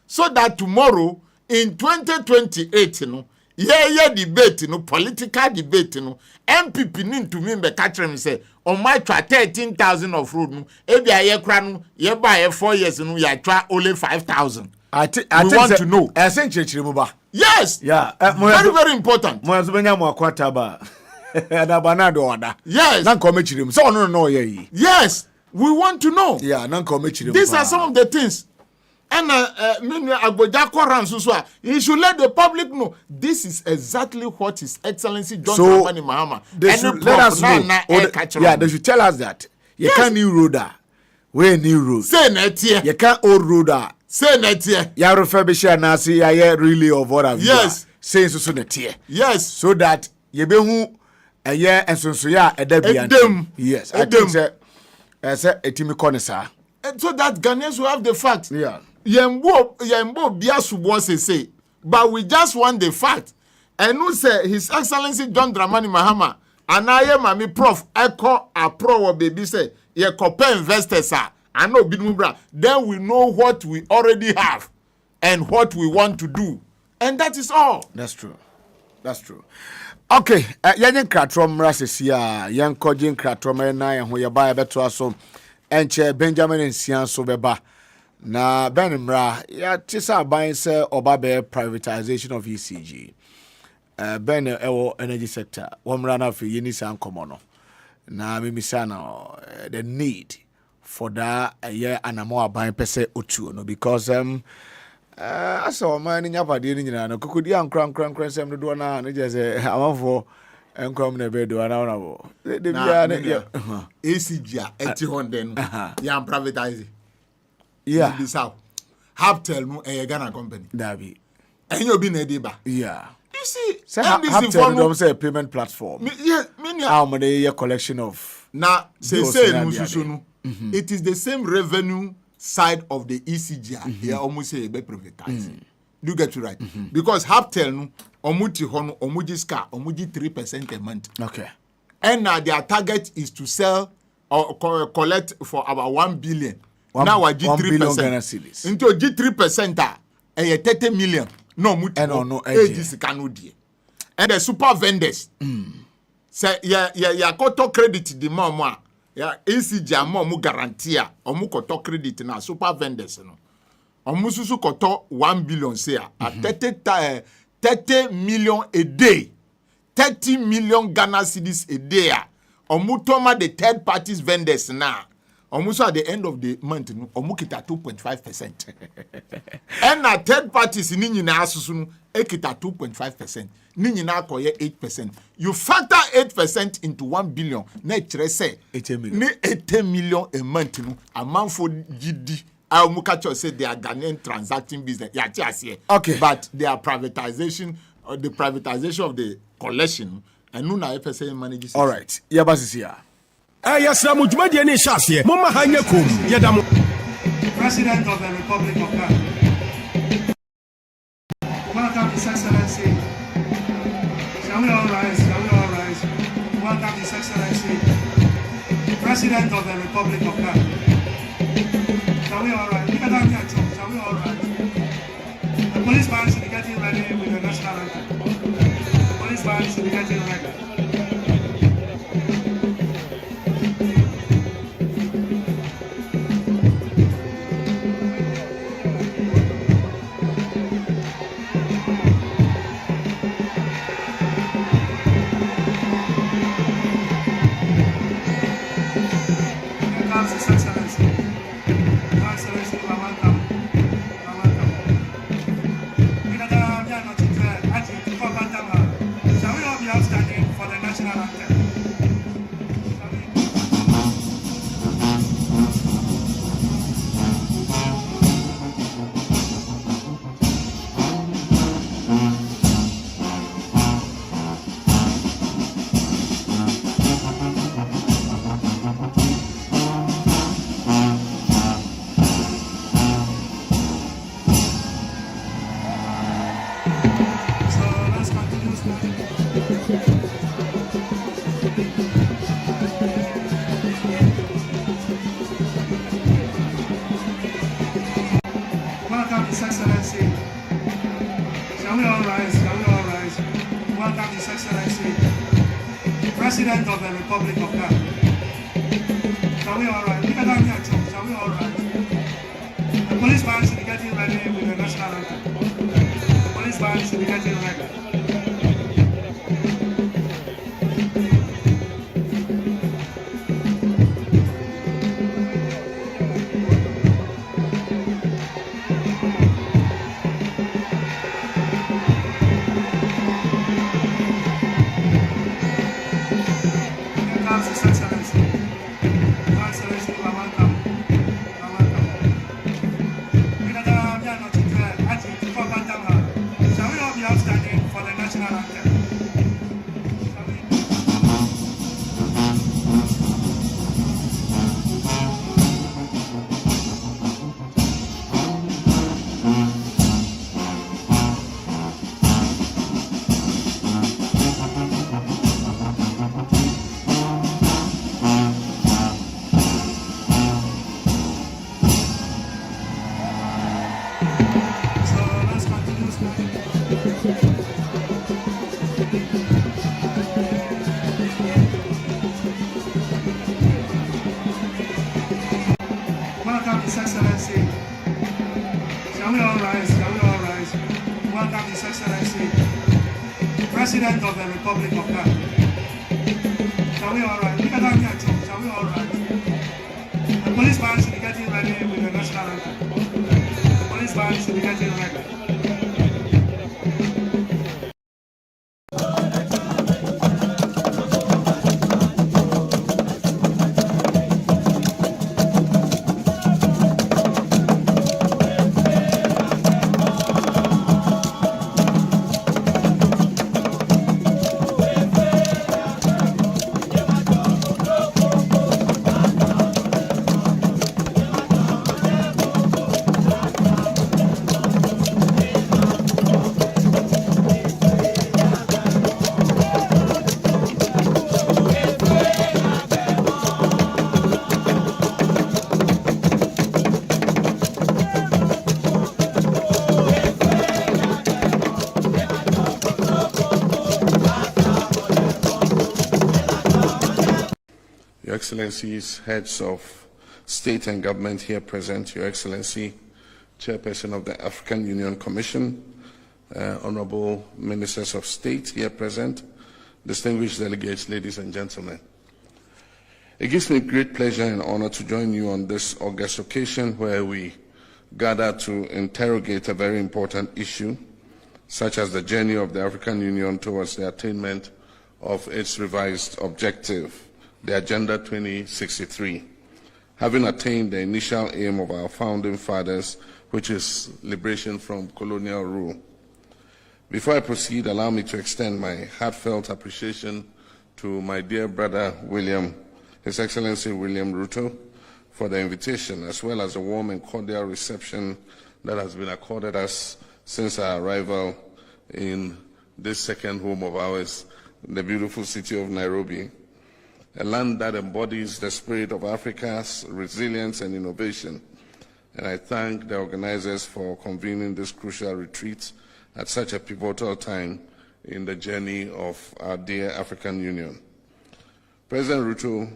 so that tomorrow in 2028 no ye debate no political debate no MPP nin to me be ka kire me say on my twa 13,000 of road no e bia ye kra no ye ba ye 4 years no ya twa only 5,000 I want to know essentially mu ba yes yeah very important mo aso benya mo akwata ba ada bana do oda yes na nko mechirim so ono no ye yi yes we want to know yeah na nko mechirim these are some of the things and many agboja koran so you should let the public know this is exactly what His Excellency John Dramani Mahama let us know yeah they should tell us that you can new roader we new road say na tie you can old roader say na tie ya refurbish na say ya really of what have yes say so na tie yes so that ye be hu eye ensonso ya edabia yes I think say etimi konisa so that Ghanaians will have the facts yeah yembo biasubo say but we just want the fact and who say His Excellency John Dramani Mahama anaye mami prof eko apro baby say ye compare investors I know bidumubra then we know what we already have and what we want to do and that is all. That's true okay yanyen kratrom rasesia yankojin kratrom na ye ho ye ba beto aso enche Benjamin Nsian so beba na benmra ya tisa ban se obabe privatization of ECG ben ewo energy sector womra na fe yini san komono na mimisa na the need for that year anamo aban pese otuo no because aso man nya pade ni nyina no kokodi ankran sem do na no je say amafo enkom na be do na wo de bia na ECG eti honden ya privatize yeah this out Haptel no Ghana company dabi enyo bi na ediba yeah you see Haptel no say payment platform yeah how many year collection of na say no susu no it is the same revenue side of the ECG here almost say be privatize do you get it right because Haptel no omuti ho no omuji ska omuji 3% a month okay and now their target is to sell or collect for about 1 billion. Now I G 3%. Into G 3% a 30 million. No muti no age. And the super vendors. Say ya koto credit the mama. Ya ECG mu guarantee omu koto credit na super vendors no. Omu susu koto 1 billion say at 30 million a day. 30 million Ghana cedis a day. Omutoma the third parties vendors now. Almost at the end of the month, omukita 2.5%. And at third parties in Nina Asusunu, ekita 2.5%. Nina koye 8%. You factor 8% into 1 billion. Nature say 80 million a month. A month for GD. Mukacho said they are Ghanaian transacting business. Okay. But they are privatization, the privatization of the collection. And Nuna FSA manages. All right. Yabasisia. Yes, Mujmadi and Shasia, Mama Hanyakum, Yadam. President of the Republic of Ghana. Welcome, His Excellency. Shall we all rise? Welcome, His Excellency. President of the Republic of Ghana. Shall we all rise? Look at that here, too. Shall we all rise? The police band should be getting ready with the national anthem. The police band should be getting ready. His Excellency. Shall we all rise? Shall we all rise? Welcome His Excellency, President of the Republic of Ghana. Shall we all rise? Shall we all rise? The police band should be getting ready with the national anthem. The police band should be getting ready. Welcome His Excellency. Shall we all rise? Shall we all rise? Welcome His Excellency, President of the Republic of Ghana. Shall we all rise? Shall we all rise? The police band should be getting ready with the national anthem. The police band should be getting ready. Your Excellencies, heads of state and government here present, Your Excellency, Chairperson of the African Union Commission, Honorable Ministers of State here present, distinguished delegates, ladies and gentlemen. It gives me great pleasure and honor to join you on this august occasion where we gather to interrogate a very important issue, such as the journey of the African Union towards the attainment of its revised objective, the Agenda 2063, having attained the initial aim of our founding fathers, which is liberation from colonial rule. Before I proceed, allow me to extend my heartfelt appreciation to my dear brother William, His Excellency William Ruto, for the invitation, as well as the warm and cordial reception that has been accorded us since our arrival in this second home of ours, the beautiful city of Nairobi, a land that embodies the spirit of Africa's resilience and innovation. And I thank the organizers for convening this crucial retreat at such a pivotal time in the journey of our dear African Union. President Ruto,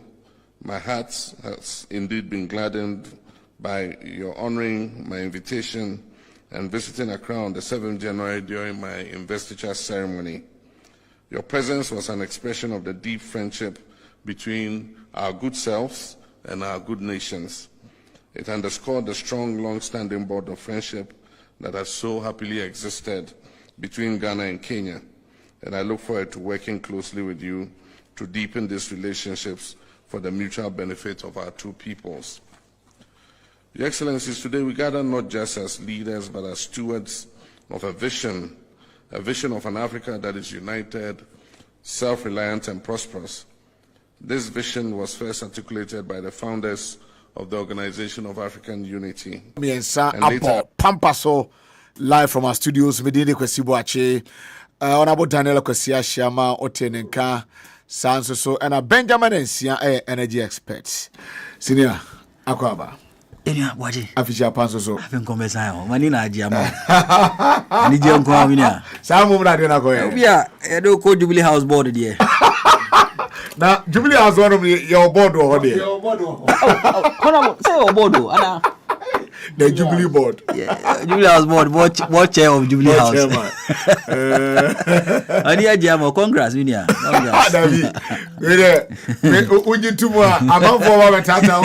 my heart has indeed been gladdened by your honoring my invitation and visiting Accra on the 7th January during my investiture ceremony. Your presence was an expression of the deep friendship between our good selves and our good nations. It underscored the strong, long-standing bond of friendship that has so happily existed between Ghana and Kenya, and I look forward to working closely with you to deepen these relationships for the mutual benefit of our two peoples. Your Excellencies, today we gather not just as leaders, but as stewards of a vision of an Africa that is united, self-reliant, and prosperous. This vision was first articulated by the founders of the Organization of African Unity. Pampaso, live from our studios, Medini Kwesibuache, Honorable Daniel Kwesia Shama, Otenenka, Sansoso, and a Benjamin and Sia energy experts. Senior Akwaba. Enya waje. Afisha panso so. Afen konversa yo. Mani na aji ama. Ani je nko amina. Sa mo mra de na ko ye. Obia e do ko Jubilee House board de. Na Jubilee House one of your board ho de. Your board. Kono say your board ana. The Jubilee board. Yeah, Jubilee House board, what chair of Jubilee House. Ani aji ama congress minia. David. We unji tumo amanfo wa betata.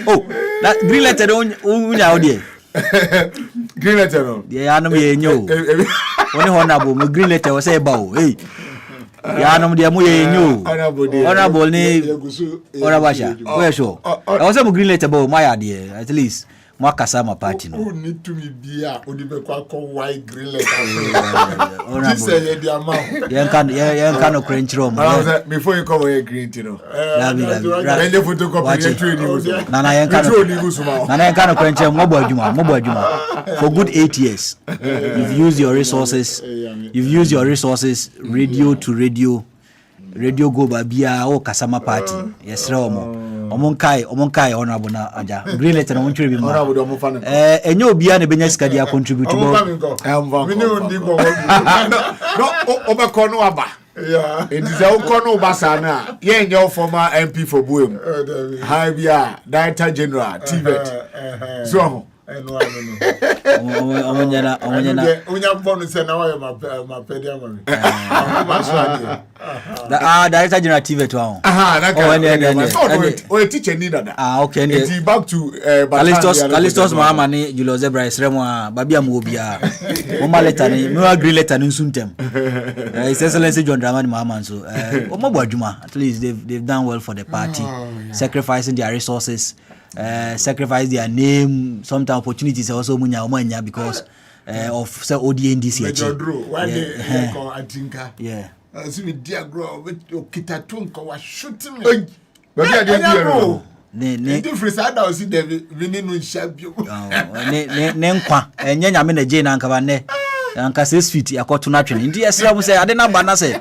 Oh, that green letter unya odi. Green letter no. Yeah, no ye nyo. Oni honorable me green letter was say bawo. Hey. Ya no dia mu ye nyo. Honorable ni Orabasha. Where show. I was say green letter bawo my idea at least. Mwakasa ma party no. Who need to be bia odibe kwa white green letter. This say the amount. Yen kan no crunch room. Before you come here green you know. When you photocopy you Nana yen kan no crunch mo bo adwuma. For good 8 years. You've used your resources. Radio to radio go babia o kasama party. Yes omo. Omonkai honorable na aja green letter na wonchwe bi ma honorable omo fa ne enye obia na benya sika dia contribute bo no obekọ no aba yeah entize ukọ no basa na ye enye former MP for Buem ha bia director general TVET so omonyana unya bonu se na wa ma pedia mami director general TV to on oh teacher need that okay and back to Kalistos Mahama ni Julius Zebra Esremo babia mu obia mo ma letter ni me agree letter ni nsuntem His Excellency John Dramani Mahama so omobo adwuma at least they've done well for the party sacrificing their resources sacrifice their name sometimes opportunities also munya because of say ODNDC yeah so we dear grow with kitatunko was shooting ne difference I don't see the winning in champion ne nkwa enye nyame na je na nkaba ne anka 6 feet yakoto na twene ndi esra mu say ade na ba na say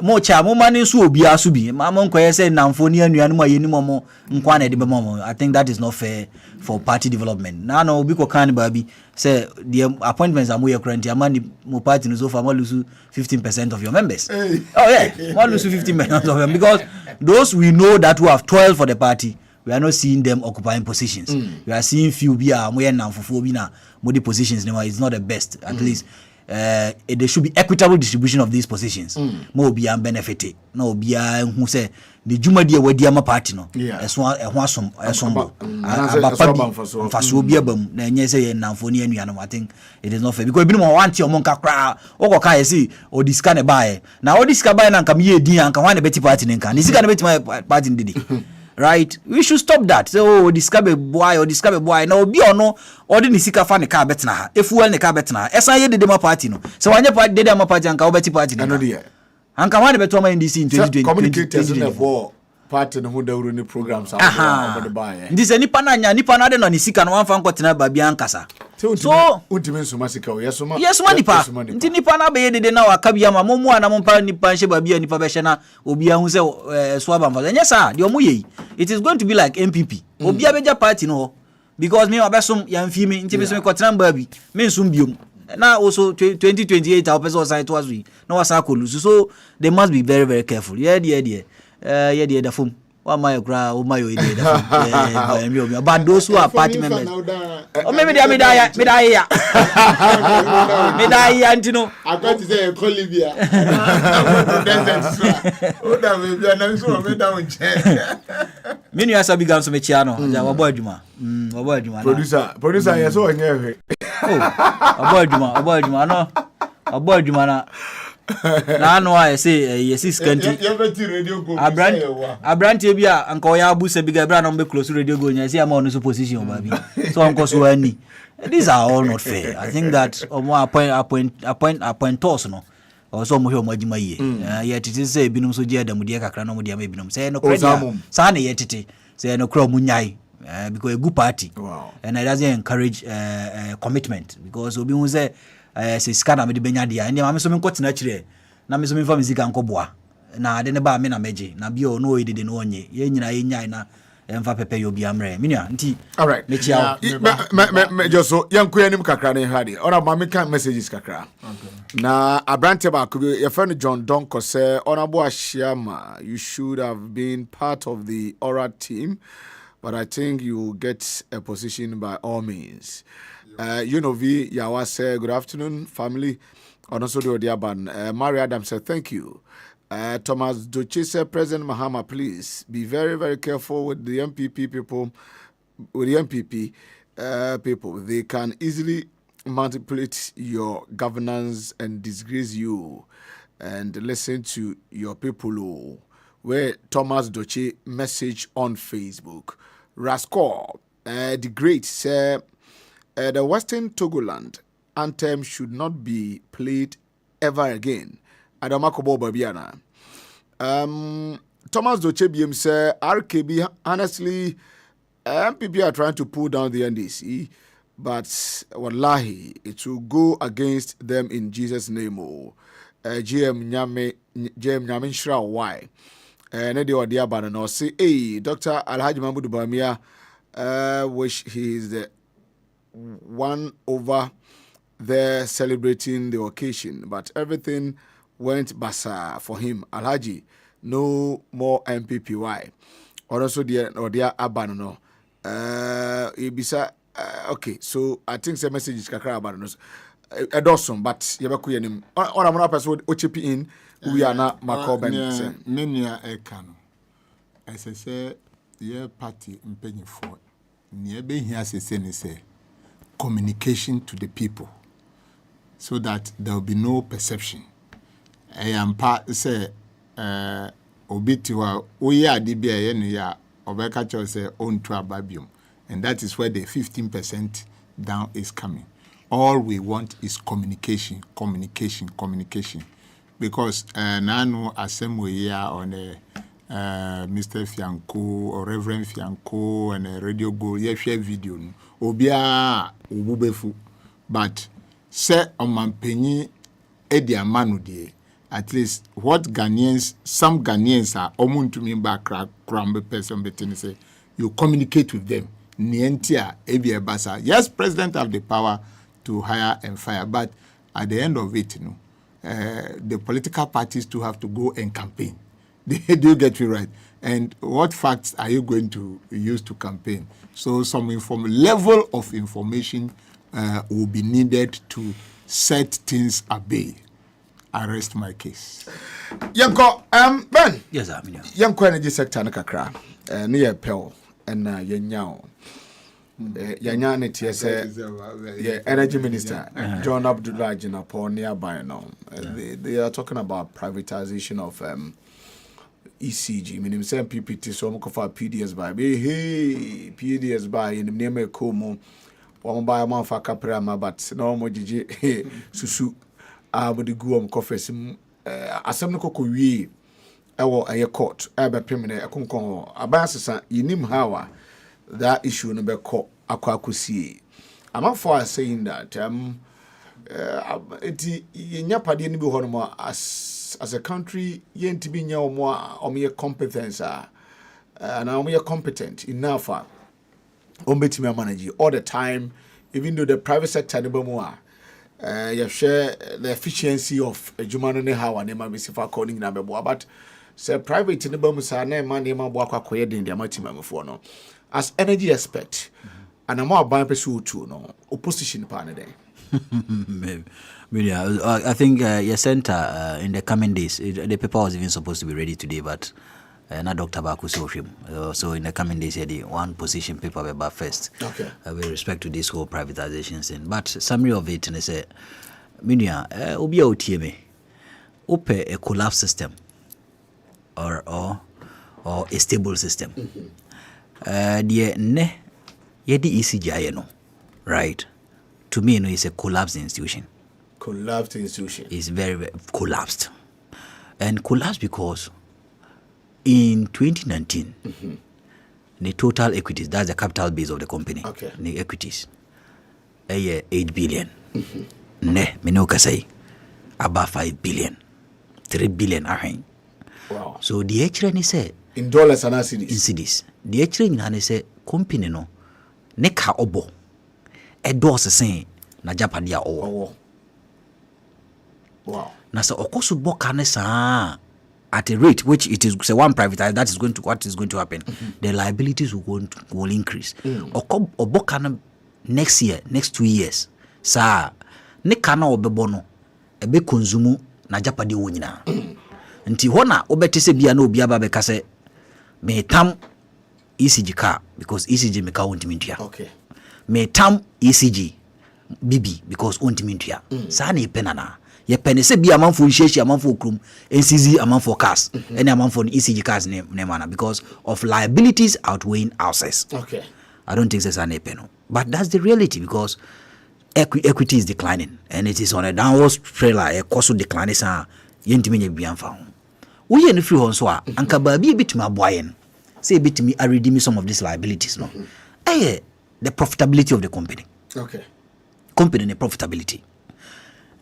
mo cha mo mani nso obi aso bi ma mo nkoye say namfo ni anuanu ma yeni mo nkwa na de be mo I think that is not fair for party development na no obi ko kan ba bi say the appointments are more current amani mo party no so far mo lose 15% of your members oh yeah mo lose 15% of them because those we know that who have toiled for the party we are not seeing them occupying positions we are seeing few bi a mo ye namfo bi na mo the positions no is not the best at least there should be equitable distribution of these positions mo obi am benefit na obi hu say the jumadi e wadi ama party no eso asombo abapa faso obi abam na enye say ye namfo ni anua no I think it is not fair because ebi no want your monka kra okoka ye say odiska ne bae na odiska bae na nka me ye din anka wan ne beti party ne nka ni sika ne beti party ndidi right we should stop that so discover boy na obi ono odi ni sika fa ne ka betena ha efuel ne ka betena ha esa ye dede ma party no so wanye party dede ma party anka obeti party no anka wan beto ma NDC in 2020 communicators in the party no dawru ni programs about buy ndise nipa na nya nipa na de no ni sika no wan fa nkotena ba bia nkasa so ultimate suma sika o yesuma nipa nti nipa na be ye dede na waka bia ma momu ana mompa nipa nhye ba bia nipa be hye na obi ahu se so aba mfa nya sa de omoye it is going to be like MPP obi abeja party no because me obesom ya mfi me nti be so nkotena ba bi me nsum biom na also 2028 our person side was we no was akolu so they must be very very careful yeah the phone what my gra o my ide the but those who are party members oh maybe they me die antino I got to say Colivia o da me bia na so me down chair me nu asa bigam so me chia no ja wabo adwuma producer yes o nye hwe wabo adwuma no wabo adwuma na no I say yes is kanti radio go abrantie bia anka oya abusa biga bra na mbe close radio go nya say am on so position ba bi so anko so ani these are all not fair I think that appoint us no also mo hwe mo adwuma ye yet it is say binum so je adam die kakra no mo die ma binum say no credit sa na ye tete say no kro mo nyai because a good party and it doesn't encourage commitment because obi hu say say skana me de benya dia ndi ma me so me nkotena kire na me so me fa me sika nkoboa na de ne ba me na meje na bio no oyidi de no onye ye nyina ye nyai na emfa pepe yo bia mre minia nti all right me chia me joso yanku yanim kakra ne hade ona mama kan messages kakra na abrante ba ko your friend John Donko say honorable Ashiama, you should have been part of the oral team, but I think you will get a position by all means. V Yawa say good afternoon family. Also do Diaban. Mary Adams said thank you. Thomas Doche said, President Mahama, please be very, very careful with the MPP people. With the MPP people, they can easily manipulate your governance and disgrace you. And listen to your people. Where Thomas Doche message on Facebook. Rascal, the great, said, the Western Togoland anthem should not be played ever again. Adamakobo Babiana. Thomas Doche say RKB, honestly, MPP are trying to pull down the NDC, but wallahi, it will go against them in Jesus' name. GM Nyame Shra why? Nede Odia Banano say, hey, Dr. Alhaji Mahmoud Bamia, which he is the one over there celebrating the occasion, but everything went basa for him. Alhaji, no more MPPY. Also, dear Abanono. Ibisa. Okay, so I think the message is kakra Abanono. Adosum, but Yabaku and him. On a more person OCP in. We are not Macoben. Mania Ekano. As I say, your party in penny for. Near being here, say communication to the people, so that there will be no perception. I am part say obitiwa oya dibia yenu ya obeka cho say own to ababium, and that is where the 15% down is coming. All we want is communication, because nanu assembly here on Mr. Fianco or Reverend Fianco and a radio go ye share video obia ububefu, but say omampenyi edi amanu die. At least what Ghanaians, some Ghanaians are omun to me back crambe person between say you communicate with them. Nientia ebia basa. Yes, president have the power to hire and fire, but at the end of it, the political parties too have to go and campaign. They do get you right. And what facts are you going to use to campaign? So some level of information will be needed to set things at bay. I rest my case. Yanko, Ben. Yes, sir. Yanko energy sector na kakra. Near Pel and Yanyao. Yanya say energy minister John Abdullah Jinapo nearby now. They are talking about privatization of ECG. Meaning say PPT so much for PDS by. Hey, PDS by in the name Komo. One by a month for Caprama, but no more GG Susu. But the go confess asem no kokwi ewo aye court ebe pemene akonkon abansesa yinim hawa that issue no be ko akwakosie amafo are saying that eti yenya pade ni bi ho no as a country yenti bi nya omo competence and omo competent enough ombetimi manage all the time, even though the private sector ne ba mu you share the efficiency of a human and how an emma calling number, but say private in the Bamusa name man name Waka in the Amatima for no. As energy expert, and I'm more buying pursuit to no opposition panel. I think your center in the coming days, the paper was even supposed to be ready today, but not Dr. Baku saw him. So in the coming days, the one position paper will be first. Okay. With respect to this whole privatization thing. But summary of it, and I say, Minia, Obi OTME, open a collapse system or a stable system. The ne yedi ECGI no, right? To me, no, it's a collapsed institution. Collapsed institution. It's very, very collapsed, and collapsed because. In 2019, the total equities, that's the capital base of the company. Okay. The equities, 8 billion. Ne, me no say, about 5 billion, 3 billion. Wow. So the actually say in dollars and cedis. In cedis. The actually in say company no ne ka obo. E do se na Japadia o. Wow. Na se okoso boka ne sa at a rate which it is say one privatized, that is going to what is going to happen. The liabilities will increase. Oboka no next year, next 2 years. Sa ne kana obebo no ebe consume na Japadi wo nyina. Nti hona obete se bia na obi aba be ka se me tam ECG car because ECG me ka wontimi ntua. Okay. Me tam ECG bibi because wontimi ntua. Sa na epenana. Ye pene se bia amanfo nhyehyia amanfo okrum NCZ amanfo cars any amanfo ECG cars ne mana because of liabilities outweighing assets. Okay. I don't think that's an epeno. But that's the reality because equity is declining and it is on a downward trailer a cost declining sa yentimi nya bia mfa ho. Wo ye no free ho so a anka ba bi bitimi aboayen say bitimi redeem some of these liabilities no. The profitability of the company. Okay. Company the profitability.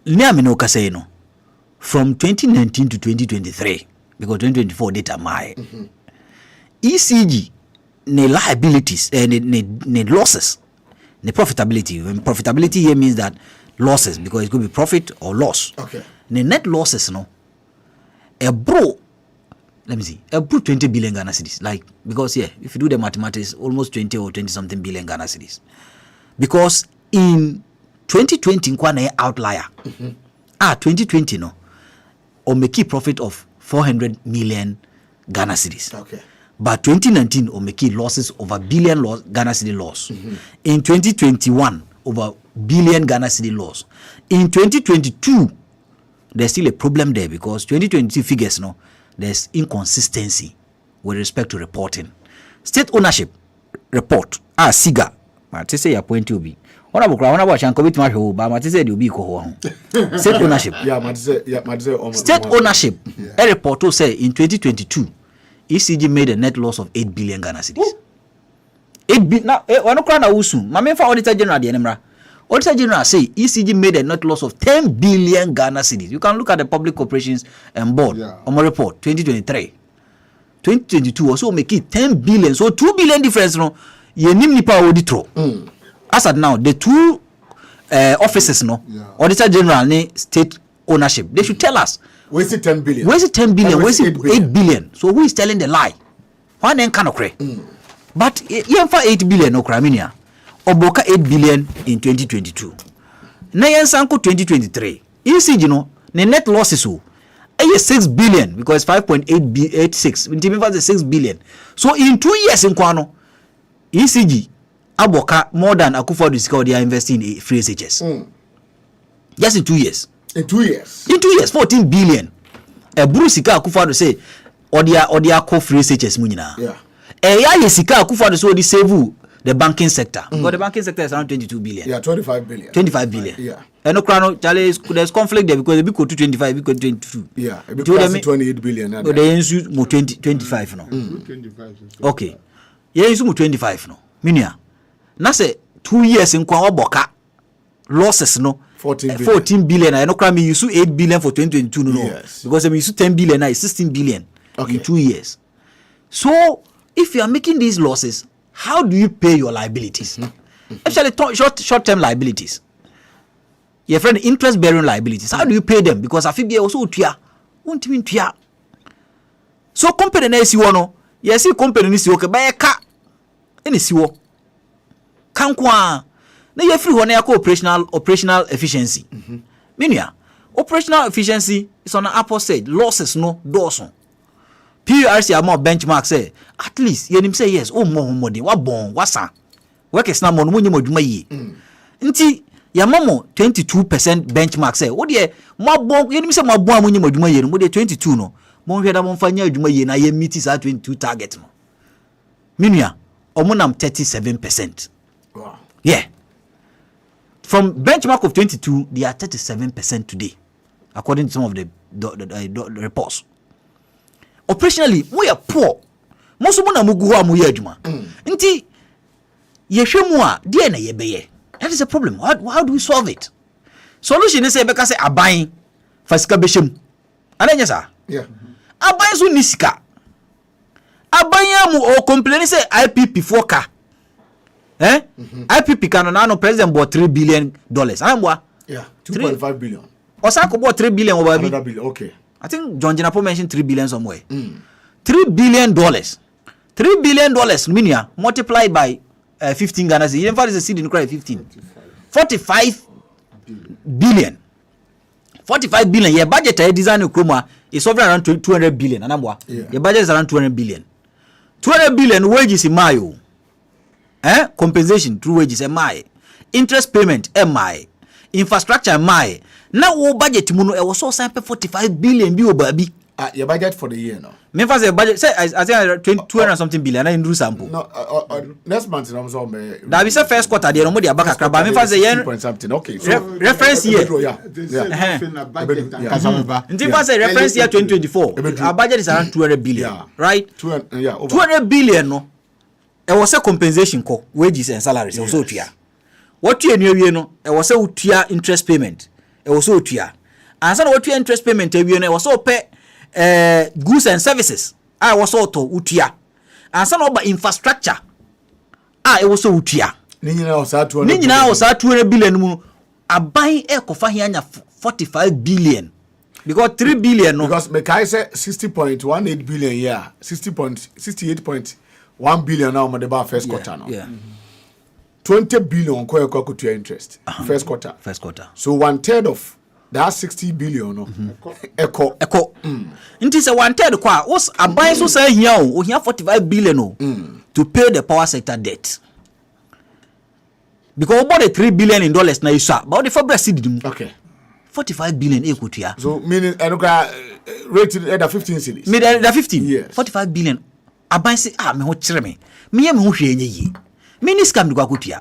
Niamino say no from 2019 to 2023 because 2024 data my ECG ne liabilities ne losses ne profitability. When profitability here means that losses because it could be profit or loss. Okay. Ne net losses no a bro 20 billion Ghana cedis like because if you do the mathematics almost 20 or 20 something billion Ghana cedis because in 2020 nkwana outlier 2020 no or make a profit of 400 million Ghana cedis. Okay. But 2019 or make losses over billion Ghana cedi loss. In 2021 over billion Ghana cedi loss. In 2022 there's still a problem there because 2022 figures no there's inconsistency with respect to reporting. State ownership report SIGA but say your point to be one about Shanko bit maho but mate say you be ko state ownership state ownership a report to say in 2022 ECG made a net loss of 8 billion Ghana cedis. 8 billion now one crown usu mame fa auditor general de enmra auditor general say ECG made a net loss of 10 billion Ghana cedis. You can look at the public corporations and board on my report 2023 2022 also make it 10 billion so 2 billion difference no ye nim nipa auditor. As at now the two offices no auditor general ni state ownership they should tell us where is it 10 billion where is it 10 billion where is it 8 billion so who is telling the lie one then can okre but yenfa 8 billion okra minia oboka 8 billion in 2022 na yensanko 2023 ECG no the net losses so 6 billion because 5.886 ntimi fa 6 billion so in 2 years in kwano ECG aboka more than Akufo-Addo sika they are investing in free SHS just in 2 years. In 2 years. In 2 years, 14 billion. Sika Akufo-Addo say, or they are call free SHS munina. Yeah. Sika Akufo-Addo so they save the banking sector. Because the banking sector is around 22 billion. Yeah, 25 billion. 25 billion. Yeah. And no crown, there's conflict there because they be go to 25, we go to 22. Yeah, it be 28 billion. So they use more 25 no. 25. Okay. Yeah, use more 25 no. Minia. Na say 2 years in kwa oboka losses no 14 billion. I know crime you use 8 billion for 2022 no. Yes. Because you use 10 billion now 16 billion in 2 years. So if you are making these losses, how do you pay your liabilities? Actually short-term liabilities. Your friend interest bearing liabilities. How do you pay them? Because Afibia also tuya. Won't mean tuya. So company na esi wono. Yes, company ni si okay. Ba ka. Eni si wo. Kankwa. Na you free one operational efficiency. Minia, operational efficiency is on an opposite losses no doson. PRC amount benchmark say at least you him say yes more de wa bon wasa. Work is na mo no nyimo dwuma yi. Nti ya mamo 22% benchmark say wo de mo bon you him say mo bon am nyimo dwuma yi no mo de 22 no. Mo hweda mo fanya dwuma yi na ye meet sa 22 target no. Minia, omunam 37%. Wow. Yeah. From benchmark of 22, they are 37% today, according to some of the reports. Operationally, we are poor. Most of them are mu yejuma. Nti yeshemua die na yebeye. That is a problem. How do we solve it? Solution is say beka say aban fasika beshem. Ananya sa? Yeah. aban so nisika aban ya mu o complain say IPP for ka IPP can now president bought $3 billion. Yeah, 2.5 billion. Osako bought $3 billion over Another billion. Okay. I think John Jinapo mentioned $3 billion somewhere. $3 billion. $3 billion minia multiplied by 15 Ghana. In fact, it's a seed in credit 15. 45 billion. 45 billion. Your budget design Kroma is over around 200 billion. Your budget is around 200 billion. 200 billion wages in Mayo. Compensation through wages MI. Interest payment MI. Infrastructure MI. Now our budget muno was so sample 45 billion bi obabi. Your budget for the year now. Me first the budget say I think 200 something billion na do sample. No, next month I'm so me. That be say first quarter there no more dey back akra. Me first the year something. Okay. So reference year. Yeah. Until first say reference year 2024. Our budget is around 200 billion. Right? 200 billion no. It was a compensation call wages and salaries. It was so tia. What you no? It was a tia interest payment. It was so tia. And so what tia interest payment it was so pay goods and services. I was so to utia. And so about infrastructure. It was so utia. Nina was 200 billion mu. A buying air kofa hianya 45 billion. Because 3 billion no. Because Mekai say 60.18 billion yeah. 68.1 billion now the first quarter now. Yeah. 20 billion ko to your interest first quarter. So 1/3 of that 60 billion no. Echo. Nti say 1/3 kwa was aban so say here o here 45 billion no to pay the power sector debt. Because about the $3 billion in dollars na isa, but the February seed. Okay. 45 billion ekutia. So meaning rated at 15 cities. Made at 15. Yes. 45 billion. Aban say me ho kire me. Me ho hwe enye yi. Me ni scam de kwakutia.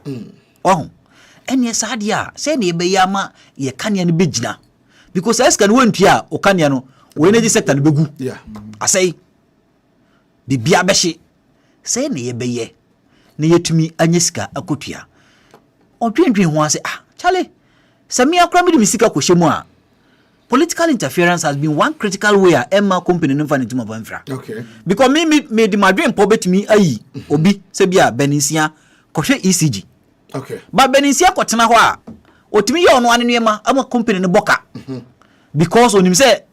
Ene sadia say na ebe ya ma ye kania ne begina. Because as can wantua o kania no we energy sector ne begu. Yeah. Asai bibia behye. Say na ebe ye. Na yetumi anyesika akotua. Odwendwen ho ase chale Samia Kramidi Misika Koshemua. Political interference has been one critical way Emma company no fan into my infra. Okay. Because me the Madrid pobet me ayi obi sebia Benisia koshe ECG. Okay. But Benisia kwatena ho a otimi ye ono ane niema ama company no boka. Because onim say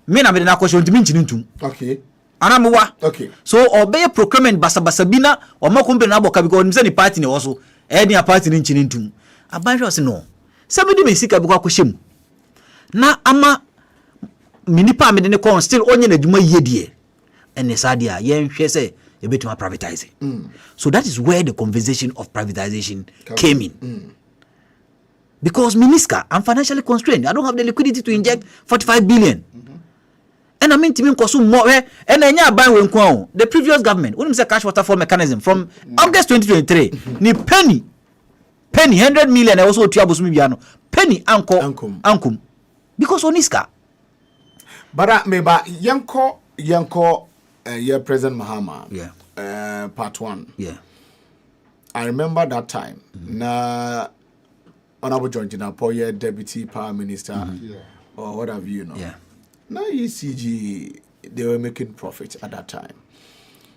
me na me na koshe ontimi nchini ntum. Okay. Anamuwa. Okay. So obey procurement basabina o ma company na boka because onim say ni party ne woso ni a party ni nchini ntum. Abanjo say no. Somebody may seek a book of na ama minipa me de kon still onye na dwuma yedie ene sadia yen hwe say e betuma privatizing. So that is where the conversation of privatization came in. Because Miniska, I'm financially constrained. I don't have the liquidity to inject 45 billion. And I mean to me consume more and enya buy when kwa the previous government when say cash waterfall mechanism from August 2023 ni penny 100 million also to abusumi biano penny ankom because oniska but meba yanko yeah President Mahama part 1 I remember that time na honorable John Jinapo deputy power minister or what have you know now ECG they were making profit at that time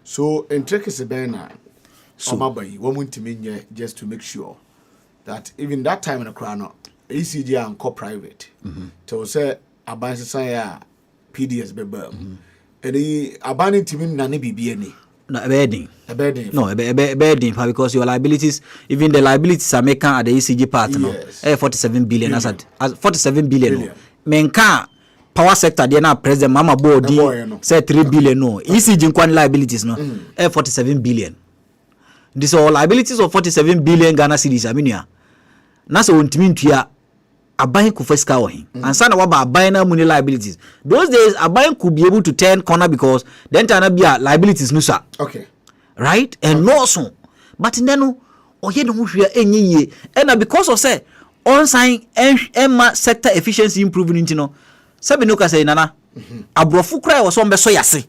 so in Trekis Bena so mabai woman to mean just to make sure that even that time in the crown, ECG and co-private, to say Aban Saya PDS Bebel, and the abandoning to him Nani BBNE. No, a bedding. No, a bedding because your liabilities, even the liabilities are making at the ECG part, 47 billion, as 47 billion. Menka power sector, they are now President Mama Bodi said 3 billion. No, ECG quant liabilities, no, 47 billion. These are liabilities of 47 billion Ghana cedis. I mean, yeah. Nasa untimi ntua aban ku first car ohin ansa na waba aban na money liabilities those days aban could be able to turn corner because then tana bia liabilities no sa okay right and no so but then oye no hwia enyiye and because of say on sign emma sector efficiency improving no sabi no ka say nana abrofu kra was on be so yase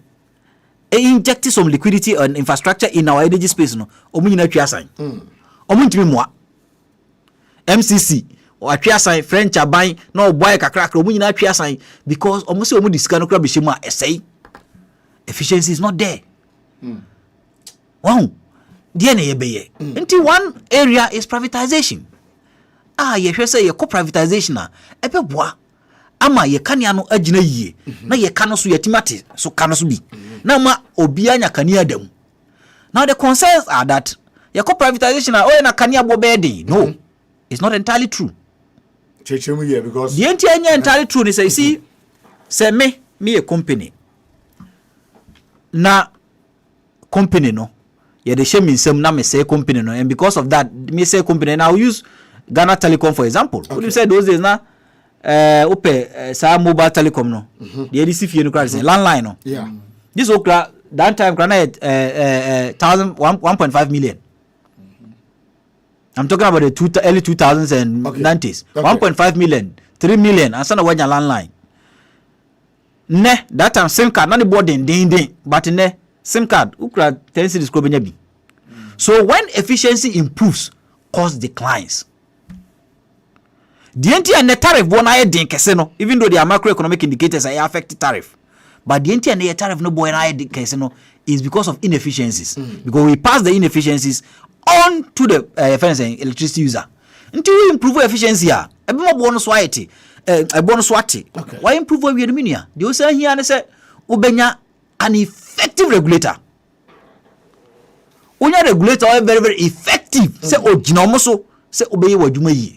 inject some liquidity and infrastructure in our energy space no omunyina twa sign omuntimi moa MCC or atwa sign French aban no boy kakra omu nyina atwa sign because omu se omu disika no kra be shemu a esai efficiency is not there. Wow. Until one area is privatization. You say you co-privatization ebe boa ama ye kania no agina yie na ye ka no so yetimate so ka no so bi na ma obia nya kania dam. Now the concerns are that ye co-privatization na kania bo bedi. No, it's not entirely true. Because the entirely true is say say me a company na company no ye de shame nsem na me say company no, and because of that me say company now use Ghana Telecom for example. What you say those days na sa mobile telecom no the edc fie no credit landline no this okra that time grana 1.5 million. I'm talking about the early 2000s and 90s. 1.5 million, 3 million and sana wanya landline. Ne that time SIM card na the board ding but ne SIM card ukra 10 cedis ko benya bi. So when efficiency improves, cost declines. The entire tariff won I din kese no, even though their macroeconomic indicators are affect tariff, but the entire tariff no boy I din kese no is because of inefficiencies. Because we pass the inefficiencies on to the electricity user. Until we improve efficiency, a more bonus swati, a bonus swati. Why improve we minia? You say here and say ubenya an effective regulator. Unya regulator are very very effective. Say ojinomoso say obey what you may.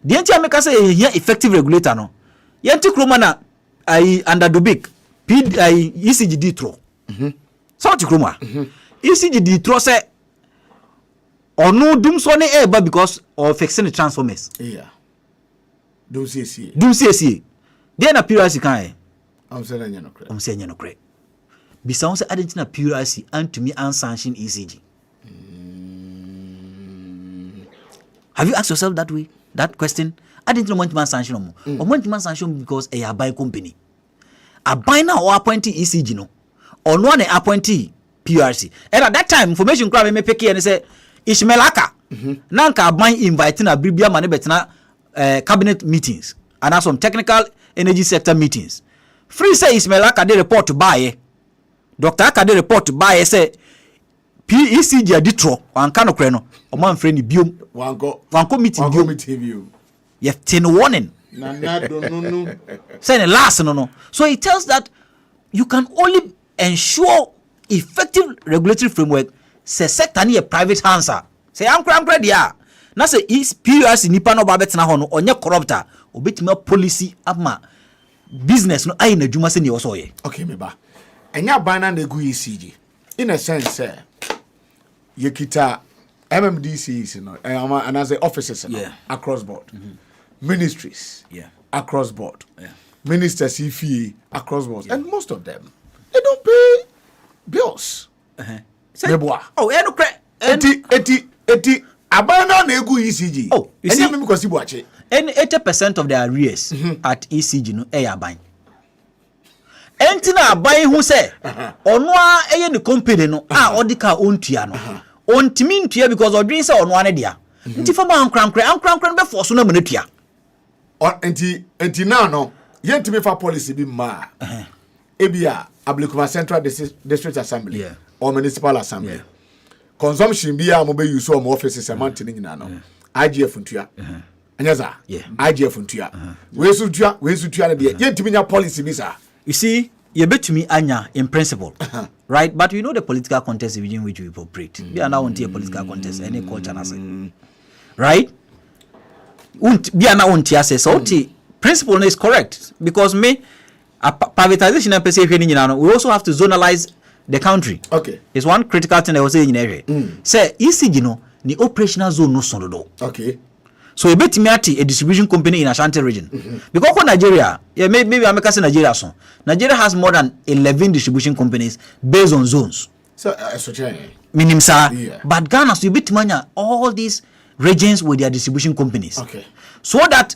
The entire make say here effective regulator no. Yanti kroma I under the big ECGD tro. So ti kroma. ECGD tro say no dum so ne eba because of fixing the transformers. Yeah. Dum see. There na PRC kan I'm saying no credit. I'm saying no credit. Bisa say identity na PRC and to me unsanctioned ECG. Have you asked yourself that way? That question? I didn't want to sanction no more. I want to sanction because a buy company. A buy now or appointee ECG no. Or no one appointee PRC. And at that time, information crowd me pick and say Ishmelaka. Nanka buy inviting a Bibia mane betina cabinet meetings and have some technical energy sector meetings. Free say Ishmelaka de report to buy. Dr. Aka de report to buy say PECG aditro wan kano kreno o man friend biom wan go meeting biom you have 10 warning no say the last no so it tells that you can only ensure effective regulatory framework say sector ni a private answer say am kra dia na say is PRC nipa no ba betena ho no onye corruptor obetima policy ama business no ayi na dwuma se ne wo so ye okay me ba enya bana na egu ECG in a sense Yekita MMDCs, and as the offices across board, ministries across board, ministers CFE across board, and most of them they don't pay bills. Eti abana na egu ECG. Oh, you see, because you watch it. And 80% of the arrears at ECG no aban. Entina aban who say ono a eye the company no odika ontua no. Ontimi ntua because odwin say ono ane dia. Nti fama ankran be force no manetua. Enti now no yentimi fa policy bi ma. Ebia Ablekuma Central District Assembly or Municipal Assembly. Consumption bi a mo be use o mo offices amantini nyina no. IGF ntua. Anyaza. IGF ntua. We su tua na dia. Yentimi nya policy bi sa. You see, you bet to me anya in principle, right? But you know the political context within which we operate. We are now on a political context, any culture, right? We are now on TSS. So principle is correct because privatization. We also have to zonalize the country. Okay, it's one critical thing I was saying in area. Say ECG no, the operational zone no sondo. Okay. So a bit a distribution company in Ashanti region. Because for Nigeria, maybe I'm saying Nigeria so. Nigeria has more than 11 distribution companies based on zones. So minimum sir. But Ghana so a bit all these regions with their distribution companies. Okay. So that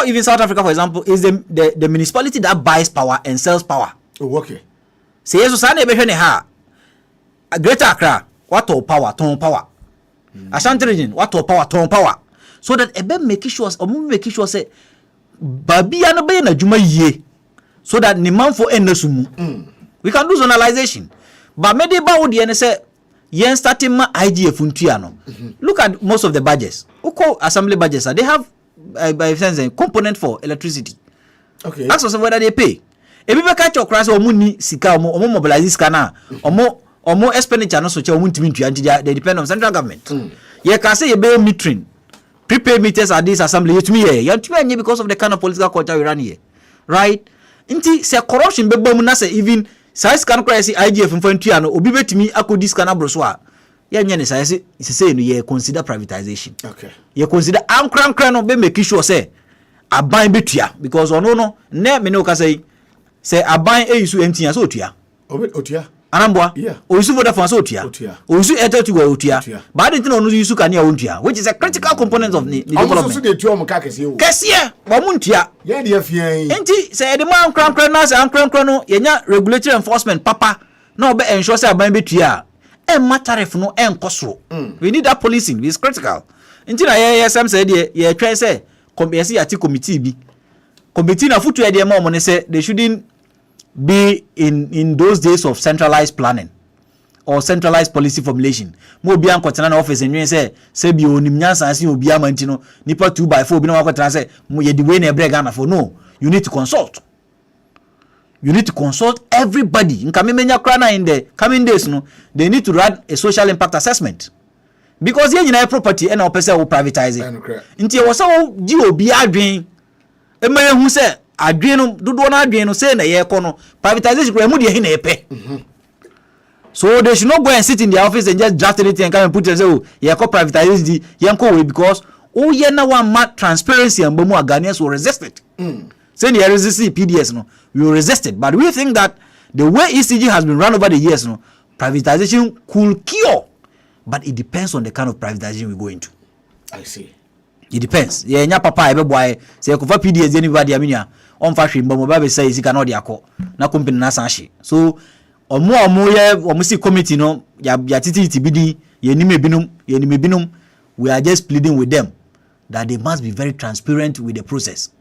even South Africa, for example, is the municipality that buys power and sells power. Oh, okay. Say yes, so Greater Accra, what power, ton power. Ashanti region, what power, ton power. So that ebe make sure say babi ya no be na dwuma yie so that ni manfo enesumu We can do zonalization. But maybe about the say yen starting ma IGF untiano. Look at most of the budgets. Uko assembly budgets, they have by sense a component for electricity. Okay. Ask us whether they pay. If you catch your class or money sika or mobilize this kana or more expenditure no so they depend on central government. You can say you pay metering. Prepaid meters at this assembly to me because of the kind of political culture we run here. Right? Inti say corruption be bom na say even size can cry say IGF mfantua no obi betimi akodi scan abroso a ye nye ne say no ye consider privatization. Okay. Ye consider ankran no be make sure say aban betua because ono no ne me no ka say aban eyisu entia so otua. Otua. Anambwa. Yeah. Oyisu Vodafone so otua. Oyisu Airtel to otua. But the thing ono yusu kania ontua, which is a critical component of the development. Also dey tuo mo ka kese o. Kese wa muntua. Ye dey afia. Enti say the man kran na say kran no ye nya regulatory enforcement papa na obe ensure say aban betua e ma tariff no enkosoro. We need that policing. It's critical. Enti na ye sam say dey ye try say committee ati committee bi. Committee na futu e dey ma omo say they shouldn't be in those days of centralized planning or centralized policy formulation. Mo bi ankotena na office enwen say bi onim nyansa asin obi amanti no nipa 2x4 bi na wakotena say mo ye the way na ebre Ghana for. No, you need to consult. You need to consult everybody. Nka me menya kra na in the coming days no, they need to run a social impact assessment. Because ye nyina property and opese wo privatize. Nti e wo say wo gi obi adwen e ma hu say adwen no dodo na adwen no say na ye ko no privatization ko e mu de na epe. So they should not go and sit in their office and just draft anything and come and put and say oh ye ko privatize the yanko way because oh ye na one mat transparency and bomu Ghanaians will resist it. Say the resist PDS no we will resist it, but we think that the way ECG has been run over the years no privatization could cure, but it depends on the kind of privatization we go into. I see. It depends. Yeah, nya papa ebe boy say ko fa PDS anybody aminia on fa hwe mbom ba be say sika na de akọ na company na san hye. So omo si committee no ya titi bidi ye nim ebinum we are just pleading with them that they must be very transparent with the process.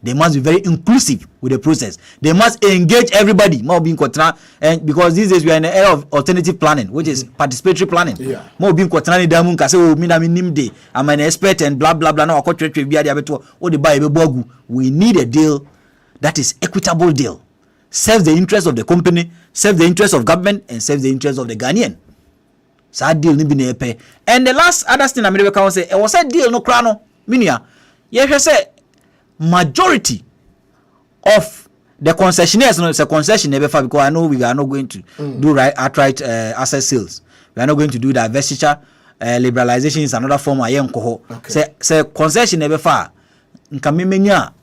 They must be very inclusive with the process. They must engage everybody. More being contra, and because these days we are in an era of alternative planning, which is participatory planning. Yeah. More being contra ni damun kase o mi na mi nimde. I'm an expert and blah blah blah. Now I trade via the abeto. O the buy bogu. We need a deal that is equitable deal, serves the interest of the company, serves the interest of government, and serves the interest of the Ghanaian. So that deal ni bi na epe. And the last other thing I made can say, it was a deal no krano. Minia, you say. Majority of the concessionaires, no, it's a concession never far because I know we are not going to do outright asset sales. We are not going to do divestiture. Liberalization is another form. Say concession never far. Nkamimenya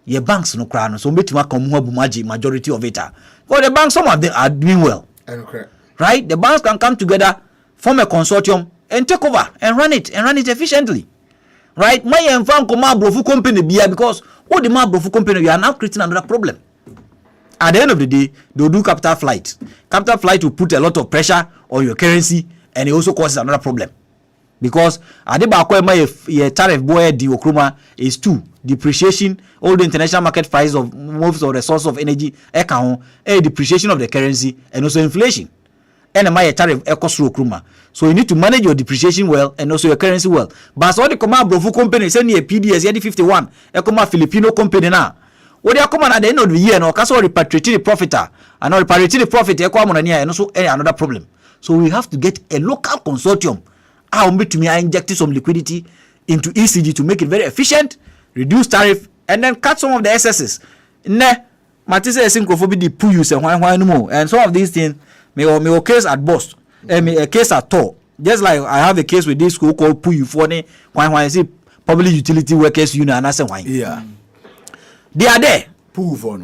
ye banks no crown. So betima komu majority of it. But the banks, some of them are doing well. Okay. Right? The banks can come together, form a consortium, and take over and run it efficiently. Right? My enfant come brofu company bia because what the brofu company we are now creating another problem. At the end of the day, they'll do capital flight. Capital flight will put a lot of pressure on your currency and it also causes another problem. Because your tariff boy the okruma is 2. Depreciation, all the international market prices of most of the source of energy, depreciation of the currency and also inflation. And my tariff cost okruma. So you need to manage your depreciation well and also your currency well. But so the command brofu company send you a PDS yadi 51 a Filipino company now. What they come at the end of the year no cause repatriate the profit and not repatriate the profit and also another problem. So we have to get a local consortium. I inject some liquidity into ECG to make it very efficient, reduce tariff and then cut some of the excesses. Matisse Syncrophobi the pull use and some of these things may case at Boston. A case at all. Just like I have a case with this school called Puyu for when I see Public Utility Workers Union and I say why. Yeah. They are there. Puyu for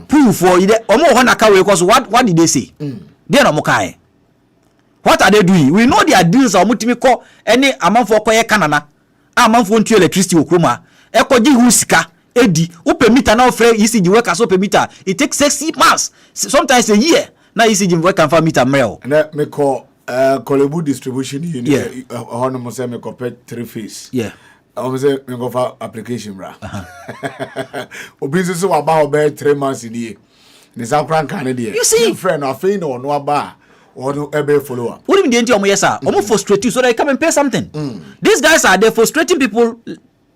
because what did they say? They are not mokai. What are they doing? We know their deals are mutimiko any amount for koye kanana. Amount for electricity okroma. Ekoji husika. Edi. Upe meter now free ECG workers open meter. It takes 6 months. Sometimes a year. Now ECG work can find meter mreo. And me call Kolebu distribution unit hono say me copy 3 phase. Yeah. I say me go for application bra. Obi so about 3 months in here. You see, friend or friend or no bar or no follower. What do you mean? Almost frustrate you so they come and pay something. These guys are there frustrating people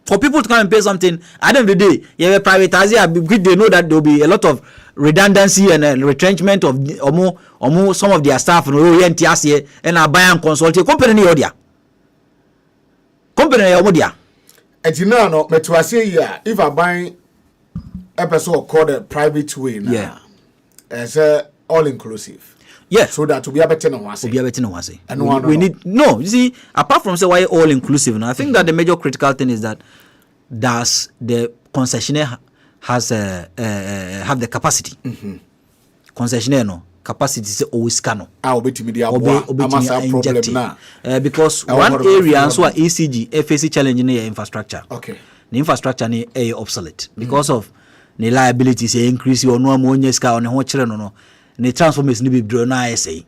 for people to come and pay something. At the end of the day, you have a privatizer because they know that there will be a lot of redundancy and retrenchment of almost some of their staff and I buy and consult company and you know, no, but to say if I buy a person called a private way now, as all inclusive. Yes. So that to be a better no one. And we need no. You see, apart from say why all inclusive, now I think that the major critical thing is that does the concessionaire has have the capacity. Concessionaire no capacity is always cano. Problem now. Because one area and so ECG FAC challenge in the infrastructure. Okay. The infrastructure is obsolete because of the liabilities increase or no more on the whole children no. The transformation be drawn na say.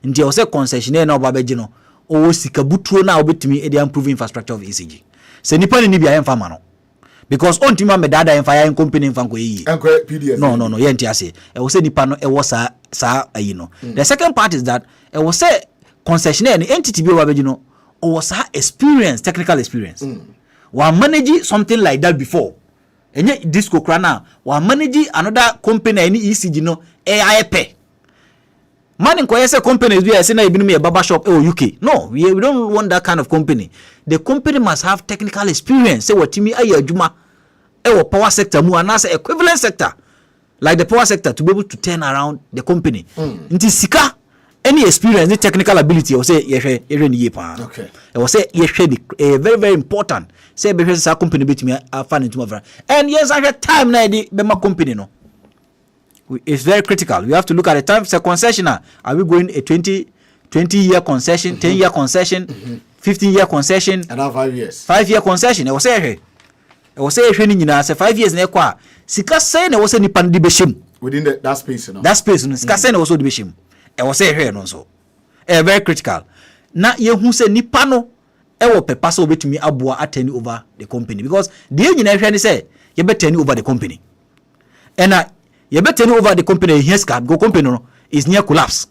Nti o say concessionaire na obabeji no o sika butro na obetimi e dey improve infrastructure of ECG. Se nipa ni bia emfa ma no. Because on tima me dada emfa ya company emfa nko yi. Enko PDS. No, ye nti ase. E wo say nipa no e wo sa ayi no. The second part is that e wo say concessionaire ni entity bi obabeji no o wo sa experience, technical experience. Wa manage something like that before. Enye disco krana wa manage another company any ECG no AIP. Man inquire say companies we are saying na ibinu me barber shop UK. No, we don't want that kind of company. The company must have technical experience. Say what timi aye adwuma power sector mu and as equivalent sector like the power sector to be able to turn around the company. Nti sika any experience, any technical ability or say yehwe ni yepa. Okay. Or say yehwe very very important. Say be say company betimi afan into over. And yes, at the time na the be company no. It's very critical. We have to look at the time. It's a concessioner. Are we going a 20-year concession, 10-year concession, 15-year concession? And 5 years. 5-year concession. It was say 5 years. Sika say ne was say nipa di beshim within that space, no. That space, no. Sika say ne was so di beshim. It was say here no so. Very critical. Na ye hu say nipa no wo pepa so betumi aboa attend over the company because the nyina hwe ne say ye be turn over the company. And you better turn over the company here go company no is near collapse.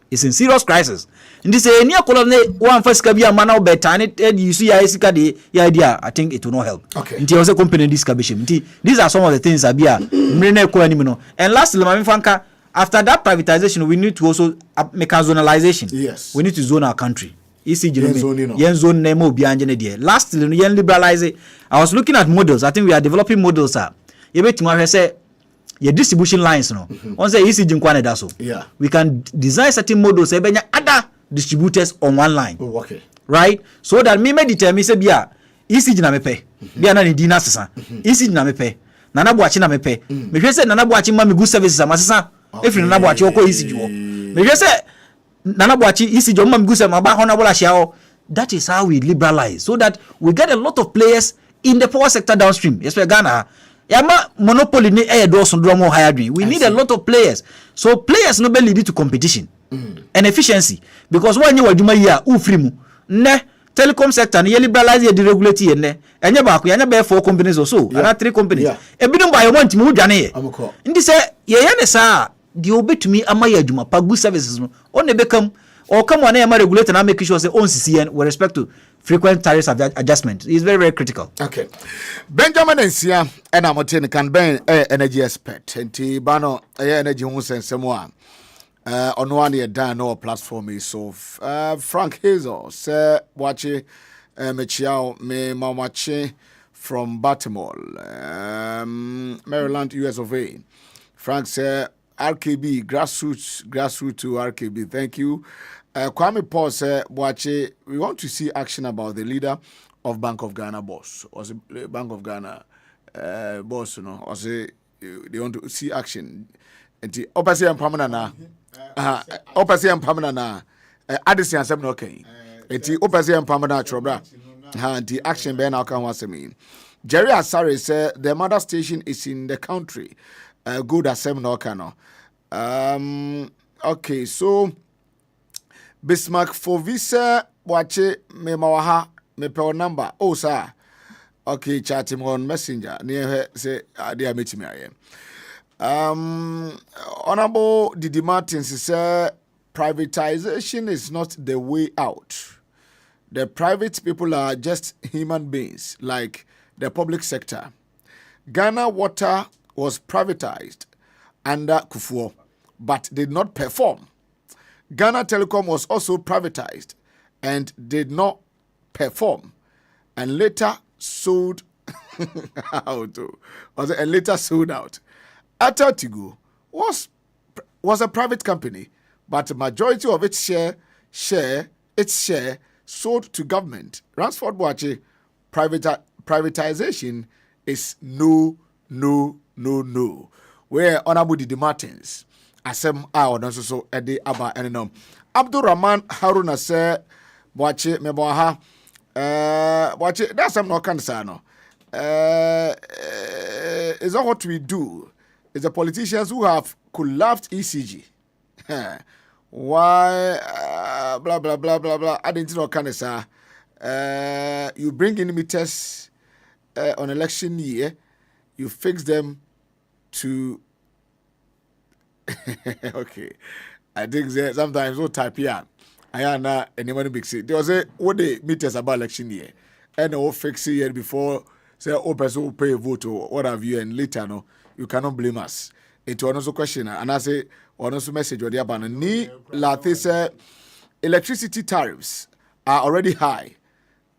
It's in serious crisis. And this near collapse one first can be a man now better and you see the idea I think it will not help. Okay. Until also company this cabishim. These are some of the things that be a and lastly Fanka, after that privatization we need to also make a zonalization. Yes. We need to zone our country. Zone name will be lastly liberalize it. I was looking at models. I think we are developing models you bet to say your distribution lines no. Once ECG nkwane da so. Yeah. We can design certain models ebenya other distributors on one line. Oh, okay. Right? So that me determine say bia ECG na mepe. Bia na ni di na sesa. ECG na mepe. Nana Boachi na mepe. Me hwe say Nana Boachi ma me good services amasesa. Efri Nana Boachi okọ ECG wo. Me hwe say Nana Boachi ECG ma me good services ma ba honorable ahia o. That is how we liberalize so that we get a lot of players in the power sector downstream. Yes, we Ghana. Yama monopoly ni higher dream. We need a lot of players. So players no be lead to competition and efficiency because when you aduma here free mu ne telecom sector ni liberalize the deregulate ye ne enye ba ko ya be 4 companies or so and 3 companies ebidum ba ye want mu dwane ye ndi say ye ne sa the obetumi amaye aduma pa good services no on ne bekam or come on na regulate na make sure say on CCN with respect to frequent tariff adjustment is very very critical. Okay. Benjamin Nsia and Amotin can be energy expert. Nti bano energy hu sensemo on one year down no platform is so Frank Hazel say watch mechiao me mamache from Baltimore, Maryland, US of A. Frank say RKB grassroots to RKB. Thank you. Kwame Paul said, "Watche, we want to see action about the leader of Bank of Ghana boss, or the Bank of Ghana boss, you know, or say they want to see action." And the opposite and permanent opposite and permanent Addison and seven okay. And the opposite and permanent trobra. And the action ben now can once mean. Jerry Asari said the mother station is in the country. Good as 7 okay. Okay, so. Bismarck for visa watche me mawaha me per number. Oh sir. Okay, chat him on messenger. Near her say dear meet me I am. Honorable Didi Martins said privatization is not the way out. The private people are just human beings like the public sector. Ghana Water was privatized under Kufuor, but did not perform. Ghana Telecom was also privatized and did not perform, and later sold out. And later sold out. Airtel Tigo was a private company, but the majority of its share sold to government. Ransford Boache, privatization is no. Where Honorable Didi Martins, Asem Aodanso so Ede Aba Enom. Abdul Rahman Haruna said, Boache Meboha, Boache, that's some no concern. Is that what we do? Is the politicians who have collapsed ECG? Why blah blah blah blah blah? I didn't know kind of you bring in meters on election year, you fix them to okay. I think that sometimes we'll type here. I am not anyone big say. There was a what the meters about election year, and we'll fix it year before say person will pay a vote or what have you, and later no, you cannot blame us. It was also question, and I say one also message or the abana ni late say electricity tariffs are already high,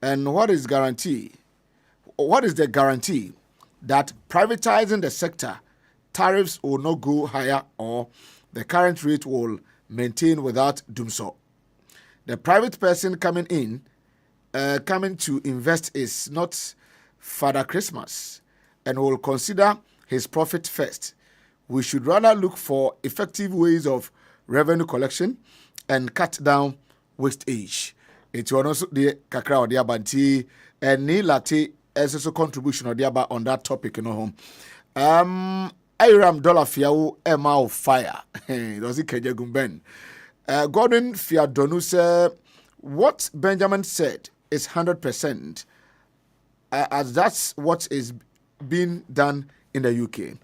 and what is the guarantee that privatizing the sector, tariffs will not go higher or the current rate will maintain without doing so? The private person coming to invest is not Father Christmas and will consider his profit first. We should rather look for effective ways of revenue collection and cut down wastage. It will also the kakra or the abanti and ni lati as also contribution or the aba on that topic in home. Iram dollar fiao Emma of fire. Does it Kejagumben? Gordon Fiadonu said, what Benjamin said is 100%, as that's what is being done in the UK,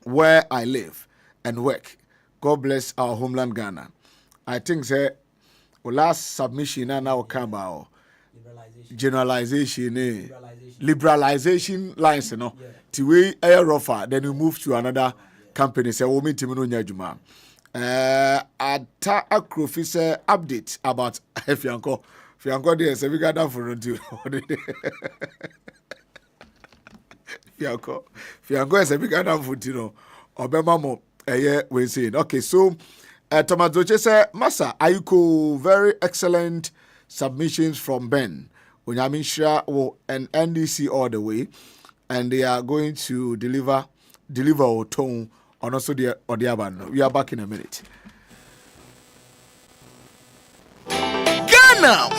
where I live and work. God bless our homeland Ghana. I think the last submission now come about generalization, liberalization lines, you know. To way air rougher, then you move to another company. Say, "Oh, me timino nyajuma." Ata akrofise update about Fianco. Fianco there, so we got that for you. Fianco is a big adam for you. Obama mo we saying. Okay, so Thomas Doche said, Masa Ayuko, very excellent submissions from Ben. Onyamisha and NDC all the way, and they are going to deliver our tone on also the Odiaban. We are back in a minute. Ghana,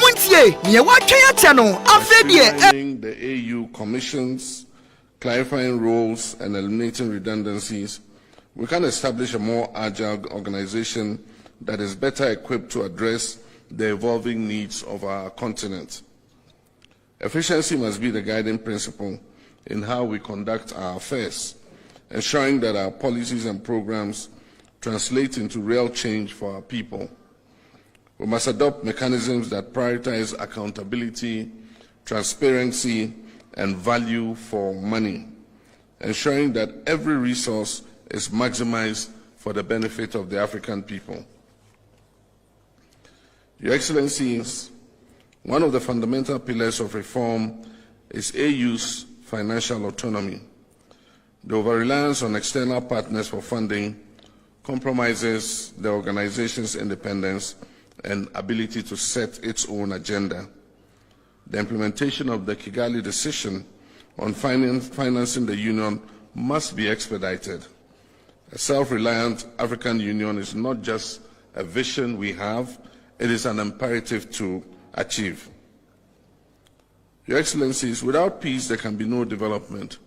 streamlining the AU commissions, clarifying roles, and eliminating redundancies, we can establish a more agile organization that is better equipped to address the evolving needs of our continent. Efficiency must be the guiding principle in how we conduct our affairs, ensuring that our policies and programs translate into real change for our people. We must adopt mechanisms that prioritize accountability, transparency, and value for money, ensuring that every resource is maximized for the benefit of the African people. Your Excellencies, one of the fundamental pillars of reform is AU's financial autonomy. The over-reliance on external partners for funding compromises the organization's independence and ability to set its own agenda. The implementation of the Kekeli decision on financing the Union must be expedited. A self-reliant African Union is not just a vision we have, it is an imperative to achieve. Your Excellencies, without peace there can be no development.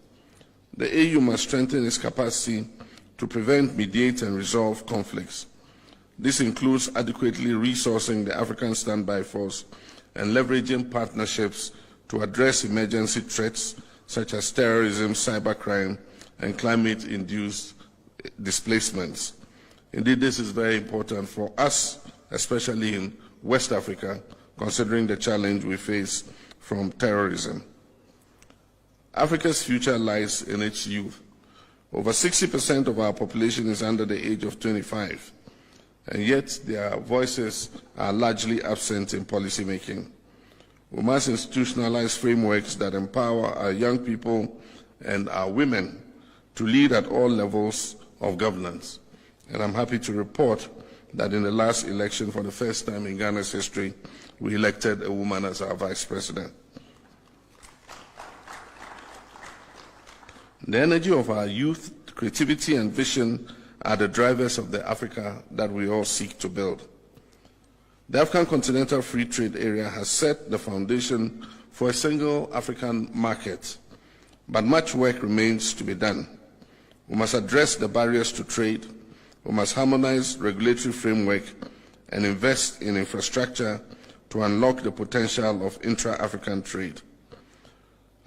The AU must strengthen its capacity to prevent, mediate, and resolve conflicts. This includes adequately resourcing the African Standby Force and leveraging partnerships to address emergency threats such as terrorism, cybercrime, and climate-induced displacements. Indeed, this is very important for us, especially in West Africa, considering the challenge we face from terrorism. Africa's future lies in its youth. Over 60% of our population is under the age of 25, and yet their voices are largely absent in policy making. We must institutionalize frameworks that empower our young people and our women to lead at all levels of governance. And I'm happy to report that in the last election, for the first time in Ghana's history, we elected a woman as our vice president. The energy of our youth, creativity, and vision are the drivers of the Africa that we all seek to build. The African Continental Free Trade Area has set the foundation for a single African market, but much work remains to be done. We must address the barriers to trade, we must harmonize regulatory framework, and invest in infrastructure to unlock the potential of intra-African trade.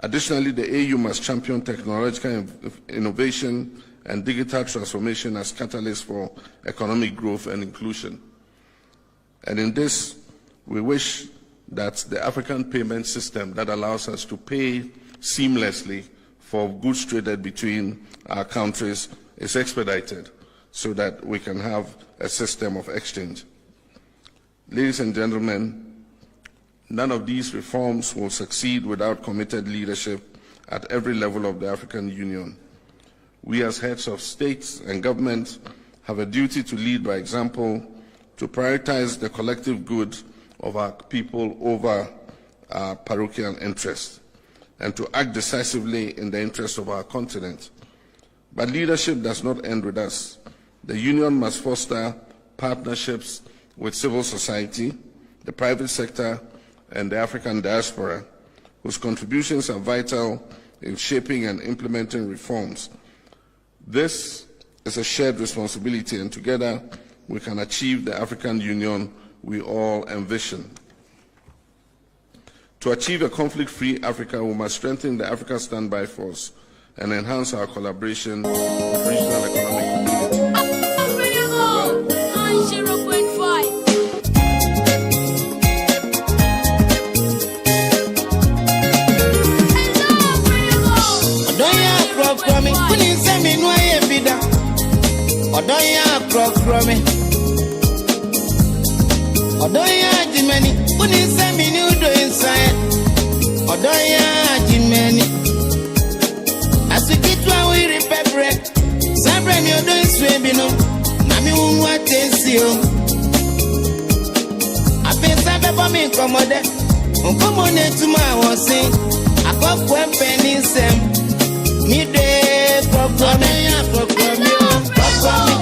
Additionally, the AU must champion technological innovation and digital transformation as catalysts for economic growth and inclusion. And in this, we wish that the African payment system that allows us to pay seamlessly for goods traded between our countries is expedited so that we can have a system of exchange. Ladies and gentlemen, none of these reforms will succeed without committed leadership at every level of the African Union. We as heads of states and governments have a duty to lead by example, to prioritize the collective good of our people over our parochial interests, and to act decisively in the interests of our continent. But leadership does not end with us. The Union must foster partnerships with civil society, the private sector, and the African diaspora, whose contributions are vital in shaping and implementing reforms. This is a shared responsibility, and together we can achieve the African Union we all envision. To achieve a conflict-free Africa, we must strengthen the Africa Standby Force and enhance our collaboration with regional economic communities. Odoya Jimeni, unisa minudo inside. Odoya Jimeni, asukitwa we repebre. Sabre mi odo inswebino, nami unwa tensio. Apesa bebo mi komode, unkomone tuma wose. Akoko empeni sem, mi de prokwame ya prokwame prokwame.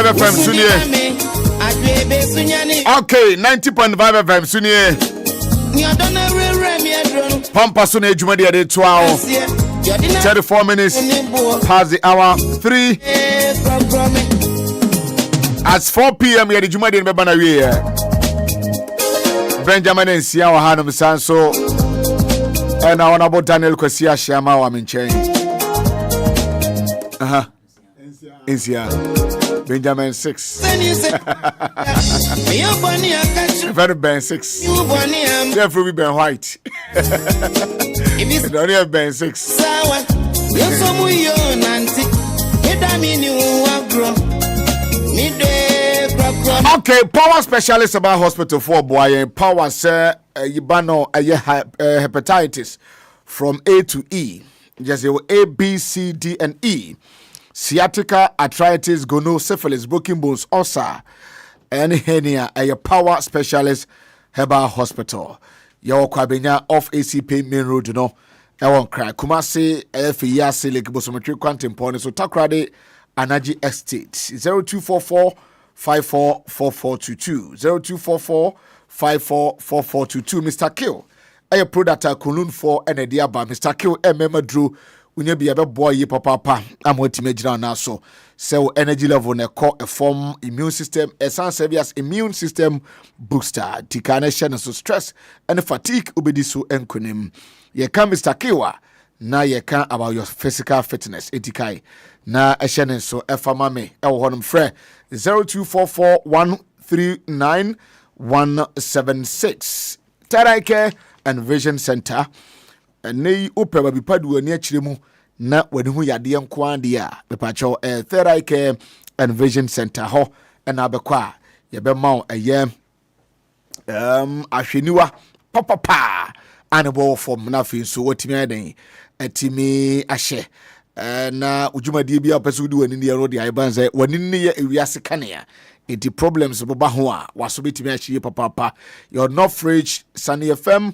FM Sunie. Okay, 90.5 FM Sunie. Pampa Sunie Jumadi at 12. 34 minutes past the hour 3. At 4 p.m. Yadi Jumadi in Bebanawi. Benjamin and Siawa Hanum Sanso. And I want about Daniel Kosia Shama Waminchain. Insia. Benjamin 6. Very Ben 6. Therefore, we Ben White. Don't have Ben 6. Okay, power specialist about hospital for boy. Power sir, Yibano hepatitis from A to E. Just A, B, C, D, and E. Sciatica, arthritis, gono, syphilis, broken bones, ulcer, and hernia. A power specialist herbal hospital. Your kwabenya off ACP main road, ɛwɔ nkra Kumasi ɛfɛ yase Lake Bosometri Kwantempo so Takrade Anaji Estate 0244 544422 0244 544422 Mr. Kill a product Kulun for Enediaba Mr. Kill Memadru unya bi boy ye papa amotime gira na so so energy level na call a form immune system esan service immune system booster tikane share so stress and fatigue obedi so enkonim ye kan Mr. Kiwa na ye kan about your physical fitness etikai na ehye so efama me e wo honum frɛ 0244139176 Taraike and Vision Center nei opɛ ba bipadu ani akyire mu na wani hu yade nko ade a bepacho Taraike and Vision Center ho na abekɔ a ye be ma ɛyɛ ahweniwa papa anebo form na fi so watimi aden atimi ahye na ujumadi bia pese wudi wani ne road ya banze wani ne ye ewiase kanea enti problems boba ho a waso betimi ahye papa your North Fridge Sunny FM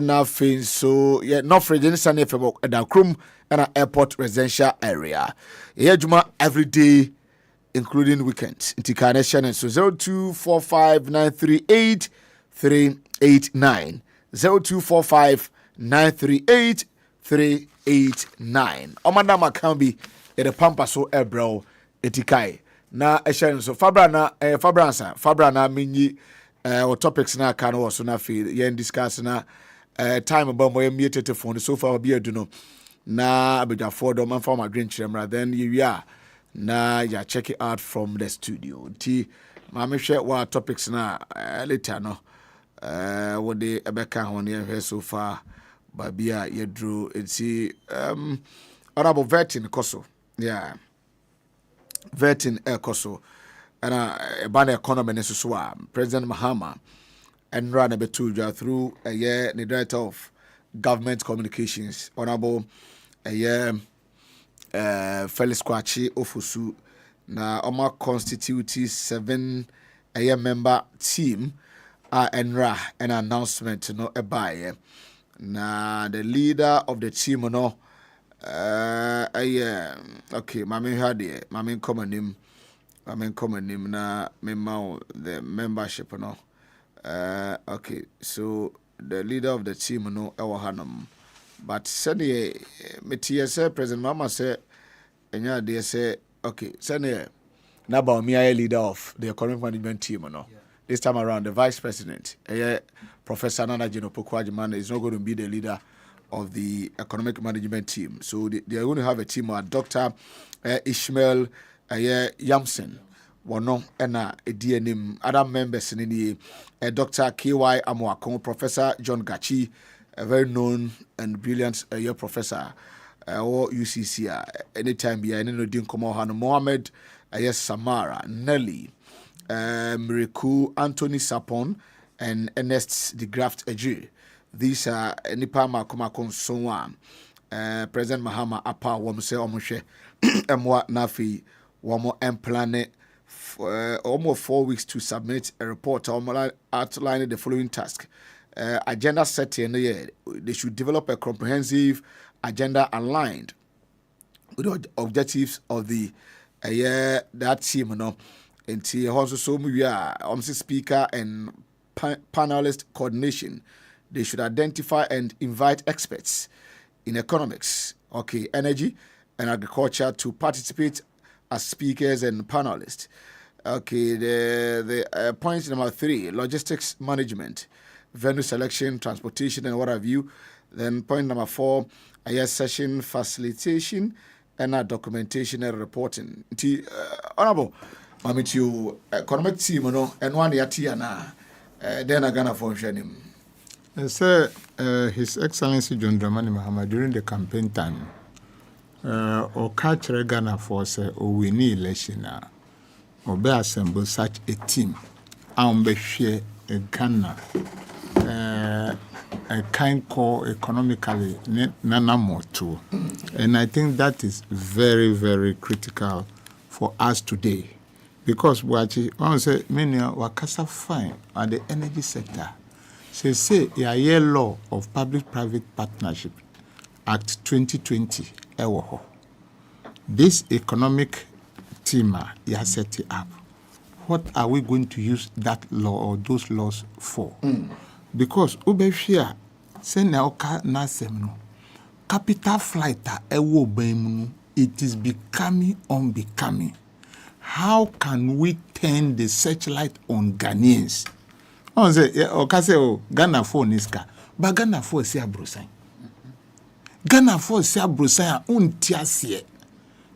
na fi so ye North Fridge in Sunny FM da krum na airport residential area ye juma every day including weekends enti connection so 0245938389 0245938389 Omanda Makambi the pampa so ebro etikai na ehyen so fabra na minyi o topics na kan wo so na fi yen discuss na time about my muted phone so far be aduno na abja for do man for my drink chemra then you are na ya check it out from the studio ti ma me hwe wa topics na later no what the Ebeka on here so far, Babia Yedru, it's honorable Vertin Koso, yeah, Vertin Koso, and a banner economy Nesuswa, President Mahama, and Rana Betuja through a year, the director of government communications, honorable a year, Felix Kwachi Ofusu, na Oma constitutes 7 a year member team. Enra an announcement no buy na the leader of the team no okay mami hade mami common name na memo the membership no okay so the leader of the team no ewo hanum but said metie say President Mama say enya de say okay say na ba me leader of the economic management team no. Yeah. This time around, the vice president, Professor Nana Jino Pokwajiman, is not going to be the leader of the economic management team. So they are going to have a team of Dr. Ishmael Yamson, Wono, and DNM, other members in the Dr. K.Y. Amoakon, Professor John Gachi, a very known and brilliant professor, or UCC, anytime behind Din Komohan, Mohammed, Samara, Nelly, Mireku, Anthony Sapon, and Ernest de Graft Ejiri. These are Nipama Kumakon Sonwa, President Mahama Apa Womse Omoshe, Mwa Nafi, Wamo Emplane, almost 4 weeks to submit a report outlining the following task. Agenda set in the year. They should develop a comprehensive agenda aligned with the objectives of the that team, you know. And also so we are speaker and panelist coordination. They should identify and invite experts in economics, okay, energy and agriculture to participate as speakers and panelists. Okay, the point number 3, logistics management, venue selection, transportation, and what have you. Then point number 4, session facilitation and documentation and reporting. Honorable. I'm with you, economic team, you know, and one year, then I'm gonna function him. Sir, His Excellency John Dramani Mahama during the campaign time, or catch Ghana for say, or we need election, or be assemble such a team, and be share a Ghana, a kind core economically, nana more too. And I think that is very, very critical for us today. Because what I say, many wakasa fine at the energy sector. Say a law of public-private partnership Act 2020 ewo. This economic team you set it up. What are we going to use that law or those laws for? Because Obefia Sena oka nasem no capital flight ewo bemu, it is becoming unbecoming. How can we turn the searchlight on Ghanaians? On say okase Ghana for niska, but Ghana for se abrosan. Ghana for se abrosan untiasie.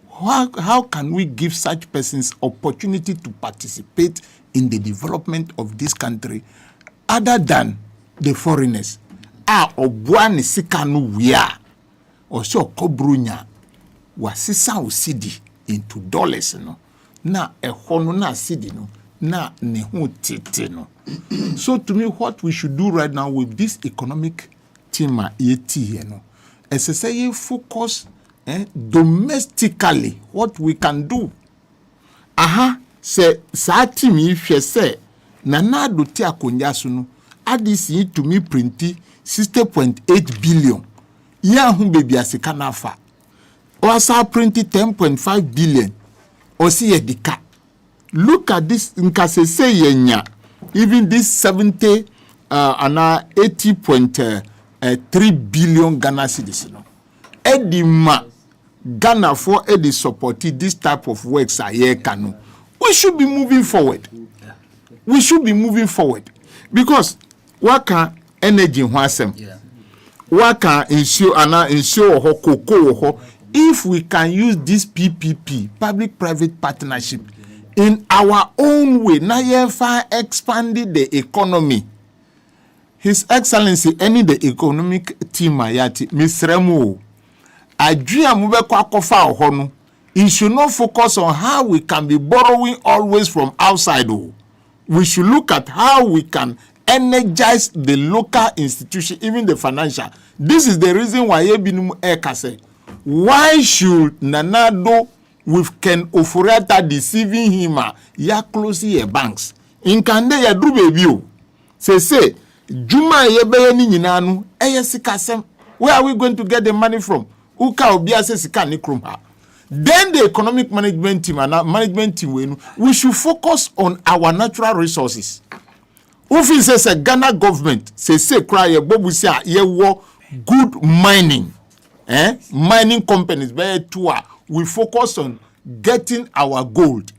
How can we give such persons opportunity to participate in the development of this country other than the foreigners? Obuani sikanu wia or so kobrunya wasisa usidi into dollars no na ehono na sidi no na nehu tete no. So to me, what we should do right now with this economic team here no, as focus domestically what we can do. Se sa team if you say nana do ti akonya so no adisi to me printi 60.8 billion. Ya hu baby asika na fa. O sa printi 10.5 billion. O si edika. Look at this nkase say yenya. Even this 70 and 80.3 billion Ghana cedis no. Edima Ghana for Eddie supported this type of works kanu. We should be moving forward. We should be moving forward because what can energy wasem? What can ensure cocoa if we can use this PPP, public-private partnership, in our own way? Now you expanded the economy. His Excellency, any the economic team ayati, Miss Remo. It should not focus on how we can be borrowing always from outside. We should look at how we can energize the local institution, even the financial. This is the reason why why should Nanado with Ken Oforiata deceiving him ya close your banks? In Kande ya do baby. Say Juma yebe ni nyinanu eyesikasem. Where are we going to get the money from? Then the economic management team and management team, we should focus on our natural resources. Ufi says a Ghana government say cry bobusia ye wo good mining, mining companies very tour. We focus on getting our gold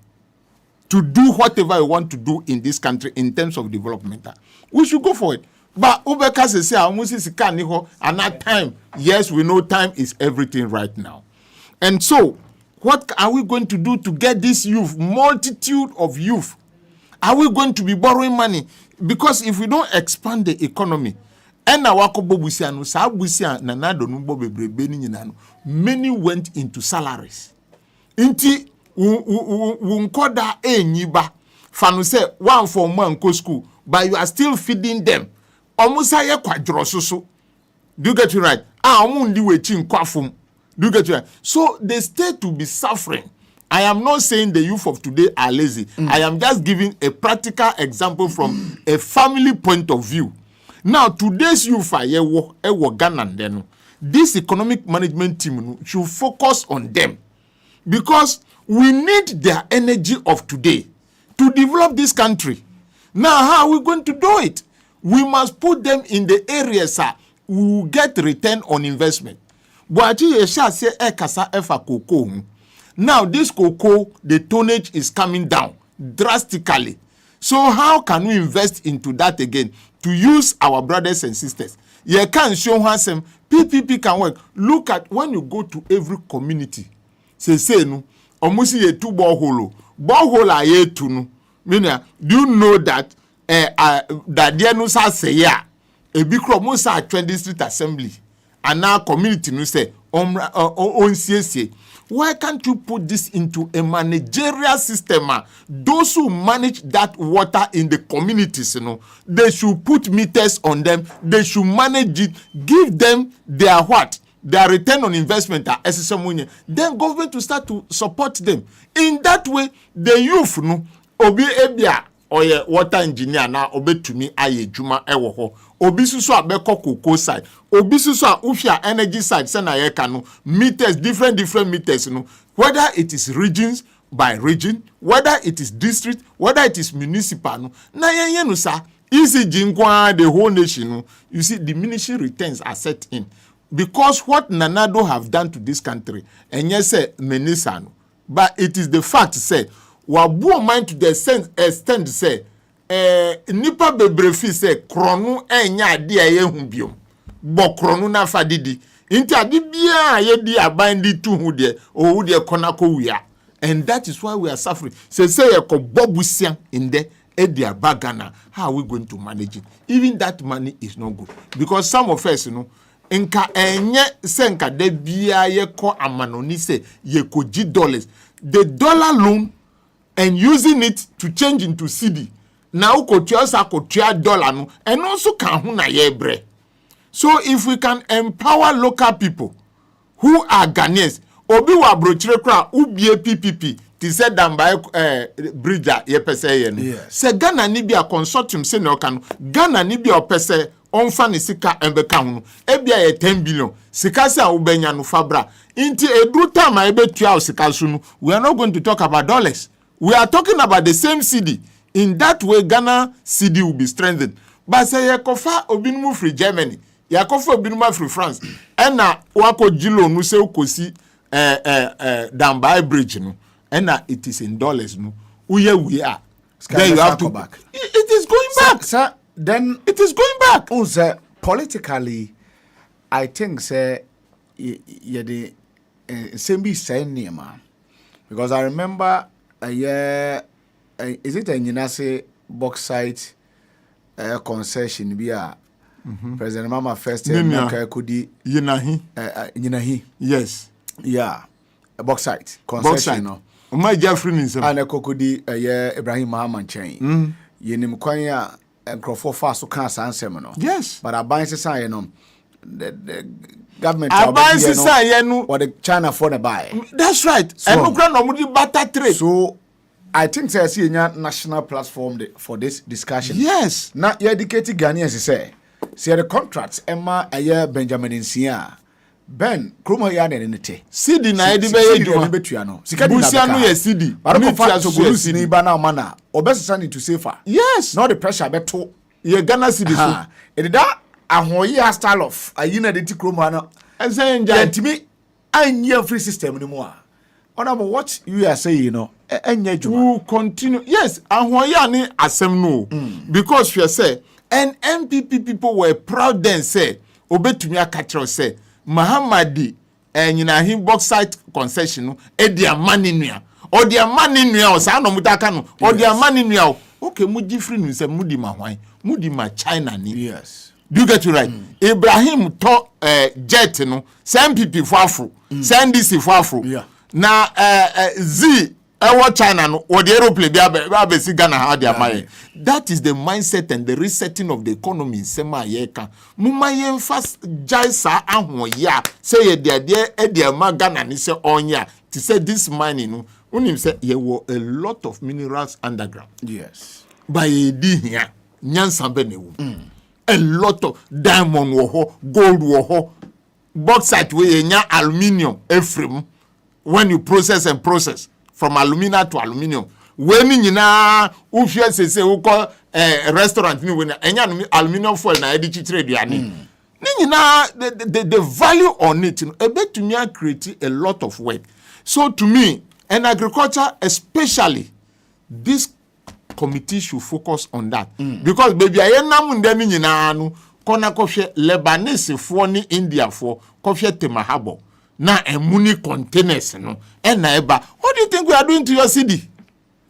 to do whatever we want to do in this country in terms of development. We should go for it. But Ubeka say almost and that time, yes, we know time is everything right now. And so, what are we going to do to get this youth, multitude of youth? Are we going to be borrowing money? Because if we don't expand the economy, many went into salaries. Inti unkoda nyiba fanu say one for one go school, but you are still feeding them. Omusa kwadrososo. Do you get it right? Omundi wechi nkwafum. Do you get it right? So the state to be suffering. I am not saying the youth of today are lazy. I am just giving a practical example from a family point of view. Now today's youth are Ghana. This economic management team should focus on them because we need their energy of today to develop this country. Now how are we going to do it? We must put them in the areas we will get return on investment. Now this cocoa, the tonnage is coming down drastically. So how can we invest into that again to use our brothers and sisters? You can show us some PPP can work. Look at when you go to every community. Say no, almost a 2 borehole. Borehole are here to no. Do you know that? That there no say ya a big Musa 20 district assembly and now community no say on CSA. Why can't you put this into a managerial system? Those who manage that water in the communities, they should put meters on them. They should manage it. Give them their what? Their return on investment. Then government will start to support them. In that way, the youth obi ebia oye water engineer na obe to me aye juma ewo ho obi susu abeko cocoa side, obi susu a ufia energy side say na ye kanu meters different meters no, whether it is regions by region, whether it is district, whether it is municipal no, na ye no sa ECG nkwa the whole nation no, you see diminishing returns are set in because what Nanado have done to this country and yes say menisa no, but it is the fact say wabu mind to the extent say nipa bebrefi say krono enya ade aye hu biom bo krono na fa didi nti ade bia ye di aban di tu hu de o hu de kona ko wia, and that is why we are suffering. Say e ko bobusian in there edia bagana. How are we going to manage it? Even that money is not good because some of us nka enye se nka de bia ye ko amanoni se ye ko $, the dollar loan and using it to change into cedi. Now kotua sa kotua dollar no and also kan hu na ye bre. So if we can empower local people who are Ghanaians, obi wa brochire kra ubie PPP ti se damba bridge ye pese ye no. Se Ghana ni bia consortium se no kan Ghana ni bia opese onfa ni sika embeka hu ebia ye 10 billion sika se ubenya no fabra inti edru time ebetua sika so no. We are not going to talk about dollars, we are talking about the same cedi. In that way, Ghana cedi will be strengthened. But say yakofa obinumu free Germany, yakofa obinumu free France, and na wako jilo no se ukosi Dambai bridge no, and na it is in dollars no. We are. Then you have to back. It is going back, sir. Then it is going back. Sir, politically, I think say the same be saying near man, because I remember a year. Is it a Ninase bauxite concession? Be a President Mama first Kekeli Yinahi. Yes. Yeah. A bauxite concession. No. My Jeffrey is and a Kokudi a year Ibrahim Mahaman chain. Yenim Kwanya and Crawford fast to cancer and seminal. Yes. But I buy society the government I buy society or the China for the buy. That's right. And no grand no butter trade. So I think I see a national platform for this discussion. Yes. Now, you educated Ghanaians say the contracts, Emma, a year Benjamin in Sia. Ben, Kroma Yan and Nete. Sidi na edi be eduma. Busiano ye Sidi. Baroko fa so go sini ba na mana. Obesa need to safer. Yes. Not the pressure beto. Ye Ghana Sidi so. E da ahoyi style of ayina de ti Kroma na. Ense nja. Ntimi anya free system ni mo a. Honorable, what you are saying, you know, we continue. Yes, and why asem no? Because you say, and MPP people were proud then say, Obetumia Katro say, Mahamadi and him bauxite concession, their money near, or their money near, or Sano Mutakano, or their money near. Okay, Mudi Free say Mudi Mahwai, Mudi Ma China ni. Yes. Do you get it right? Ibrahim to jet no, send MPP for Afro, send this for Afro. Yeah. Na Z ewo China no or the aeroplane be si Ghana how they are. That is the mindset and the resetting of the economy in sema yeka. Muma yen fast jaisa ahwo ya say ye de ma Ghana ni say onya to say this mining no unim say ye were a lot of minerals underground. Yes. By di here nyansa be ne wo. A lot of diamond wo ho, gold wo ho, bauxite we nya aluminium efrem. When you process from alumina to aluminium, when you na ufia say we call restaurant ni when enya aluminium foil na edi trade yani. Ni na the value on it, a bit to me create a lot of work. So to me, and agriculture especially, this committee should focus on that because baby ayena mundemi nyina anu kona kofie Lebanese for ni India for kofie temahabo. Na money containers no and eba. What do you think we are doing to your city?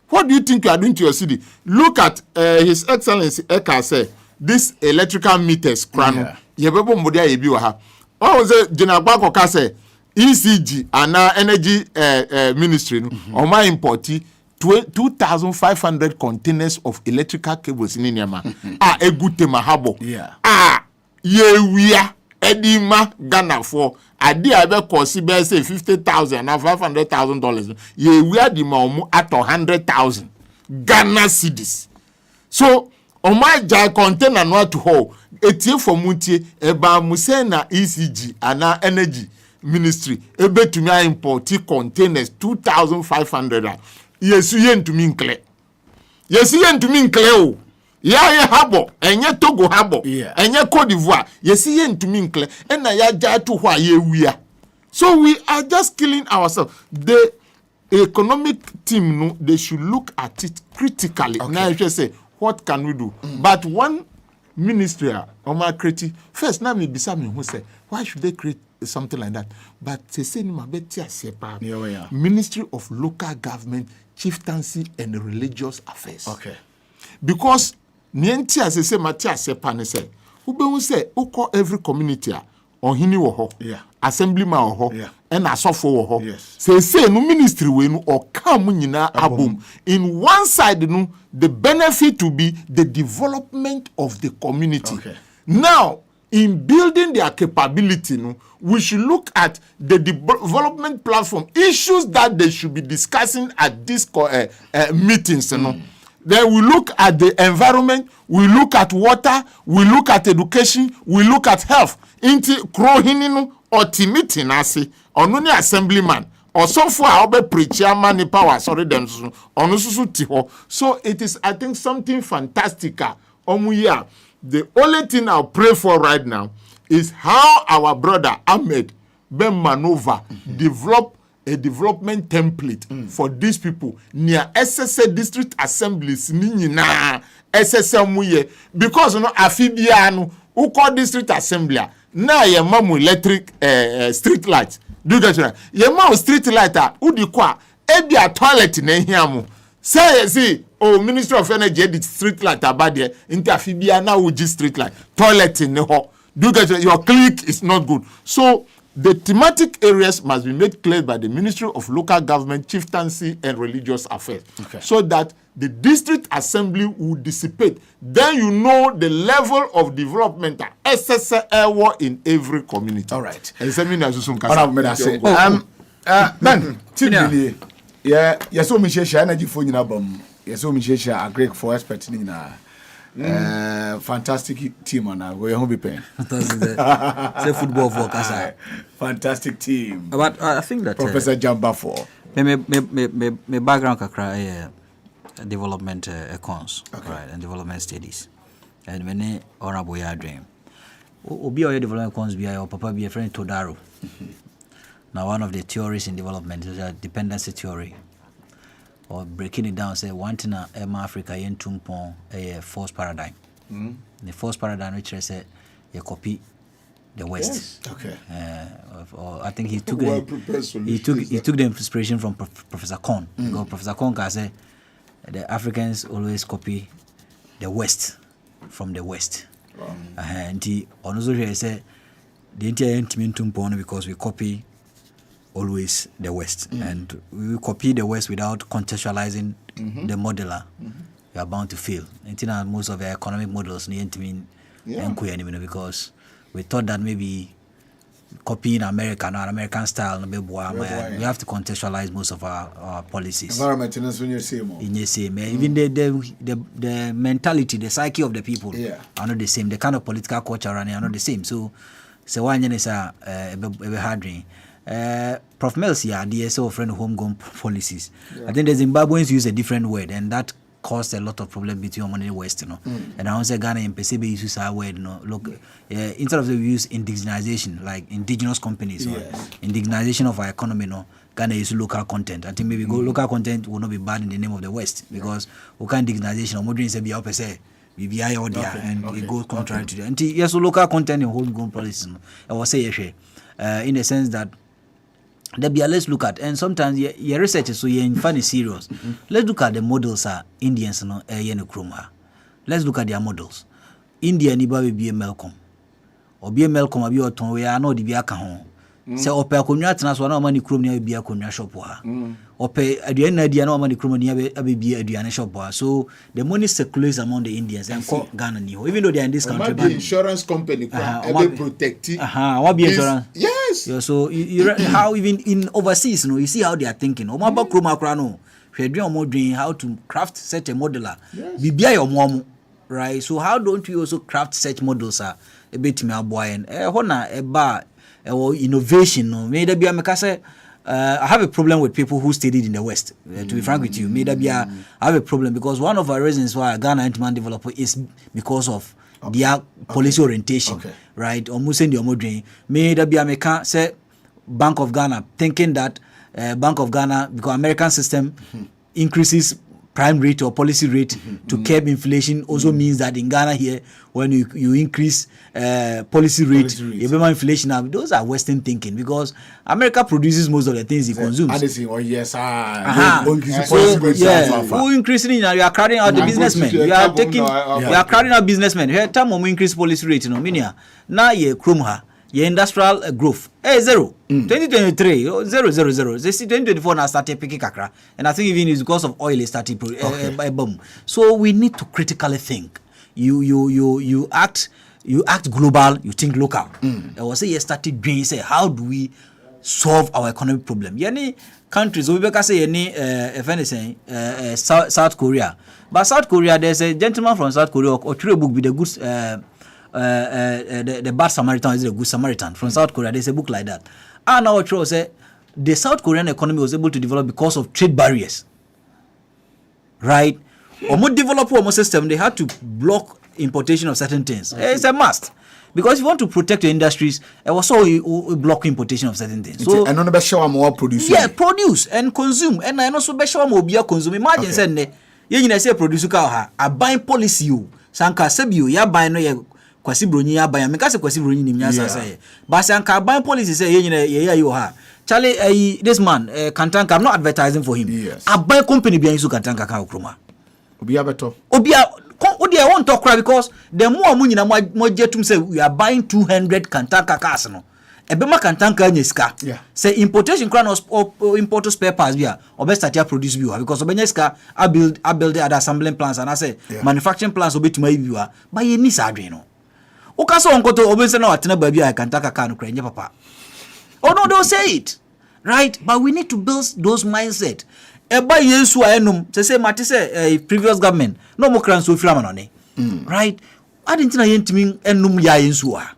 What do you think you are doing to your city? Look at His Excellency Eka say this electrical meters krano yebebo modia yebi wa ha. What was it General Bako say ECG and energy ministry no on my importi 2,500 containers of electrical cables in Niama. Egute mahabo. Ye Edima Ghana for idea be cost be say $50,000 and $500,000. Ye we are the at 100,000 Ghana cedis. So my jai container no to ho etie for mutie eba mu Sena ECG ana energy ministry ebe to me import containers 2500 yesu yen to me nkle yesu yen to me nkle o ya habo enye Togo habo enye Cote d'Ivoire yesu yen to me nkle ena ya jai to ho aye wia. So we are just killing ourselves. The economic team, no, they should look at it critically. Okay. Now, if you say, what can we do? But one ministry, Omar creative, first, now me besame who say, why should they create something like that? But they say, Ministry of Local Government, Chieftaincy and Religious Affairs. Okay. Because, nienti as they say, Matia Sepane say, who say, who call every community, Ohini woho, assemblyman woho, and asofo woho. Say no ministry we no or come nyina abom. In one side no, the benefit to be the development of the community. Okay. Now, in building their capability, no, we should look at the development platform issues that they should be discussing at these meetings. No. Then we look at the environment, we look at water, we look at education, we look at health. Inti krohininu otimiti nasi onuni assemblyman also for our preacher man power sorry them onususu tiho. So it is, I think, something fantastic. The only thing I'll pray for right now is how our brother Ahmed Ben Manova develop a development template for these people near SSA district assemblies na SSA muye, because no afibia no uko district assembly na ye mamu electric street light do you get it? Ye mamu street light udi kwa ebia toilet na hiamu say see Ministry of Energy the street light abade inta afibia na uji street light toilet in ho do you get it? Your click is not good. So the thematic areas must be made clear by the Ministry of Local Government, Chieftaincy and Religious Affairs, so that the district assembly will dissipate. Then you know the level of development SSA in every community. All right. Ben, Timmy, yeah, so much energy for you, so much a great for expert in fantastic team on our way home. Say football for Kasa. Fantastic team. But I think that Professor Jamba for my background kakra development econs, right, and development studies. And many honorable ya dream. Obi or development econs be your papa be a friend Todaro. Now one of the theories in development is a dependency theory. Or breaking it down, say one thing Africa yen tumpon a force paradigm. The force paradigm which I say you copy the West. Yes. Okay. Or I think he took the inspiration from Professor Kohn. Because Professor Kohn can say the Africans always copy the West from the West. And he also say the entire team tumpon because we copy always the West, and we copy the West without contextualizing the modeler. We are bound to fail. And most of the economic models need to mean because we thought that maybe copying American or American style, we have to contextualize most of our policies. Environment in your same. Even the mentality, the psyche of the people are not the same. The kind of political culture are not the same. So one is a hard dream. Prof. Mel's DSO friend homegrown policies. I think the Zimbabweans use a different word, and that caused a lot of problem between Omani and West, And I also Ghana and PCB use our word, Look, instead of the use indigenization, like indigenous companies, or indigenization of our economy, Ghana use local content. I think maybe local content will not be bad in the name of the West because we can't indigenization or modern say be up say. BBI or there, and it goes contrary to that. And yes, local content in homegrown policies. I was say in the sense that let's look at, and sometimes your research is so you're funny serious. Let's look at the models Indians let's look at their models. India ni ba be Malcolm. Or be Malcolm abi oton we are no di bi aka ho. Say ope akonwa tena so na ma ni krom ni abi akonwa shop ha. Ope aduan na dia na ma ni krom ni abi bi aduan shop ha. So the money circulates among the Indians and call Ghana ni ho. Even though they are in this country, but insurance company can protect it. What be insurance? Yes. Yeah, so how even in overseas, you see how they are thinking. Omaba kroma krano. How to craft such a modeler. Bibia your mom. right? So how don't we also craft such models a bit me aboyen hona eba innovation no me da bia me ka say I have a problem with people who studied in the West. To be frank with you, me da bia I have a problem because one of our reasons why Ghana Interman developer is because of their policy orientation, right? Almost in the omodrin. Me da bia me ka say Bank of Ghana thinking that Bank of Ghana because American system increases prime rate or policy rate to curb inflation also means that in Ghana here when you increase policy rate inflation now those are Western thinking because America produces most of the things it consumes. Who increasing you are crowding out the businessmen. You are taking you are crowding out businessmen. Here time we increase policy rate meaning now ye krumha your industrial growth 0 2023 0 they see 2024 now started picking kakra and I think even it's because of oil started boom. So we need to critically think. You act global, you think local. I was say you started doing say how do we solve our economic problem? Any countries we can say any if anything South Korea, but South Korea there's a gentleman from South Korea or a book with the good the Bad Samaritan is a good Samaritan from South Korea. There's a book like that. And our true say the South Korean economy was able to develop because of trade barriers. Right? Almost develop almost system, they had to block importation of certain things. It's a must. Because if you want to protect your industries, it was so you block importation of certain things. So and on show more produce. Yeah, produce and consume. And I also be show more beer consume. Imagine say you say produce ka a buying policy you. Sanka sebi ya buy no ye kwasi broni ya buy. Me ka say kwasi broni ni mnya say. But sanka buying policy say you ha. Charlie this man Kantanka, I'm not advertising for him. Yes. A buy company be use Kantanka ka okroma. Obia beto. Obia I won't talk cry because the more money na more jetum say we are buying 200 Kantanka cars no. Ebema Kantanka nyeska. Yeah. Say importation crown or import spare parts bia obe start ya produce bia because obenyeska I build the other assembling plants and I say manufacturing plants obe tuma bia but ye ni sadwe no. Okaso onkoto obe say na watena ba bia Kantanka car no kra nye papa. Oh no, they'll say it. Right? But we need to build those mindset. Eba yensu aenum say mate say previous government no mo kran so fira manone. Right? Adentina yentimi enum ya yensu a.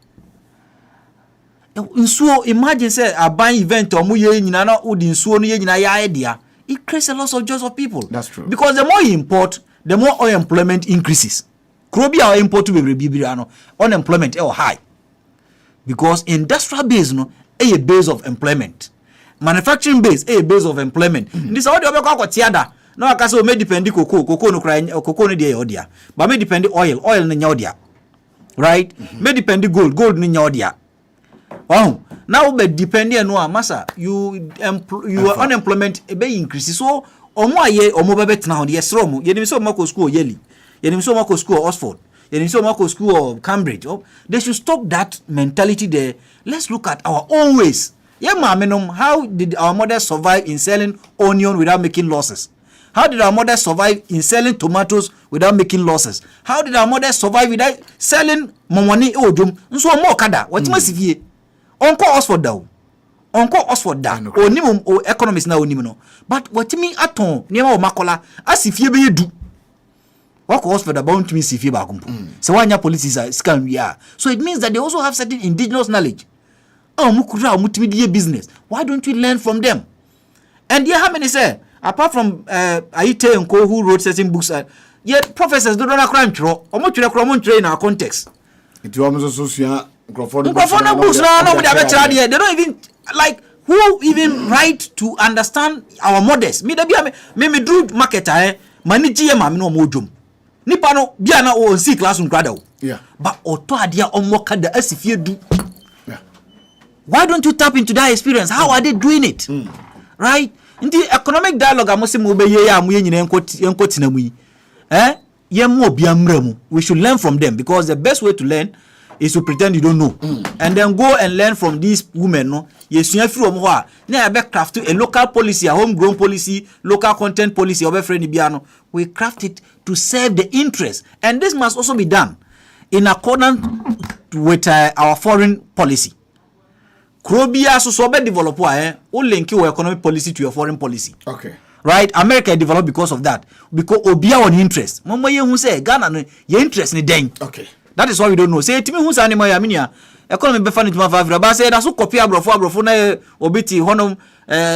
Nsuo imagine say a buying event or mu ye nyina na odi nsuo no ye nyina ya idea. It creates a lot of jobs of people. That's true. Because the more you import, the more unemployment increases. Krobi our import to be bibiri ano unemployment high. Because industrial base no a base of employment. Manufacturing base a base of employment. This all the other tiada. No akase o me depend cocoa no cry cocoa no dey odia. But me depend oil no nya odia. Right? Me depend gold no nya odia. Oh, now be depend no massa you unemployment e be increase. So omo aye omo be betna ho dey sro mo. Ye nim so mako school Yale. Ye nim so mako school Oxford. Ye nim so mako school of Cambridge. Oh, they should stop that mentality there. Let's look at our own ways. Yeah, how did our mothers survive in selling onion without making losses? How did our mothers survive in selling tomatoes without making losses? How did our mothers survive without selling momoni ojum? Nso mo kada. What must vie? Onko Oxford da. Onko Oxford da. Onimum o economists na onim no. But what me aton niema o makola asifie be yedu. Wako Oxford about me sifie ba kumpo. So wanya policies are scam we are. So it means that they also have certain indigenous knowledge. Business. Why don't we learn from them? And yeah, how many say apart from Aite and Co who wrote certain books, yet professors don't know crime throw or much in our context. It was also books no, they don't even like who even write to understand our models. Me do market manage no mojum. Nipa no bia na o see classroom crowd. Yeah. But oto adia omoka da asifie du. Why don't you tap into that experience? How are they doing it? Right? In the economic dialogue, we should learn from them because the best way to learn is to pretend you don't know. And then go and learn from these women. No? Craft a local policy, a homegrown policy, local content policy, we craft it to serve the interest. And this must also be done in accordance with our foreign policy. Krobia so be developer o link your economic policy to your foreign policy. Okay. right? America developed because of that. Because Obia on interest. Mama you say Ghana no your interest ni den. Okay. That is why we don't know. Say timi hu sa ni ya minia. Economy be fan ituma 5 ba say da so copy abrofo na obiti honum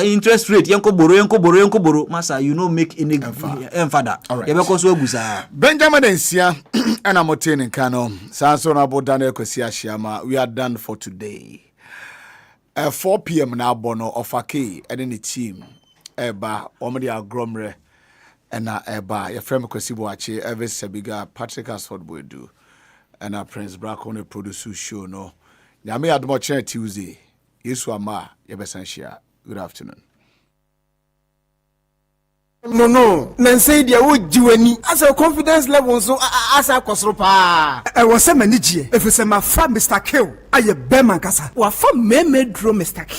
interest rate yenko boro masa you no make any father. Right. You be so agusa. Benjamin Ensia and I'm obtaining Kano. Sanso na bodane kwesi ahia we are done for today. 4 p.m. now bono of Ake and any team eba omedi agromre and eba your friend kwesi boache Elvis Sebiga Patrick Asford boy do and Prince Brack on a produce show no. Nyame admo chen Tuesday. Yesu ama yebesanshia. Good afternoon. No. Nancy dia wo jiwani. As a confidence level so as a kosropa. I was say manijie. If you say my friend Mr. Kill, aye be man kasa. Wa fa meme dro Mr. Kill.